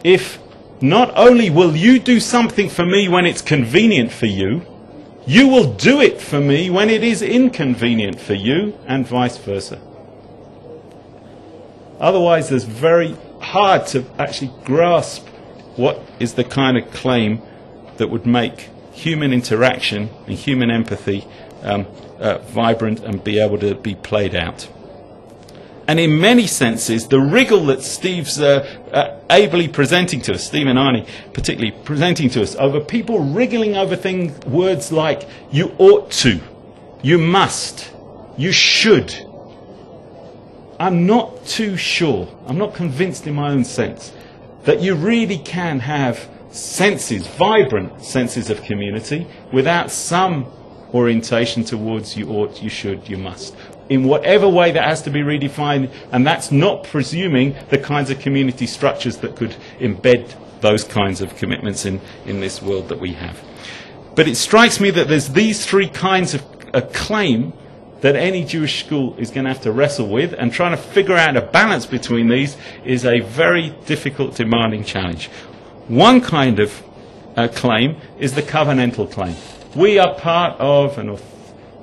S12: if not only will you do something for me when it's convenient for you, you will do it for me when it is inconvenient for you, and vice versa. Otherwise, it's very hard to actually grasp what is the kind of claim that would make human interaction and human empathy vibrant and be able to be played out. And in many senses, the wriggle that Steve's ably presenting to us, Steve and Arnie particularly presenting to us, over people wriggling over words like you ought to, you must, you should. I'm not too sure, I'm not convinced in my own sense, that you really can have senses, vibrant senses of community, without some orientation towards you ought, you should, you must. In whatever way that has to be redefined, and that's not presuming the kinds of community structures that could embed those kinds of commitments in this world that we have. But it strikes me that there's these three kinds of claim that any Jewish school is going to have to wrestle with, and trying to figure out a balance between these is a very difficult, demanding challenge. One kind of claim is the covenantal claim. We are part of an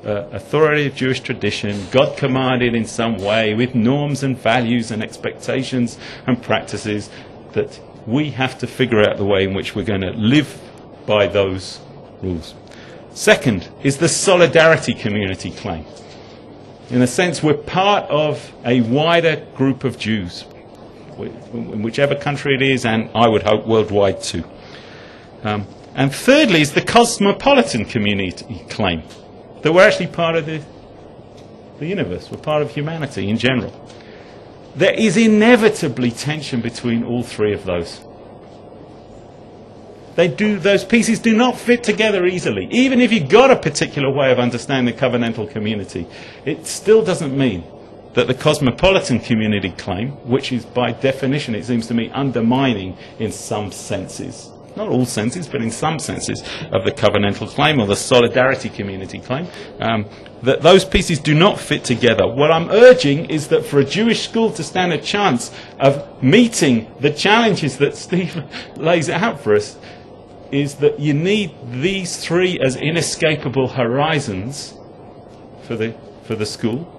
S12: authoritative Jewish tradition, God commanded in some way, with norms and values and expectations and practices, that we have to figure out the way in which we're going to live by those rules. Second is the solidarity community claim. In a sense, we're part of a wider group of Jews, in whichever country it is, and I would hope worldwide too. And thirdly is the cosmopolitan community claim, that we're actually part of the universe, we're part of humanity in general. There is inevitably tension between all three of those. Those pieces do not fit together easily. Even if you've got a particular way of understanding the covenantal community, it still doesn't mean that the cosmopolitan community claim, which is by definition, it seems to me, undermining in some senses, not all senses, but in some senses, of the covenantal claim or the solidarity community claim, that those pieces do not fit together. What I'm urging is that for a Jewish school to stand a chance of meeting the challenges that Steve lays out for us, is that you need these three as inescapable horizons for the school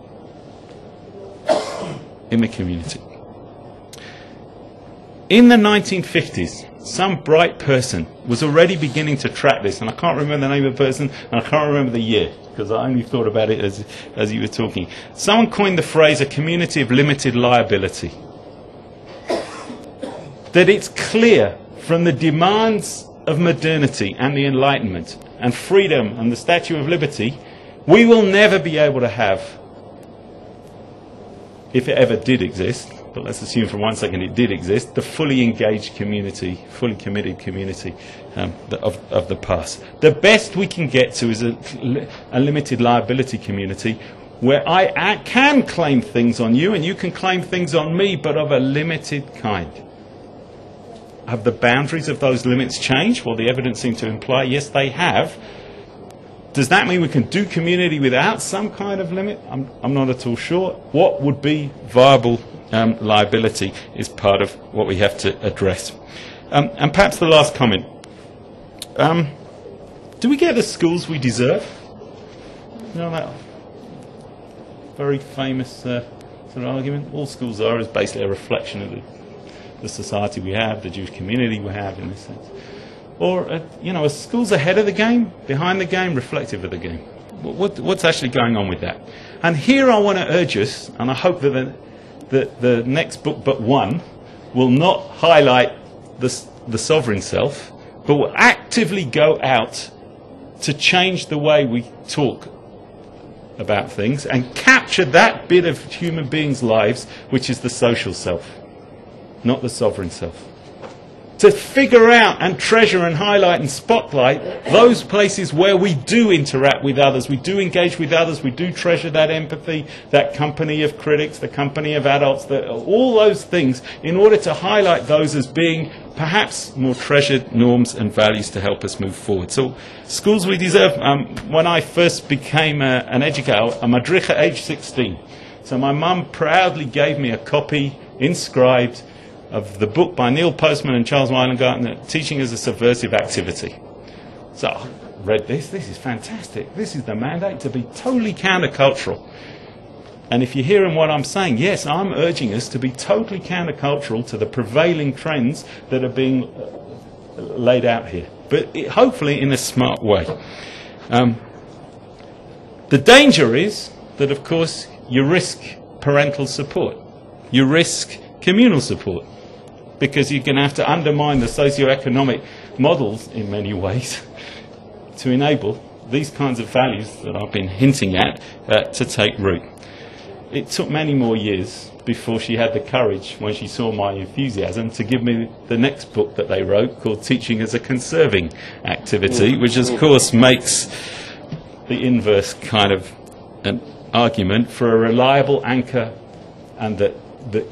S12: in the community. In the 1950s, some bright person was already beginning to track this, and I can't remember the name of the person, and I can't remember the year, because I only thought about it as you were talking. Someone coined the phrase a community of limited liability. That it's clear from the demands of modernity and the Enlightenment and freedom and the Statue of Liberty, we will never be able to have, if it ever did exist, but let's assume for 1 second it did exist, the fully engaged community, fully committed community of the past. The best we can get to is a limited liability community where I can claim things on you and you can claim things on me, but of a limited kind. Have the boundaries of those limits changed? Well, the evidence seems to imply, yes, they have. Does that mean we can do community without some kind of limit? I'm not at all sure. What would be viable liability is part of what we have to address. And perhaps the last comment. Do we get the schools we deserve? You know that very famous sort of argument? All schools are is basically a reflection of the society we have, the Jewish community we have in this sense. Or, are schools ahead of the game, behind the game, reflective of the game? What's actually going on with that? And here I want to urge us, and I hope that the next book but one will not highlight the sovereign self, but will actively go out to change the way we talk about things and capture that bit of human beings' lives, which is the social self, not the sovereign self. To figure out and treasure and highlight and spotlight those places where we do interact with others, we do engage with others, we do treasure that empathy, that company of critics, the company of adults, all those things, in order to highlight those as being perhaps more treasured norms and values to help us move forward. So, schools we deserve. When I first became an educator, a madrich at age 16. So my mum proudly gave me a copy, inscribed, of the book by Neil Postman and Charles Weilengarten, Teaching as a Subversive Activity. So I read this is fantastic. This is the mandate to be totally countercultural. And if you're hearing what I'm saying, yes, I'm urging us to be totally countercultural to the prevailing trends that are being laid out here, but hopefully in a smart way. The danger is that, of course, you risk parental support. You risk communal support, because you're going to have to undermine the socio-economic models in many ways to enable these kinds of values that I've been hinting at to take root. It took many more years before she had the courage, when she saw my enthusiasm, to give me the next book that they wrote called Teaching as a Conserving Activity, which of course makes the inverse kind of an argument for a reliable anchor, and that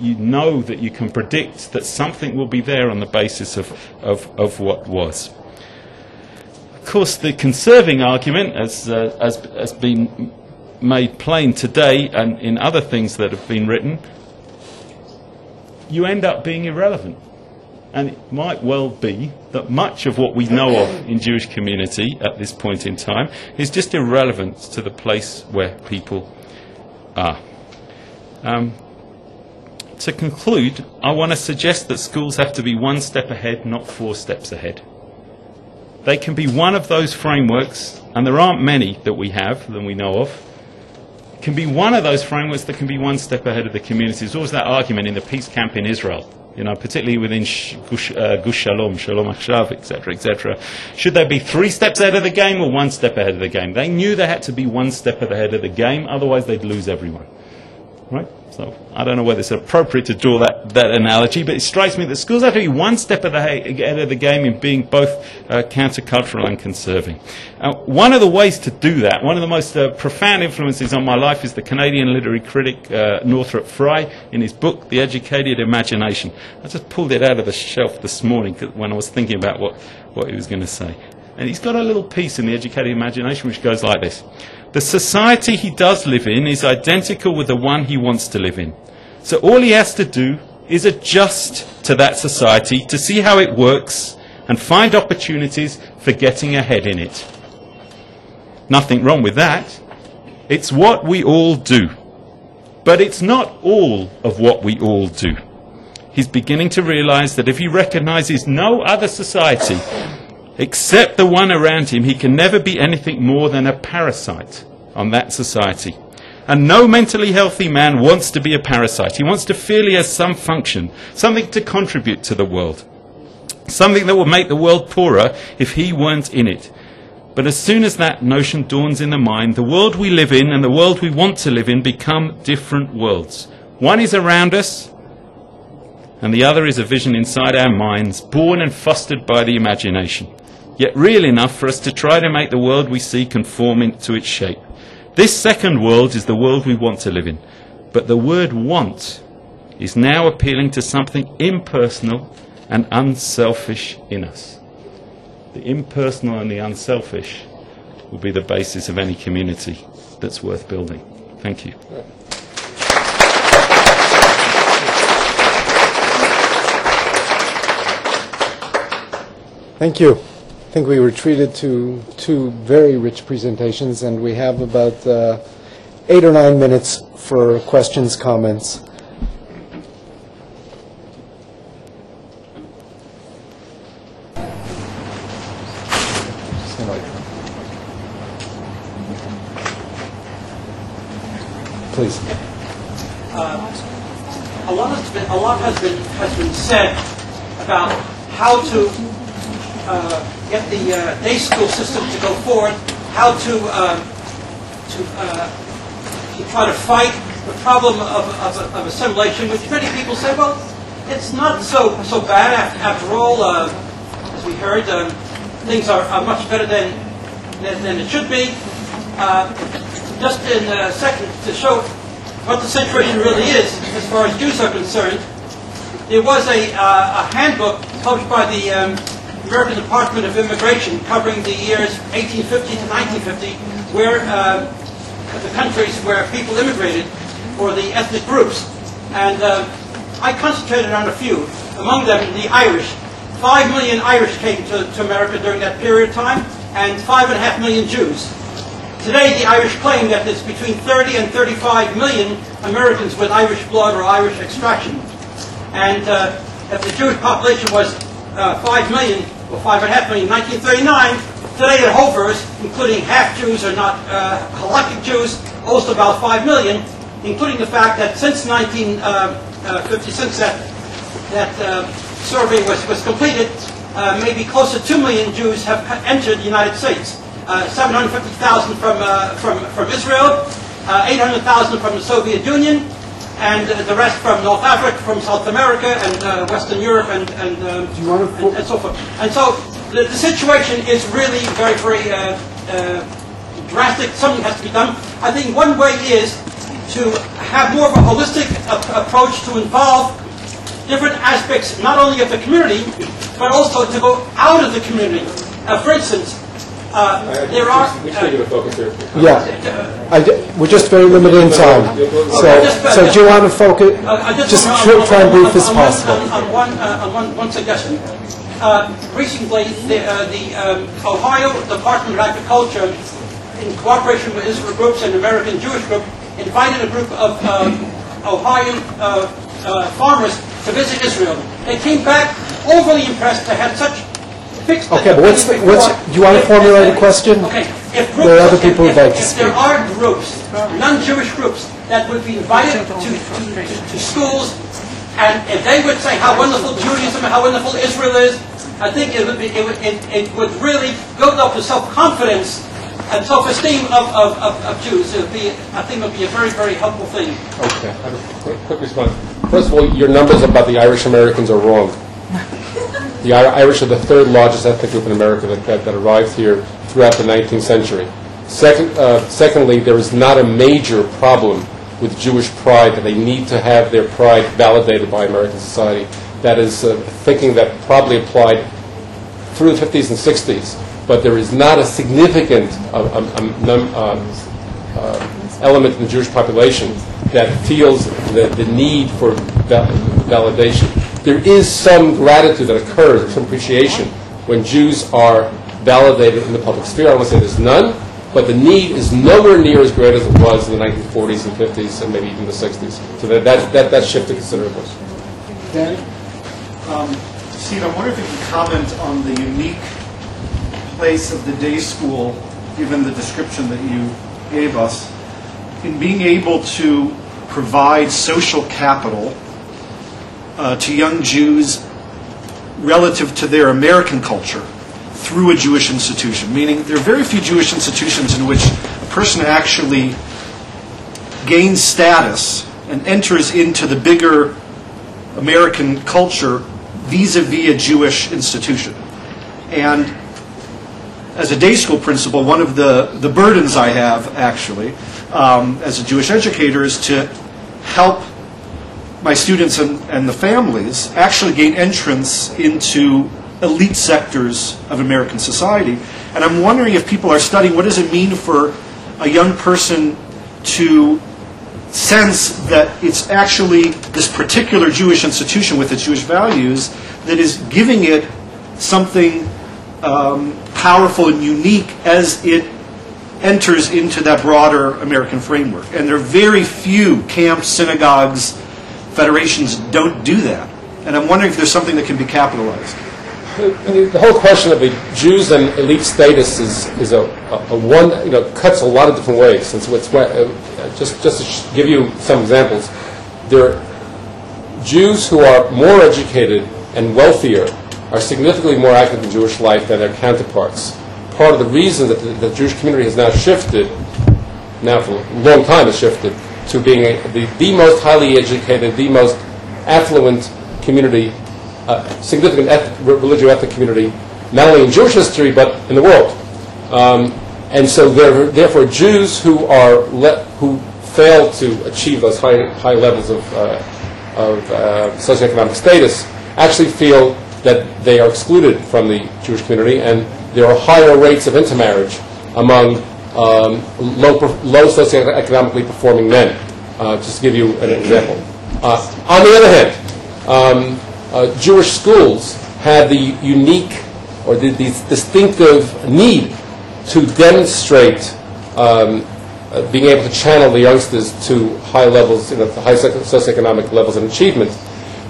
S12: you know that you can predict that something will be there on the basis of what was. Of course, the conserving argument, as been made plain today and in other things that have been written, you end up being irrelevant. And it might well be that much of what we know of in Jewish community at this point in time is just irrelevant to the place where people are. To conclude, I want to suggest that schools have to be one step ahead, not 4 steps ahead. They can be one of those frameworks, and there aren't many that we have, that we know of, can be one of those frameworks that can be one step ahead of the community. There's always that argument in the peace camp in Israel, particularly within Gush Shalom, Shalom Achshav, etc., etc. Should they be 3 steps ahead of the game or 1 step ahead of the game? They knew they had to be 1 step ahead of the game, otherwise they'd lose everyone. Right? So I don't know whether it's appropriate to draw that analogy, but it strikes me that schools have to be 1 step ahead of the game in being both countercultural and conserving. One of the ways to do that, one of the most profound influences on my life is the Canadian literary critic Northrop Frye in his book, The Educated Imagination. I just pulled it out of the shelf this morning when I was thinking about what he was going to say. And he's got a little piece in The Educated Imagination which goes like this. The society he does live in is identical with the one he wants to live in. So all he has to do is adjust to that society to see how it works and find opportunities for getting ahead in it. Nothing wrong with that. It's what we all do. But it's not all of what we all do. He's beginning to realize that if he recognizes no other society except the one around him, he can never be anything more than a parasite on that society. And no mentally healthy man wants to be a parasite. He wants to feel he has some function, something to contribute to the world, something that will make the world poorer if he weren't in it. But as soon as that notion dawns in the mind, the world we live in and the world we want to live in become different worlds. One is around us, and the other is a vision inside our minds, born and fostered by the imagination, yet real enough for us to try to make the world we see conform into its shape. This second world is the world we want to live in, but the word want is now appealing to something impersonal and unselfish in us. The impersonal and the unselfish will be the basis of any community that's worth building. Thank you.
S9: Thank you. I think we were treated to 2 very rich presentations, and we have about 8 or 9 minutes for questions, comments. Please.
S7: A lot has been said about how to get the day school system to go forward, how to try to fight the problem of assimilation, which many people say, well, it's not so bad after all. As we heard, things are much better than it should be. Just in a second, to show what the situation really is as far as Jews are concerned, there was a handbook published by the American Department of Immigration covering the years 1850 to 1950, where the countries where people immigrated, or the ethnic groups. And I concentrated on a few. Among them, the Irish. 5 million Irish came to America during that period of time, and 5.5 million Jews. Today, the Irish claim that there's between 30 and 35 million Americans with Irish blood or Irish extraction. And if the Jewish population was 5 million, or 5.5 million in 1939, today it hovers, including half-Jews or not halakhic Jews, also about 5 million, including the fact that since 1950, since that survey was completed, maybe close to 2 million Jews have entered the United States. 750,000 from Israel, 800,000 from the Soviet Union, and the rest from North Africa, from South America, and Western Europe, and so forth. And so the situation is really very, very drastic. Something has to be done. I think one way is to have more of a holistic approach to involve different aspects, not only of the community, but also to go out of the community. For instance, There are...
S9: Yeah, we're just very limited in time. So do you want to focus? Just try and brief as possible.
S7: On one suggestion. Recently, the Ohio Department of Agriculture, in cooperation with Israel groups and American Jewish group, invited a group of Ohio farmers to visit Israel. They came back overly impressed. They had such fixed...
S9: Okay, but do you want to formulate a question?
S7: Okay.
S9: There are other people who'd like to speak.
S7: If there are groups, non-Jewish groups, that would be invited to schools, and if they would say how wonderful Judaism and how wonderful Israel is, I think it would really build up the self-confidence and self-esteem of Jews. I think it would be a very, very helpful thing.
S10: Okay, I have a quick response. First of all, your numbers about the Irish Americans are wrong. The Irish are the third largest ethnic group in America that arrived here throughout the 19th century. Secondly, there is not a major problem with Jewish pride that they need to have their pride validated by American society. That is thinking that probably applied through the 50s and 60s, but there is not a significant element in the Jewish population that feels the need for validation. There is some gratitude that occurs, or some appreciation, when Jews are validated in the public sphere. I don't want to say there's none, but the need is nowhere near as great as it was in the 1940s and 50s and maybe even the 60s. So that shifted considerably.
S6: Danny? Steve, I wonder if you can comment on the unique place of the day school, given the description that you gave us, in being able to provide social capital to young Jews relative to their American culture through a Jewish institution. Meaning there are very few Jewish institutions in which a person actually gains status and enters into the bigger American culture vis-a-vis a Jewish institution. And as a day school principal, one of the burdens I have actually as a Jewish educator is to help my students and the families actually gain entrance into elite sectors of American society. And I'm wondering if people are studying what does it mean for a young person to sense that it's actually this particular Jewish institution with its Jewish values that is giving it something powerful and unique as it enters into that broader American framework. And there are very few camps, synagogues, federations don't do that. And I'm wondering if there's something that can be capitalized.
S10: The whole question of the Jews and elite status is a one, cuts a lot of different ways. And so just to give you some examples, there are Jews who are more educated and wealthier are significantly more active in Jewish life than their counterparts. Part of the reason that the Jewish community has now shifted, now for a long time has shifted, to being the most highly educated, the most affluent community, significant religious-ethnic community, not only in Jewish history but in the world. And so therefore Jews who fail to achieve those high levels of socioeconomic status actually feel that they are excluded from the Jewish community, and there are higher rates of intermarriage among low socioeconomically performing men. Just to give you an example. On the other hand, Jewish schools have the unique or the distinctive need to demonstrate being able to channel the youngsters to high levels, high socioeconomic levels of achievement,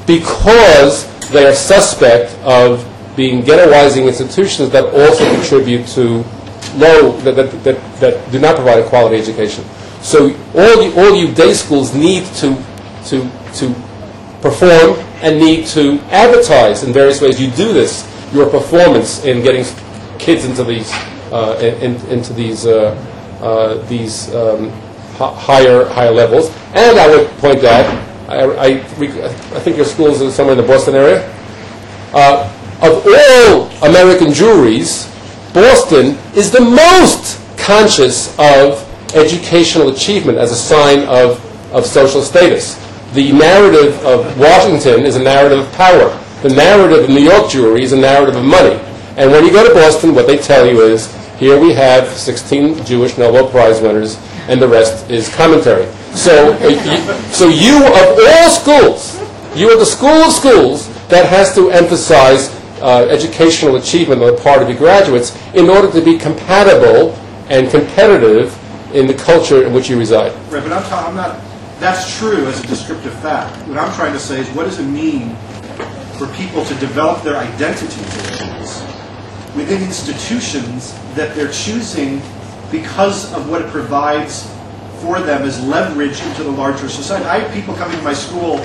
S10: because they are suspect of being ghettoizing institutions that also contribute to that do not provide a quality education. So all you day schools need to perform and need to advertise in various ways. You do this, your performance in getting kids into these higher levels. And I would point out, I think your school is somewhere in the Boston area. Of all American Jewries, Boston is the most conscious of educational achievement as a sign of social status. The narrative of Washington is a narrative of power. The narrative of New York Jewry is a narrative of money. And when you go to Boston, what they tell you is, Here we have 16 Jewish Nobel Prize winners, and the rest is commentary. So you of all schools, you are the school of schools that has to emphasize educational achievement on the part of your graduates in order to be compatible and competitive in the culture in which you reside.
S13: Right, but I'm not. That's true as a descriptive fact. What I'm trying to say is, what does it mean for people to develop their identities as Jews within institutions that they're choosing because of what it provides for them as leverage into the larger society? I have people coming to my school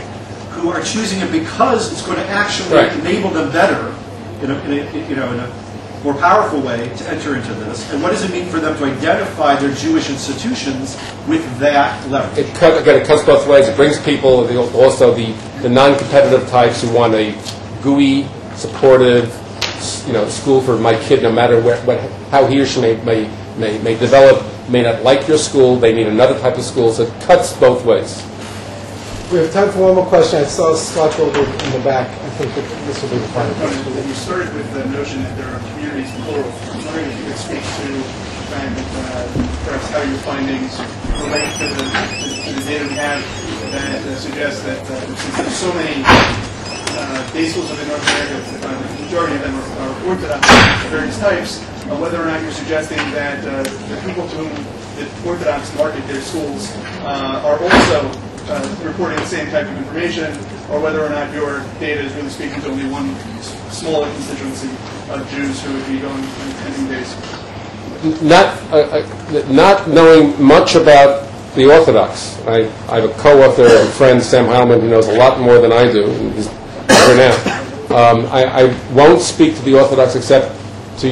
S13: who are choosing it because it's going to actually enable them better in a more powerful way to enter into this. And what does it mean for them to identify their Jewish institutions with that leverage?
S10: It cuts both ways. It brings people, also the non-competitive types who want a gooey, supportive, school for my kid, no matter how he or she may develop, may not like your school, they need another type of school, so it cuts both ways.
S9: We have time for one more question. I saw Scott over in the back. I think that this will be the final question.
S14: You started with the notion that there are communities plural. I'm wondering if you could speak to the fact that perhaps how your findings relate to the data we have that suggests that since there's so many day schools within North America, the majority of them are Orthodox of various types, whether or not you're suggesting that the people to whom the Orthodox market their schools are also reporting the same type of information, or whether or not your data is really speaking to only one smaller constituency of Jews who would be going and attending day schools.
S10: Not knowing much about the Orthodox. I have a co-author and friend, Sam Heilman, who knows a lot more than I do, and he's here now. I won't speak to the Orthodox except to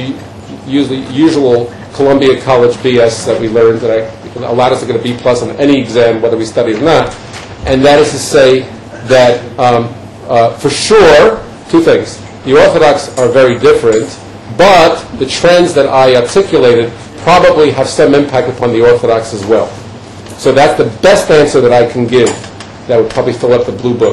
S10: use the usual Columbia College BS that we learned, that allowed us to get a B+ on any exam, whether we studied or not. And that is to say that, for sure, two things. The Orthodox are very different, but the trends that I articulated probably have some impact upon the Orthodox as well. So that's the best answer that I can give that would probably fill up the blue book.